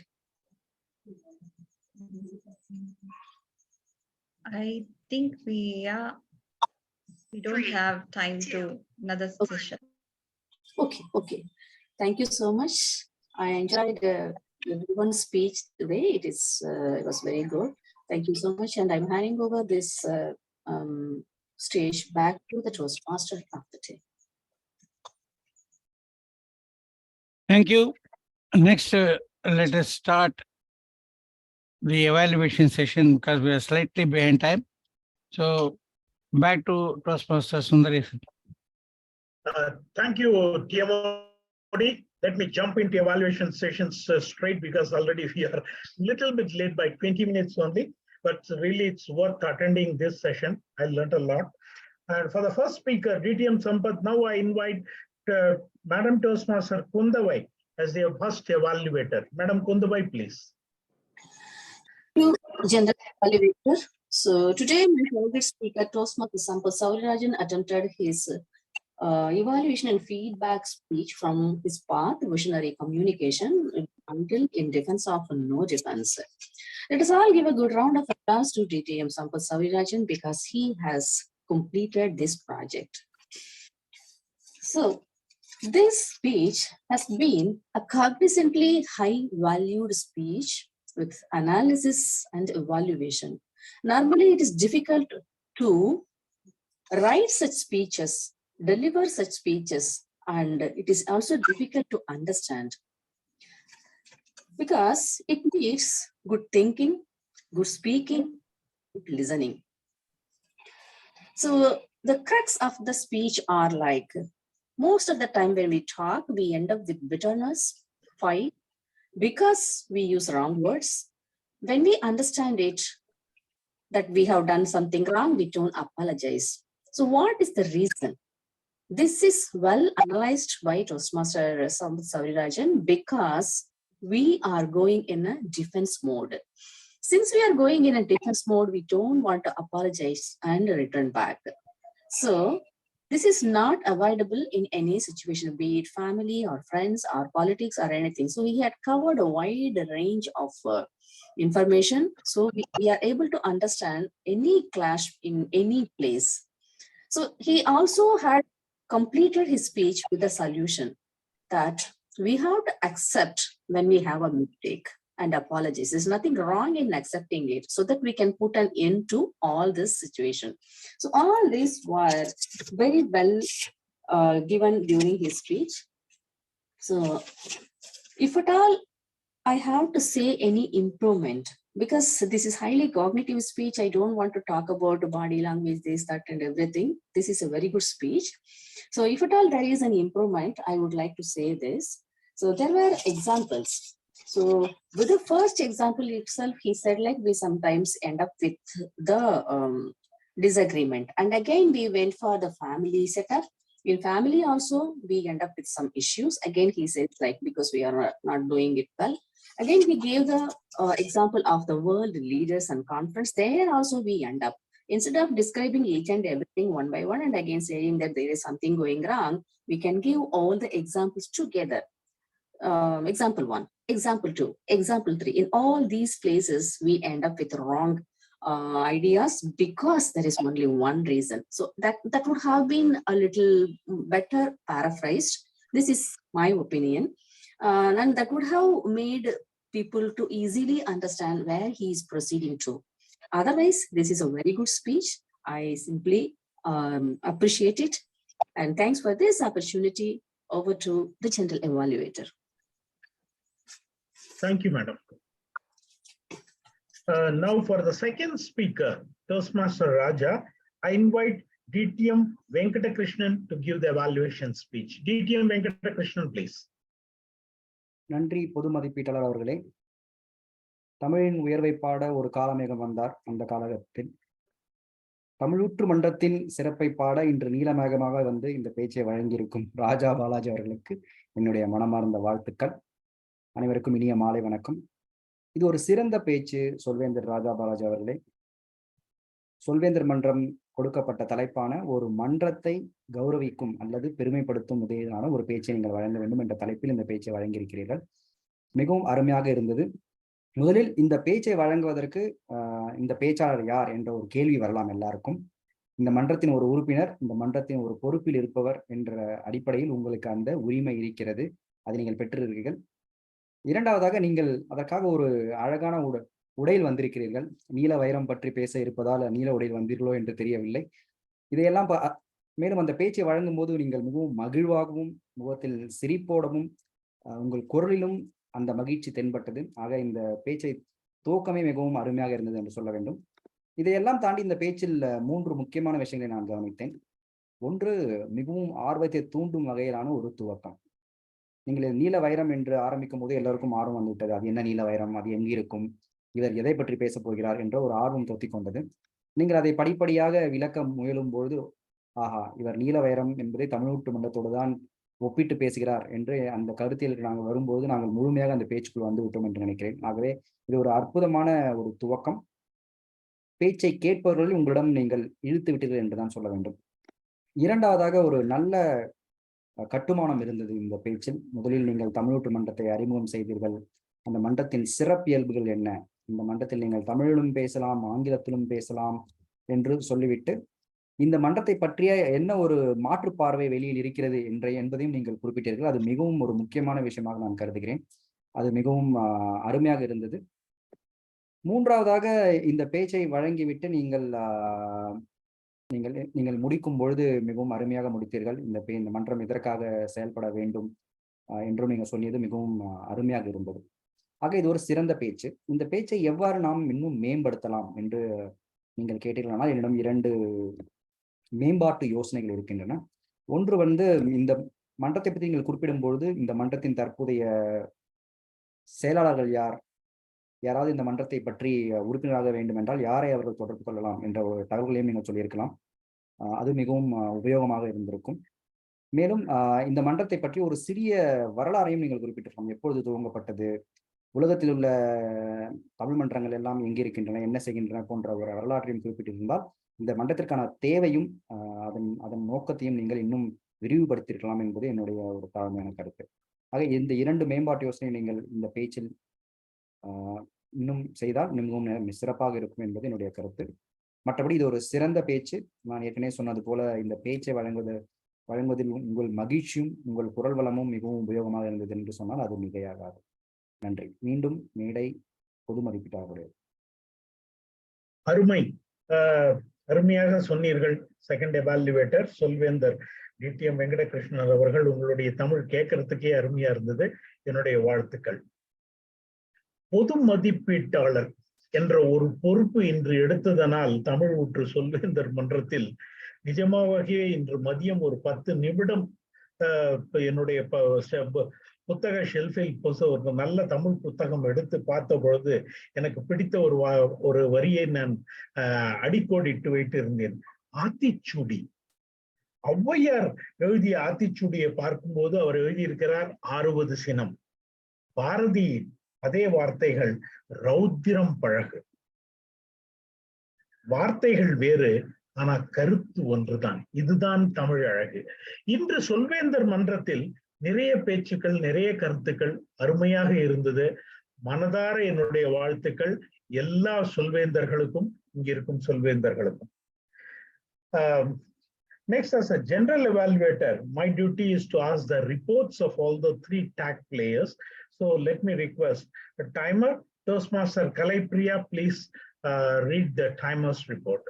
I think we don't have time to another session. Okay. Thank you so much. I enjoyed everyone's speech today. It was very good. Thank you so much. And I'm handing over this stage back to the Toastmaster of the day. Thank you. Next, let us start the evaluation session because we are slightly behind time. So back to Toastmaster Sundaresan. Thank you, TMOD. Let me jump into evaluation sessions straight because already we are a little bit late by 20 minutes only, but really it's worth attending this session. I learned a lot. And for the first speaker, DTM Sampath, now I invite Madam Toastmaster Kundavai as the first evaluator. Madam Kundavai, please. Thank you, General Evaluator. So today my favorite speaker, Toastmaster Sampath Saurirajan, attempted his evaluation and feedback speech from his path, visionary communication until in defense of no defense. Let us all give a good round of applause to DTM Sampath Saurirajan because he has completed this project. So this speech has been a cognizantly high valued speech with analysis and evaluation. Normally it is difficult to write such speeches, deliver such speeches, and it is also difficult to understand because it needs good thinking, good speaking, good listening. So the crux of the speech are like, most of the time when we talk, we end up with bitterness, fight, because we use wrong words. When we understand it, that we have done something wrong, we don't apologize. So what is the reason? This is well analyzed by Toastmaster Sampath Saurirajan because we are going in a defense mode. Since we are going in a defense mode, we don't want to apologize and return back. So this is not avoidable in any situation, be it family or friends or politics or anything. So he had covered a wide range of information. So we are able to understand any clash in any place. So he also had completed his speech with a solution that we have to accept when we have a mistake and apologize. There's nothing wrong in accepting it so that we can put an end to all this situation. So all these were very well given during his speech. So if at all I have to say any improvement, because this is highly cognitive speech, I don't want to talk about body language, this, that, and everything. This is a very good speech. So if at all there is an improvement, I would like to say this. So there were examples. So with the first example itself, he said like we sometimes end up with the disagreement. And again, we went for the family setup. In family also, we end up with some issues. Again, he said like because we are not doing it well. Again, he gave the example of the world leaders and conference. There also we end up, instead of describing each and everything one by one and again saying that there is something going wrong, we can give all the examples together. Example 1, example 2, example 3. In all these places, we end up with wrong ideas because there is only one reason. So that would have been a little better paraphrased. This is my opinion. And that would have made people to easily understand where he is proceeding to. Otherwise, this is a very good speech. I simply appreciate it. And thanks for this opportunity. Over to the general evaluator. Thank you, madam. Now for the second speaker, Toastmaster Raja, I invite DTM Venkatakrishnan to give the evaluation speech. DTM Venkatakrishnan, please. நன்றி பொது மதிப்பீட்டாளர் அவர்களே. தமிழின் உயர்வை பாட ஒரு காலமேகம் வந்தார். அந்த காலகட்டத்தில் தமிழூற்று மன்றத்தின் சிறப்பை பாட இன்று நீலமேகமாக வந்து இந்த பேச்சை வழங்கியிருக்கும் ராஜா பாலாஜி அவர்களுக்கு என்னுடைய மனமார்ந்த வாழ்த்துக்கள். அனைவருக்கும் இனிய மாலை வணக்கம். இது ஒரு சிறந்த பேச்சு சொல்வேந்தர் ராஜா பாலாஜி அவர்களே. சொல்வேந்தர் மன்றம் கொடுக்கப்பட்ட தலைப்பான ஒரு மன்றத்தை கௌரவிக்கும் அல்லது பெருமைப்படுத்தும் வகையிலான ஒரு பேச்சை நீங்கள் வழங்க வேண்டும் என்ற தலைப்பில் இந்த பேச்சை வழங்கியிருக்கிறீர்கள். மிகவும் அருமையாக இருந்தது. முதலில் இந்த பேச்சை வழங்குவதற்கு இந்த பேச்சாளர் யார் என்ற ஒரு கேள்வி வரலாம் எல்லாருக்கும். இந்த மன்றத்தின் ஒரு உறுப்பினர், இந்த மன்றத்தின் ஒரு பொறுப்பில் இருப்பவர் என்ற அடிப்படையில் உங்களுக்கு அந்த உரிமை இருக்கிறது, அதை நீங்கள் பெற்றிருக்கிறீர்கள். இரண்டாவதாக, நீங்கள் அதற்காக ஒரு அழகான உடையில் வந்திருக்கிறீர்கள். நீல வைரம் பற்றி பேச இருப்பதால் நீல உடையில் வந்தீர்களோ என்று தெரியவில்லை. இதையெல்லாம் மேலும் அந்த பேச்சை வழங்கும் போது நீங்கள் மிகவும் மகிழ்வாகவும் முகத்தில் சிரிப்போடவும் உங்கள் குரலிலும் அந்த மகிழ்ச்சி தென்பட்டது. ஆக இந்த பேச்சை துவக்கமே மிகவும் அருமையாக இருந்தது என்று சொல்ல வேண்டும். இதையெல்லாம் தாண்டி இந்த பேச்சில் 3 முக்கியமான விஷயங்களை நான் கவனித்தேன். ஒன்று, மிகவும் ஆர்வத்தை தூண்டும் வகையிலான ஒரு துவக்கம். நீங்கள் நீல வைரம் என்று ஆரம்பிக்கும் போது எல்லோருக்கும் ஆர்வம் வந்துவிட்டது. அது என்ன நீல வைரம், அது எங்கே இருக்கும், இவர் எதை பற்றி பேச போகிறார் என்ற ஒரு ஆர்வம் தொத்திக் கொண்டது. நீங்கள் அதை படிப்படியாக விளக்க முயலும் பொழுது, ஆஹா, இவர் நீல வைரம் என்பதை தமிழ்நாட்டு மன்றத்தோடு தான் ஒப்பிட்டு பேசுகிறார் என்று அந்த கருத்தியலுக்கு நாங்கள் வரும்போது நாங்கள் முழுமையாக அந்த பேச்சுக்குள் வந்து விட்டோம் என்று நினைக்கிறேன். ஆகவே இது ஒரு அற்புதமான ஒரு துவக்கம். பேச்சை கேட்பவர்களில் உங்களிடம் நீங்கள் இழுத்து விட்டீர்கள் என்றுதான் சொல்ல வேண்டும். இரண்டாவதாக, ஒரு நல்ல கட்டுமானம் இருந்தது இந்த பேச்சில். முதலில் நீங்கள் தமிழ்நாட்டு மன்றத்தை அறிமுகம் செய்தீர்கள். அந்த மன்றத்தின் சிறப்பியல்புகள் என்ன, இந்த மன்றத்தில் நீங்கள் தமிழிலும் பேசலாம், ஆங்கிலத்திலும் பேசலாம் என்று சொல்லிவிட்டு இந்த மன்றத்தை பற்றிய என்ன ஒரு மாற்று பார்வை வெளியில் இருக்கிறது என்பதையும் நீங்கள் குறிப்பிட்டீர்கள். அது மிகவும் ஒரு முக்கியமான விஷயமாக நான் கருதுகிறேன். அது மிகவும் அருமையாக இருந்தது. மூன்றாவதாக, இந்த பேச்சை வழங்கிவிட்டு நீங்கள் முடிக்கும் பொழுது மிகவும் அருமையாக முடித்தீர்கள். இந்த மன்றம் இதற்காக செயல்பட வேண்டும் என்றும் நீங்கள் சொல்லியது மிகவும் அருமையாக இருந்தது. ஆக இது ஒரு சிறந்த பேச்சு. இந்த பேச்சை எவ்வாறு நாம் இன்னும் மேம்படுத்தலாம் என்று நீங்கள் கேட்டீர்களானால் என்னிடம் 2 மேம்பாட்டு யோசனைகள் இருக்கின்றன. ஒன்று இந்த மன்றத்தை பற்றி நீங்கள் குறிப்பிடும் பொழுது, இந்த மன்றத்தின் தற்போதைய செயலாளர்கள் யாராவது இந்த மன்றத்தை பற்றி உறுப்பினராக வேண்டும் என்றால் யாரை அவர்கள் தொடர்பு கொள்ளலாம் என்ற ஒரு தகவல்களையும் நீங்கள் சொல்லியிருக்கலாம். அது மிகவும் உபயோகமாக இருந்திருக்கும். மேலும் இந்த மன்றத்தை பற்றி ஒரு சிறிய வரலாறையும் நீங்கள் குறிப்பிட்டிருக்கலாம். எப்பொழுது துவங்கப்பட்டது, உலகத்தில் உள்ள தமிழ் மன்றங்கள் எல்லாம் எங்கே இருக்கின்றன, என்ன செய்கின்றன போன்ற ஒரு வரலாற்றையும் குறிப்பிட்டிருந்தால் இந்த மன்றத்திற்கான தேவையும் அதன் நோக்கத்தையும் நீங்கள் இன்னும் விரிவுபடுத்தியிருக்கலாம் என்பது என்னுடைய ஒரு தாழ்மையான கருத்து. ஆக இந்த 2 மேம்பாட்டு யோசனை நீங்கள் இந்த பேச்சில் இன்னும் செய்தால் மிகவும் சிறப்பாக இருக்கும் என்பது என்னுடைய கருத்து. மற்றபடி இது ஒரு சிறந்த பேச்சு. நான் ஏற்கனவே சொன்னது போல இந்த பேச்சை வழங்குவதில் உங்கள் மகிழ்ச்சியும் உங்கள் குரல் வளமும் மிகவும் உபயோகமாக இருந்தது என்று சொன்னால் அது மிகையாகாது. நன்றி. மீண்டும் மேடை பொது மதிப்பீட்டாக. அருமை, அருமையாக சொன்னீர்கள். செகண்ட் எவாலுவேட்டர் சொல்வேந்தர் டிடிஎம் வெங்கடகிருஷ்ணன் அவர்கள், உங்களுடைய தமிழ் கேட்கறதுக்கே அருமையா இருந்தது. என்னுடைய வாழ்த்துக்கள். பொது மதிப்பீட்டாளர் என்ற ஒரு பொறுப்பு இன்று எடுத்ததனால் தமிழ் ஊற்று சொல்வேந்தர் மன்றத்தில் நிஜமாகவே இன்று மதியம் ஒரு 10 நிமிடம் என்னுடைய புத்தக ஷெல்ஃபில் ஒரு நல்ல தமிழ் புத்தகம் எடுத்து பார்த்த பொழுது எனக்கு பிடித்த ஒரு வரியை நான் அடிக்கோடிட்டு வைத்து இருந்தேன். ஆத்திச்சூடி. ஔவையார் எழுதிய ஆத்திச்சூடியை பார்க்கும்போது அவர் எழுதியிருக்கிறார் 60 சினம். பாரதி அதே வார்த்தைகள், ரௌத்திரம் பழகு. வார்த்தைகள் வேறு, ஆனா கருத்து ஒன்றுதான். இதுதான் தமிழ் அழகு. இன்று சொல்வேந்தர் மன்றத்தில் நிறைய பேச்சுக்கள், நிறைய கருத்துக்கள் அருமையாக இருந்தது. மனதார என்னுடைய வாழ்த்துக்கள் எல்லா சொல்வேந்தர்களுக்கும், இங்கிருக்கும் சொல்வேந்தர்களுக்கும். Next, as a general evaluator, my duty is to ask the reports of all the 3 tag players. So let me request the timer, Toastmaster Kalaipriya, please read the timer's report.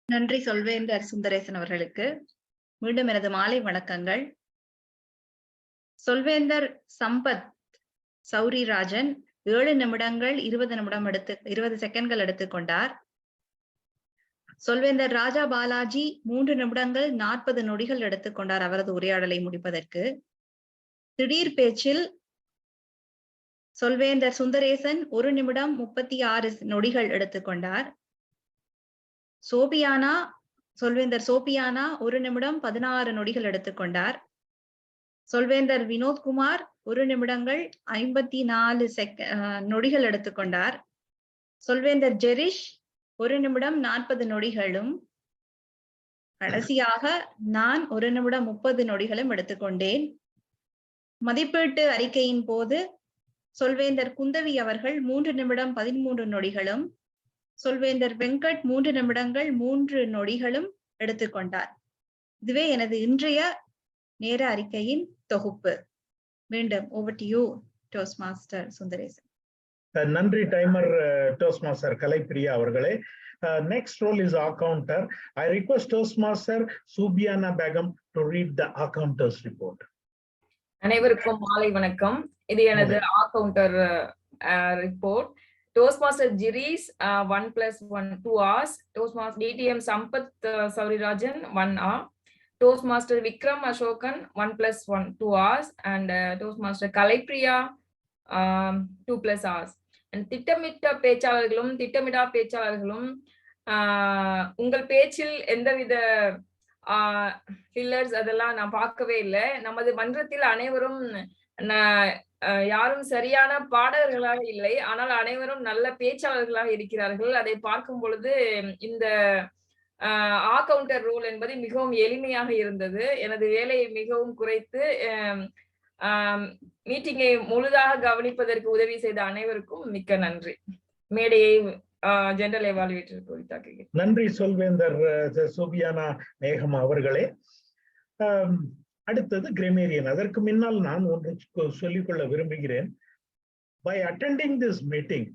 நன்றி சொல்வேந்தர் சுந்தரேசன் அவர்களுக்கு. மீண்டும் எனது மாலை வணக்கங்கள். சொல்வேந்தர் சம்பத் சௌரிராஜன் 7 நிமிடங்கள் 20 செகண்ட்கள் எடுத்துக்கொண்டார். சொல்வேந்தர் ராஜா பாலாஜி 3 நிமிடங்கள் 40 நொடிகள் எடுத்துக்கொண்டார் அவரது உரையாடலை முடிப்பதற்கு. திடீர் பேச்சில் சொல்வேந்தர் சுந்தரேசன் 1 நிமிடம் 36 நொடிகள் எடுத்துக்கொண்டார். சொல்வேந்தர் சோபியானா 1 நிமிடம் 16 நொடிகள் எடுத்துக்கொண்டார். சொல்வேந்தர் வினோத்குமார் 1 நிமிடங்கள் 54 நொடிகள் எடுத்துக்கொண்டார். சொல்வேந்தர் ஜெரிஷ் 1 நிமிடம் 40 நொடிகளும் கடைசியாக நான் 1 நிமிடம் 30 நொடிகளும் எடுத்துக்கொண்டேன். மதிப்பீட்டு அறிக்கையின் போது சொல்வேந்தர் குந்தவி அவர்கள் 3 நிமிடம் 13 நொடிகளும், சொல்வேந்தர் வெங்கட் 3 நிமிடங்கள் 3 நொடிகளும் எடுத்துக்கொண்டார். இதுவே எனது இன்றைய நேர அறிக்கையின் தொகுப்பு. மீண்டும் over to you, Toastmaster Sundaresan. நன்றி டைமர் டோஸ்ட்மாஸ்டர் கலைப்பிரியா அவர்களே. Next role is accounter. I request Toastmaster Subiana Begum to read the accounter's report. அனைவருக்கும் மாலை வணக்கம். இது எனது ah counter report. Toastmaster Girish 1+1 2 hours. Toastmaster DTM Sampath Sourirajan 1 hour. Toastmaster Vikram Asokan 1+1 2 hours and toastmaster Kalaipriya 2+ hours. திட்டமிட்ட பேச்சாளர்களும் திட்டமிடா பேச்சாளர்களும் உங்கள் பேச்சில் எந்தவித ஃபில்லர்ஸ் அதெல்லாம் நான் பார்க்கவே இல்லை. நமது மன்றத்தில் அனைவரும் யாரும் சரியான பாடகர்களாக இல்லை, ஆனால் அனைவரும் நல்ல பேச்சாளர்களாக இருக்கிறார்கள். அதை பார்க்கும் பொழுது இந்த கவுண்டர் ரோல் என்பது மிகவும் எளிமையாக இருந்தது. எனது வேலையை மிகவும் குறைத்து மீட்டிங்கை முழுதாக கவனிப்பதற்கு உதவி செய்த அனைவருக்கும் மிக்க நன்றி. மேடையை ஜெனரல் எவாலுவேட்டர் குறித்தாக்குகிறேன். நன்றி சொல்வேந்தர் சோபியானா மேகம் அவர்களே. அடுத்தது கிராமரியன். அதற்கு முன்னால் நான் ஒன்று சொல்லிக்கொள்ள விரும்புகிறேன். By attending this meeting,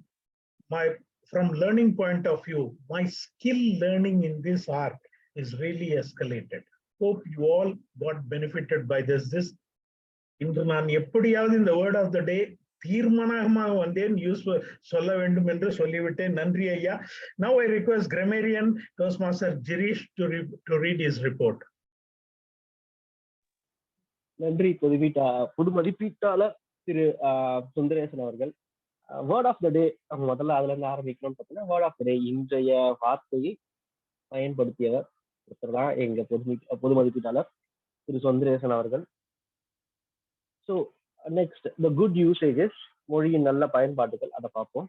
from learning point of view, my skill learning in this art is really escalated. Hope you all got benefited by this. இன்று நான் எப்படியாவது இந்த வேர்ட் ஆஃப் த டே தீர்மானமாக வந்தேன் யூஸ் சொல்ல வேண்டும் என்று சொல்லிவிட்டேன். நன்றி ஐயா. Now I request grammarian Toastmaster Girish to read his report. நன்றி புது மதிப்பீட்டாளர் திரு சுந்தரேசன் அவர்கள். வேர்ட் ஆஃப் த டே முதல்ல அதுல இருந்து ஆரம்பிக்கணும்னு பார்த்தீங்கன்னா, வேர்ட் ஆஃப் த டே இன்றைய வார்த்தையை பயன்படுத்தியவர் ஒருத்தர் தான் எங்க பொது மதிப்பீட்டாளர் திரு சுந்தரேசன் அவர்கள். So next the good usages, மொழியின் நல்ல பயன்பாடுகள், அதை பார்ப்போம்.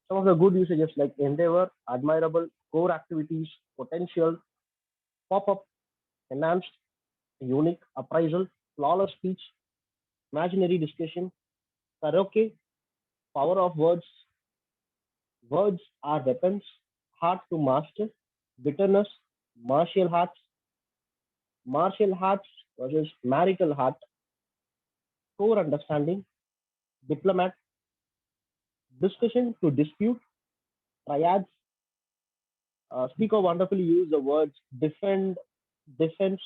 Some of the good usages like endeavor, admirable, core activities, potential, pop-up, enhanced, unique, appraisal, flawless speech, imaginary discussion, karaoke, power of words, words are weapons, hard to master, bitterness, martial arts versus marital heart, core understanding, diplomat, discussion to dispute, triads. Speaker wonderfully used the words defense,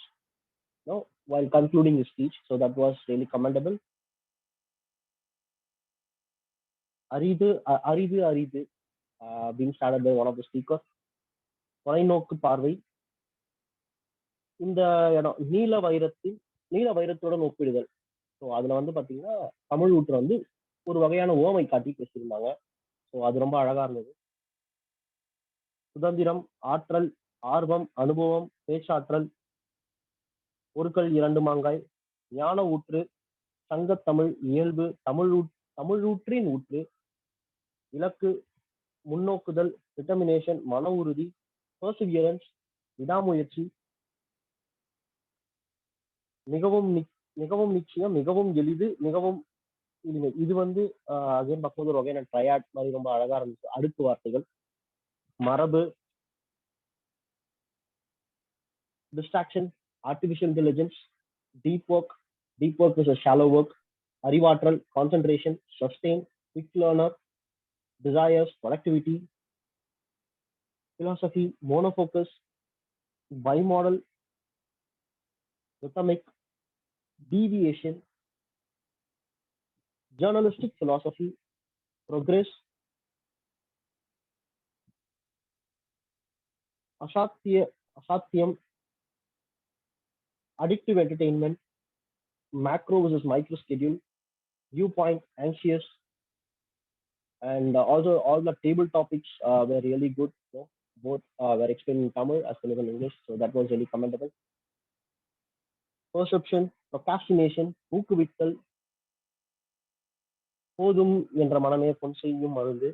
while concluding his speech, so that was really commendable. Aridu, being started by one of the speakers. தொலைநோக்கு பார்வை, இந்த நீல வைரத்துடன் ஒப்பிடுதல். So அதுல பாத்தீங்கன்னா தமிழ் ஊற்று ஒரு வகையான ஓமை காட்டி பேசியிருந்தாங்க. ஸோ அது ரொம்ப அழகா இருந்தது. சுதந்திரம், ஆற்றல், ஆர்வம், அனுபவம், பேச்சாற்றல், ஒருக்கல் 2 மாங்காய், ஞான ஊற்று, சங்கத்தமிழ், இயல்பு, தமிழூற்றின் ஊற்று, இலக்கு, முன்னோக்குதல், டிட்டர்மினேஷன், மன உறுதி, பர்சிவியரன்ஸ், விடாமுயற்சி, மிகவும் நிச்சயம், மிகவும் எளிது, மிகவும் இனிமை. இது அகைன் பார்க்கும்போது ஒரு வகையான ட்ரையாட் மாதிரி ரொம்ப அழகா இருந்துச்சு. அடுக்கு வார்த்தைகள், மரபு, distraction, artificial intelligence, deep work is a shallow work, அறிவாற்றல், concentration, sustain, quick learner, desires, productivity, philosophy, monofocus, bimodal, rhythmic, deviation, journalistic philosophy, progress, asatyam, addictive entertainment, macro versus micro schedule, viewpoint, anxious, and also all the table topics were really good. Both were explained in Tamil as well as in English, so that was really commendable. Perception, procrastination, ஊக்குவித்தல், போதும் என்ற மனமே பொன் செய்யும் மருந்து,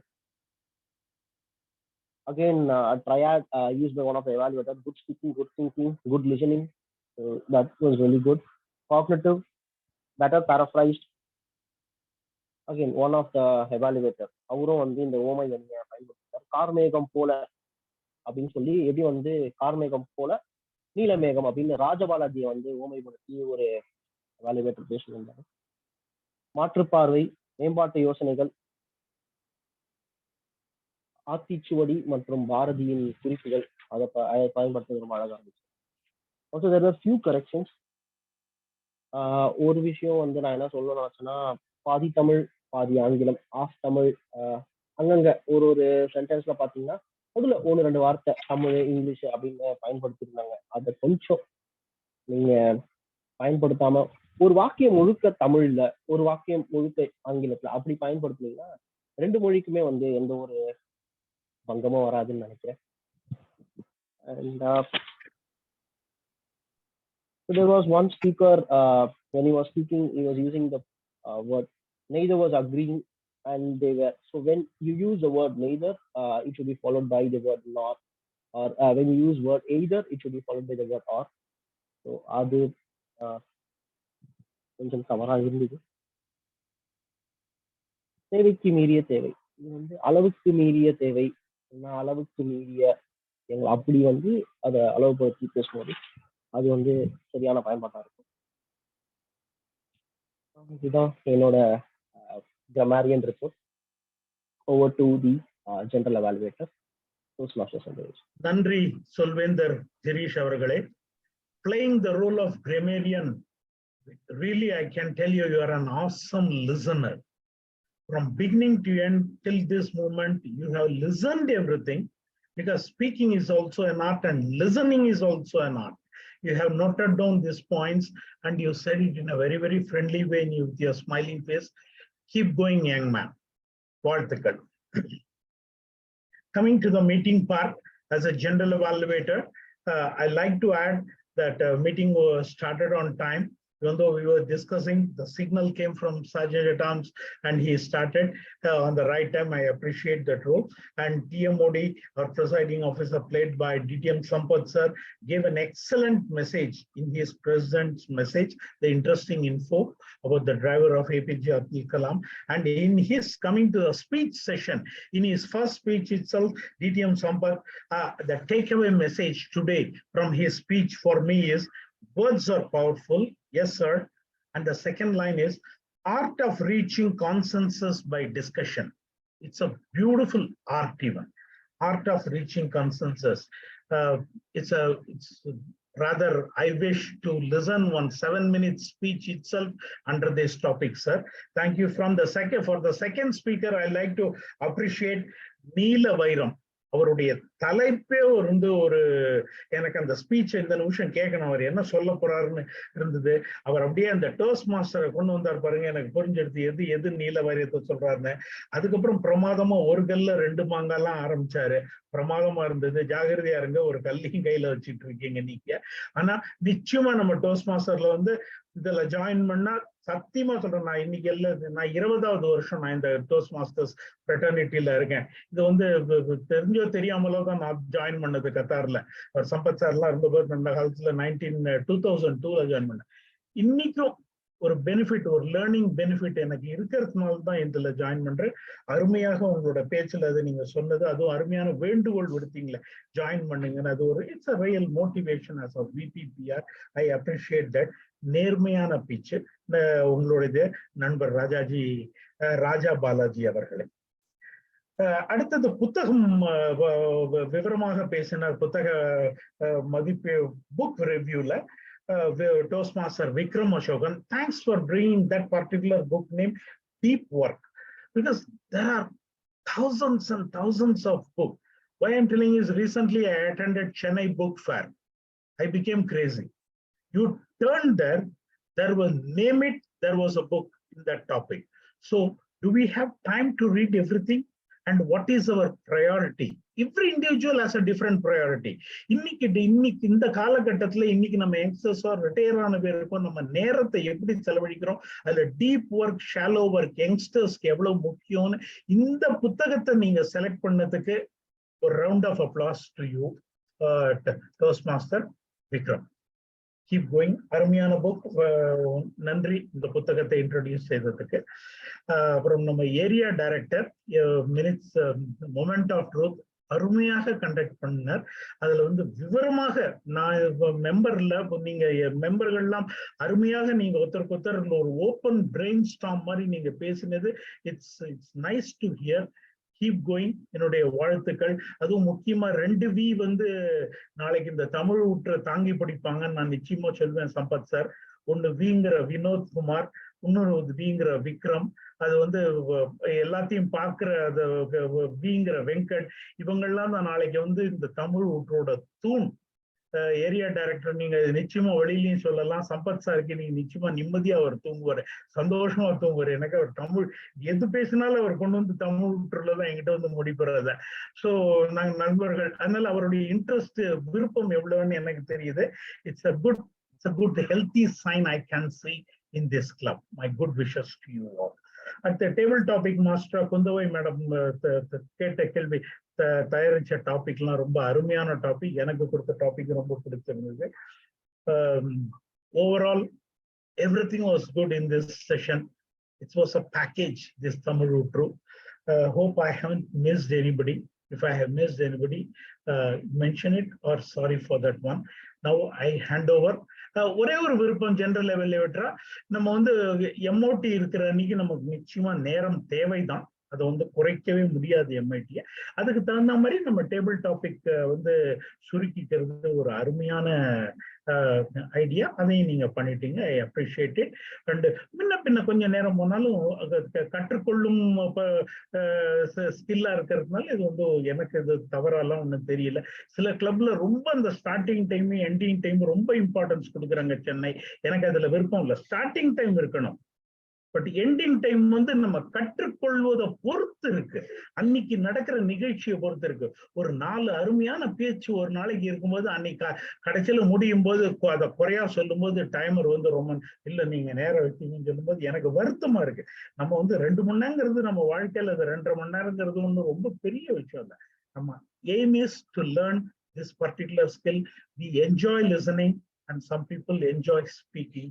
Again, a triad used by one of the evaluators: good speaking, good thinking, good listening. So that was really good. Cognitive, better paraphrased. Again, one of the evaluators, அவரும் வந்து இந்த ஓமை எண்ணியை பயன்படுத்துறார். கார்மேகம் போல அப்படின்னு சொல்லி, எப்படி வந்து கார்மேகம் போல நீலமேகம் அப்படின்னு ராஜபாலாஜியை வந்து ஓமைப்படுத்தி ஒரு எவாலுவேட்டர் பேசியிருந்தாரு. மாற்றுப்பார்வை, மேம்பாட்டு யோசனைகள், ஆத்திச்சுவடி மற்றும் பாரதியின் குறிப்புகள் அதை பயன்படுத்துறது ரொம்ப அழகா இருந்துச்சு. Also there were few corrections. ஒரு விஷயம் வந்து நான் என்ன சொல்லணும்னு நினைச்சேன்னா, பாதி தமிழ் பாதி ஆங்கிலம், ஆஃப் தமிழ், அங்கங்க ஒரு சென்டென்ஸ்ல பாத்தீங்கன்னா அதுல 1-2 வார்த்தை தமிழ் இங்கிலீஷ் அப்படின்னு பயன்படுத்திருந்தாங்க. அதை கொஞ்சம் நீங்க பயன்படுத்தாம ஒரு வாக்கியம் முழுக்க தமிழ்ல, ஒரு வாக்கியம் முழுக்க ஆங்கிலத்துல அப்படி பயன்படுத்தினீங்கன்னா 2 மொழிக்குமே வந்து எந்த ஒரு பங்கமும் வராதுன்னு நினைக்கிறேன். And so there was one speaker, when he was speaking, he was using the word neither was agreeing, and they were, so when you use the word neither, it should be followed by the word nor, or when you use word either, it should be followed by the word or. So அது கொஞ்சம் தவறாக இருந்தது. தேவைக்கு மீறிய தேவை, இது வந்து அளவுக்கு மீறிய தேவை, அளவுக்கு மீறிய எங்களை அப்படி வந்து அதை அளவுபடுத்தி பேசும்போது அது வந்து சரியான பயன்பாட்டா இருக்கும். இதுதான் என்னோட grammarian report. Over to the general evaluator, Toastmasters Federation. நன்றி சொல்வேந்தர் கிரீஷ் அவர்களே. Playing the role of grammarian, really I can tell you, you are an awesome listener. From beginning to end till this moment, you have listened everything, because speaking is also an art and listening is also an art. You have noted down these points and you said it in a very, very friendly way with your smiling face. Keep going, young man. வாழ்த்துக்கள். Coming to the meeting part, as a general evaluator, I like to add that meeting was started on time. Even though we were discussing, the signal came from Sergeant at Arms and he started on the right time. I appreciate that role. And TMOD, our presiding officer, played by DTM Sampath sir, gave an excellent message in his president's message, the interesting info about the driver of APJ Abdul Kalam. And in his coming to the speech session, in his first speech itself, DTM Sampath, the takeaway message today from his speech for me is, words are powerful, yes sir. And the second line is, art of reaching consensus by discussion. It's a beautiful art even. Art of reaching consensus. It's rather, I wish to listen 1 7-minute speech itself under this topic, sir. Thank you. For the second speaker, I like to appreciate Neela Vairam. அவருடைய தலைப்பே ஒரு எனக்கு அந்த speech இந்த நிமிஷம் கேட்கணும், அவர் என்ன சொல்ல போறாருன்னு இருந்தது. அவர் அப்படியே அந்த டோஸ்ட் மாஸ்டரை கொண்டு வந்தார் பாருங்க, எனக்கு புரிஞ்செடுத்து எது நீல வாரியத்தை சொல்றாருன்னு. அதுக்கப்புறம் பிரமாதமா ஒரு கல்ல 2 மாங்காலாம் ஆரம்பிச்சாரு. பிரமாதமா இருந்தது. ஜாகிரதையா இருங்க, ஒரு கல்லையும் கையில வச்சுட்டு இருக்கீங்க நீங்க. ஆனா நிச்சயமா நம்ம டோஸ்ட் மாஸ்டர்ல வந்து இதுல ஜாயின் பண்ணா, சத்தியமா சொல்றேன், நான் இன்னைக்கு நான் 20வது வருஷம் நான் இந்த டோஸ்ட் மாஸ்டர்ஸ் ஃப்ரெட்டர்னிட்டியில இருக்கேன். இது வந்து தெரிஞ்சோ தெரியாமலோ தான் நான் ஜாயின் பண்ணது கத்தார்ல. அவர் சம்பத் சார்லாம் இருந்தபோது அந்த காலத்துல 2002ல ஜாயின் பண்ணேன். இன்னைக்கும் ஒரு பெனிஃபிட், ஒரு லேர்னிங் பெனிஃபிட் எனக்கு இருக்கிறதுனால தான் இதுல ஜாயின் பண்றேன். அருமையாக உங்களோட பேச்சுல அது நீங்க சொன்னது, அதுவும் அருமையான வேண்டுகோள் விடுத்தீங்களே ஜாயின் பண்ணுங்கன்னு, அது ஒரு it's a real motivation as a VPPR. I appreciate that. நேர்மையான பேச்சு உங்களுடைய நண்பர் ராஜா பாலாஜி அவர்களே. அடுத்தது புத்தகம் விவரமாக பேசினார். புத்தக மதிப்பு book ரிவ்யூல Toastmaster Vikram Ashokan. Thanks for bringing that particular book name, Deep Work, because there are thousands and thousands of books. Why I'm telling you is, recently I attended Chennai Book Fair. I became crazy. You turn there was, name it, there was a book in that topic. So do we have time to read everything? And what is our priority? Every individual has a different priority. இன்னைக்கு இந்த காலகட்டத்துல இன்னைக்கு நம்ம யங்ஸ்டர்ஸோ retire ஆன பேருக்கோ நம்ம நேரத்தை எப்படி செலவழிக்கிறோம், அதுல டீப் ஒர்க், ஷாலோ ஒர்க் யங்ஸ்டர்ஸ்க்கு எவ்வளவு முக்கியம்னு இந்த புத்தகத்தை நீங்க செலக்ட் பண்ணதுக்கு ஒரு round of applause to you toastmaster Vikram. Keep going. அருமையான புக். நன்றி இந்த புத்தகத்தை இன்ட்ரோடியூஸ் செய்ததுக்கு. அப்புறம் நம்ம area director minutes moment of truth அருமையாக கண்டக்ட் பண்ணார். அதுல வந்து விவரமாக நான் மெம்பர்ல நீங்க மெம்பர்கள்லாம் அருமையாக நீங்க ஒருத்தருக்கு ஒருத்தர் ஒரு ஓப்பன் பிரெயின் ஸ்டாம் மாதிரி நீங்க பேசினது. It's nice to hear. Keep going. என்னுடைய வாழ்த்துக்கள். அதுவும் முக்கியமா 2 வி வந்து நாளைக்கு இந்த தமிழ் ஊற்ற தாங்கி படிப்பாங்கன்னு நான் நிச்சயமா சொல்வேன் சம்பத் சார். ஒண்ணு விங்கிற வினோத் குமார், இன்னொரு விங்கிற விக்ரம். அது வந்து எல்லாத்தையும் பார்க்கிற விங்கிற வெங்கட். இவங்கெல்லாம் தான் நாளைக்கு வந்து இந்த தமிழ் ஊற்றோட தூண். ஏரியா டைரக்டர் நீங்க நிச்சயமா வெளியிலையும் சொல்லலாம். சம்பத் சாருக்கு நீங்க நிச்சயமா நிம்மதியா அவர் தூங்குவாரு, சந்தோஷமா தூங்குவாரு. எனக்கு அவர் தமிழ் எது பேசினாலும் அவர் கொண்டு வந்து தமிழ் ஊற்றுலதான் என்கிட்ட வந்து முடிப்படுறத. ஸோ நாங்க நண்பர்கள். அதனால அவருடைய இன்ட்ரெஸ்ட் விருப்பம் எவ்வளவுன்னு எனக்கு தெரியுது. It's a good healthy sign I can see in this club. My good wishes to you all. At the table topic master Kundavai madam கேட்ட கேள்வி தயாரிச்ச டாபிக்லாம் ரொம்ப அருமையான டாபிக். எனக்கு கொடுத்த டாபிக் ரொம்ப பிடிச்சிருந்தது. Overall everything was good in this session. It was a package, this Tamil Utru. Hope I haven't missed anybody. If I have missed anybody, mention it or sorry for that one. Now I hand over. ஒரே ஒரு விருப்பம் general லெவல்ல விட்டுறா. நம்ம வந்து MOD இருக்கிற அன்னைக்கு நமக்கு நிச்சயமா நேரம் தேவைதான். அதை வந்து குறைக்கவே முடியாது எம்ஐடியை. அதுக்கு தகுந்த மாதிரி நம்ம டேபிள் டாபிக் வந்து சுருக்கிக்கிறது ஒரு அருமையான ஐடியா. அதையும் நீங்க பண்ணிட்டீங்க. I appreciate it. அண்ட் முன்ன பின்ன கொஞ்சம் நேரம் போனாலும் கற்றுக்கொள்ளும் ஸ்கில்லா இருக்கிறதுனால இது வந்து எனக்கு இது தவறாலாம் ஒன்றும் தெரியல. சில கிளப்ல ரொம்ப அந்த ஸ்டார்டிங் டைம் எண்டிங் டைம் ரொம்ப இம்பார்ட்டன்ஸ் கொடுக்குறாங்க சென்னை. எனக்கு அதுல விருப்பம் இல்லை. ஸ்டார்டிங் டைம் இருக்கணும், பட் எண்டிங் டைம் வந்து நம்ம கற்றுக்கொள்வதை பொறுத்து இருக்கு. அன்னைக்கு நடக்கிற நிகழ்ச்சியை பொறுத்து இருக்கு. ஒரு 4 அருமையான பேச்சு ஒரு நாளைக்கு இருக்கும்போது அன்னைக்கு கடைசியில முடியும் போது அதை குறையா சொல்லும் போது டைமர் வந்து ரொம்ப இல்ல நீங்க நேரம் வச்சீங்கன்னு சொல்லும் போது எனக்கு வருத்தமா இருக்கு. நம்ம வந்து 2 மணி நேரங்கிறது நம்ம வாழ்க்கையில அது 2.5 மணி நேரங்கிறது ஒண்ணு ரொம்ப பெரிய விஷயம் இல்லை. நம்ம aim is to learn this particular skill. We enjoy listening and some people enjoy speaking.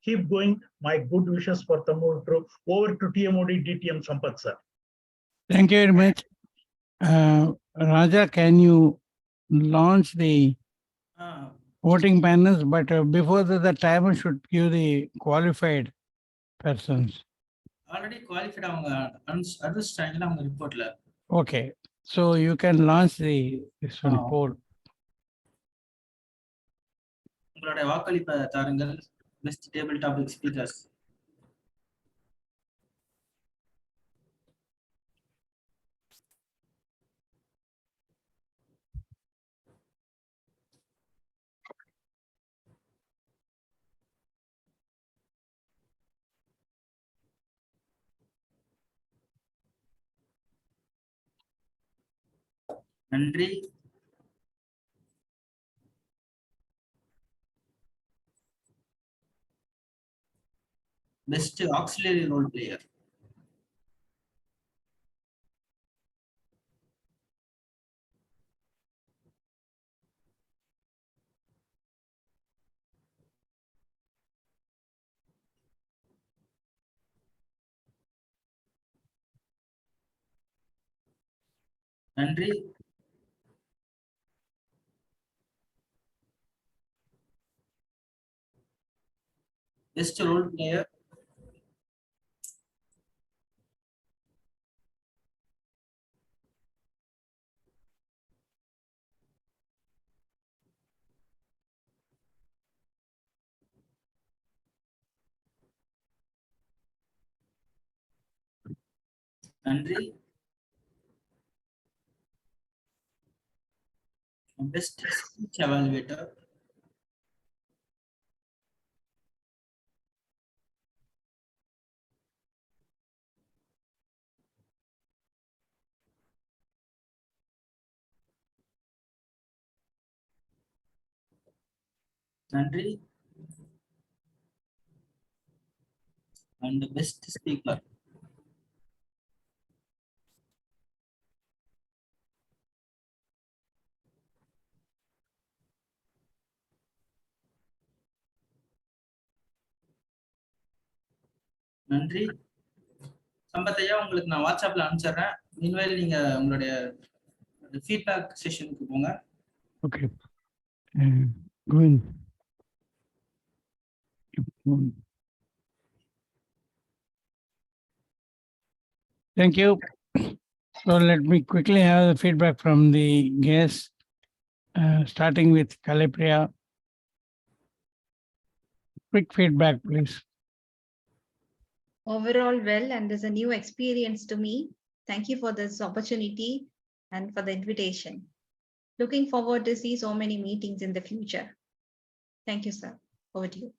Keep going. My good wishes for Tamil Utru. Over to TMOD DTM Sampath sir. Thank you very much. Raja, can you launch the voting panels? But before that, the timer should give the qualified persons. Already qualified அவங்க அடிச்சிட்டாங்கல அவங்க ரிப்போர்ட்ல. Okay, so you can launch this one poll. உங்களுடைய வாக்களிப்பை தாருங்கள். Best table topic speakers. நன்றி. Best auxiliary role player. நன்றி. Best role player. நன்றி. Best speech evaluator. நன்றி. And best speaker. நன்றி. சம்பத் ஐயா, உங்களுக்கு நான் வாட்ஸ்அப்ல அனுப்பிச்சிடுறேன். மீன்வைல் நீங்க உங்களுடைய ஃபீட்பேக் செஷனுக்கு போங்க. Okay. Going. Thank you. So let me quickly have the feedback from the guests, starting with Kalipriya. Quick feedback, please. Overall well, and there's a new experience to me. Thank you for this opportunity and for the invitation. Looking forward to see so many meetings in the future. Thank you, sir. Over to you.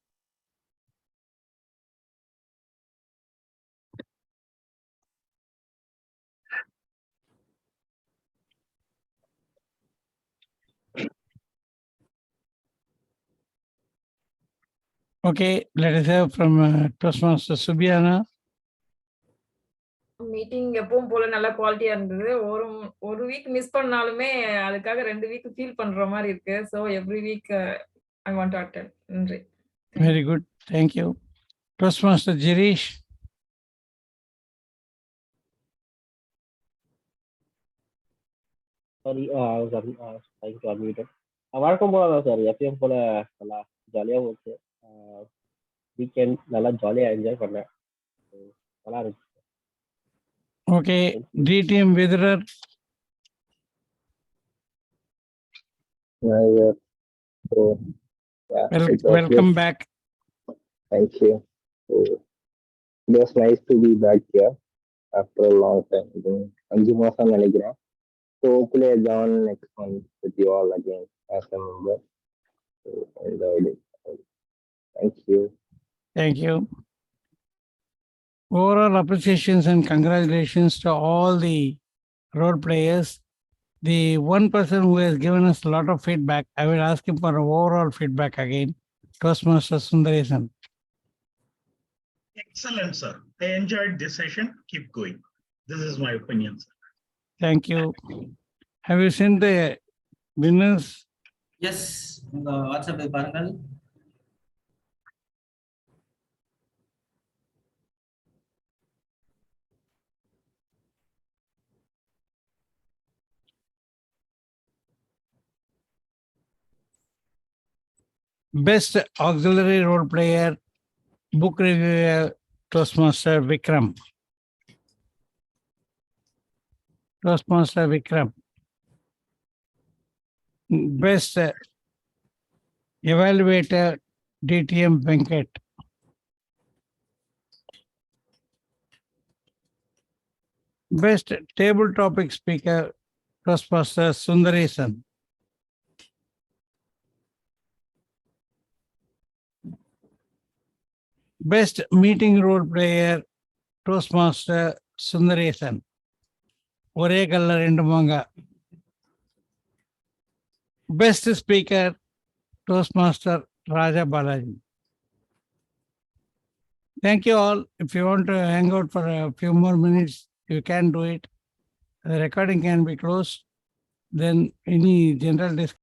Okay, let us have from Toastmaster Subiana. Meeting எப்பவும் போல நல்ல குவாலிட்டியா இருந்தது. ஒரு week miss பண்ணாலுமே அதுக்காக 2 week feel பண்ற மாதிரி இருக்கு. So every week I want to attend. நன்றி. Very good. Thank you. Toastmaster Girish. Sorry thank you admitted. வழக்கம் போல தான் சார், எப்பயும் போல நல்லா ஜாலியாக போச்சு. வீக்கெண்ட் நல்லா ஜாலியாக என்ஜாய் பண்ணேன். நல்லா இருந்துச்சு. Okay, DTM Vidurar. Welcome back. Thank you. So, it was nice to be back here after a long time. 5 மாசம் நினைக்கிறேன். So hopefully I join next month with you all again as a member. So enjoyed it. Thank you. Thank you. Overall appreciations and congratulations to all the role players. The one person who has given us a lot of feedback, I will ask him for an overall feedback again. Toastmaster Sundaresan. Excellent, sir. I enjoyed this session. Keep going. This is my opinion, sir. Thank you. Have you seen the winners? Yes, உங்க வாட்ஸ்அப்பை பாருங்கள். Best auxiliary role player, book reviewer, Toastmaster Vikram. Toastmaster Vikram. Best evaluator, DTM Venkat. Best table topic speaker, Toastmaster Sundaresan. Best meeting role player, Toastmaster Sundaresan. ஒரே கல்ல 2 மாங்கா. Best speaker, Toastmaster Raja Balaji. Thank you all. If you want to hang out for a few more minutes, you can do it. The recording can be closed. Then any general discussion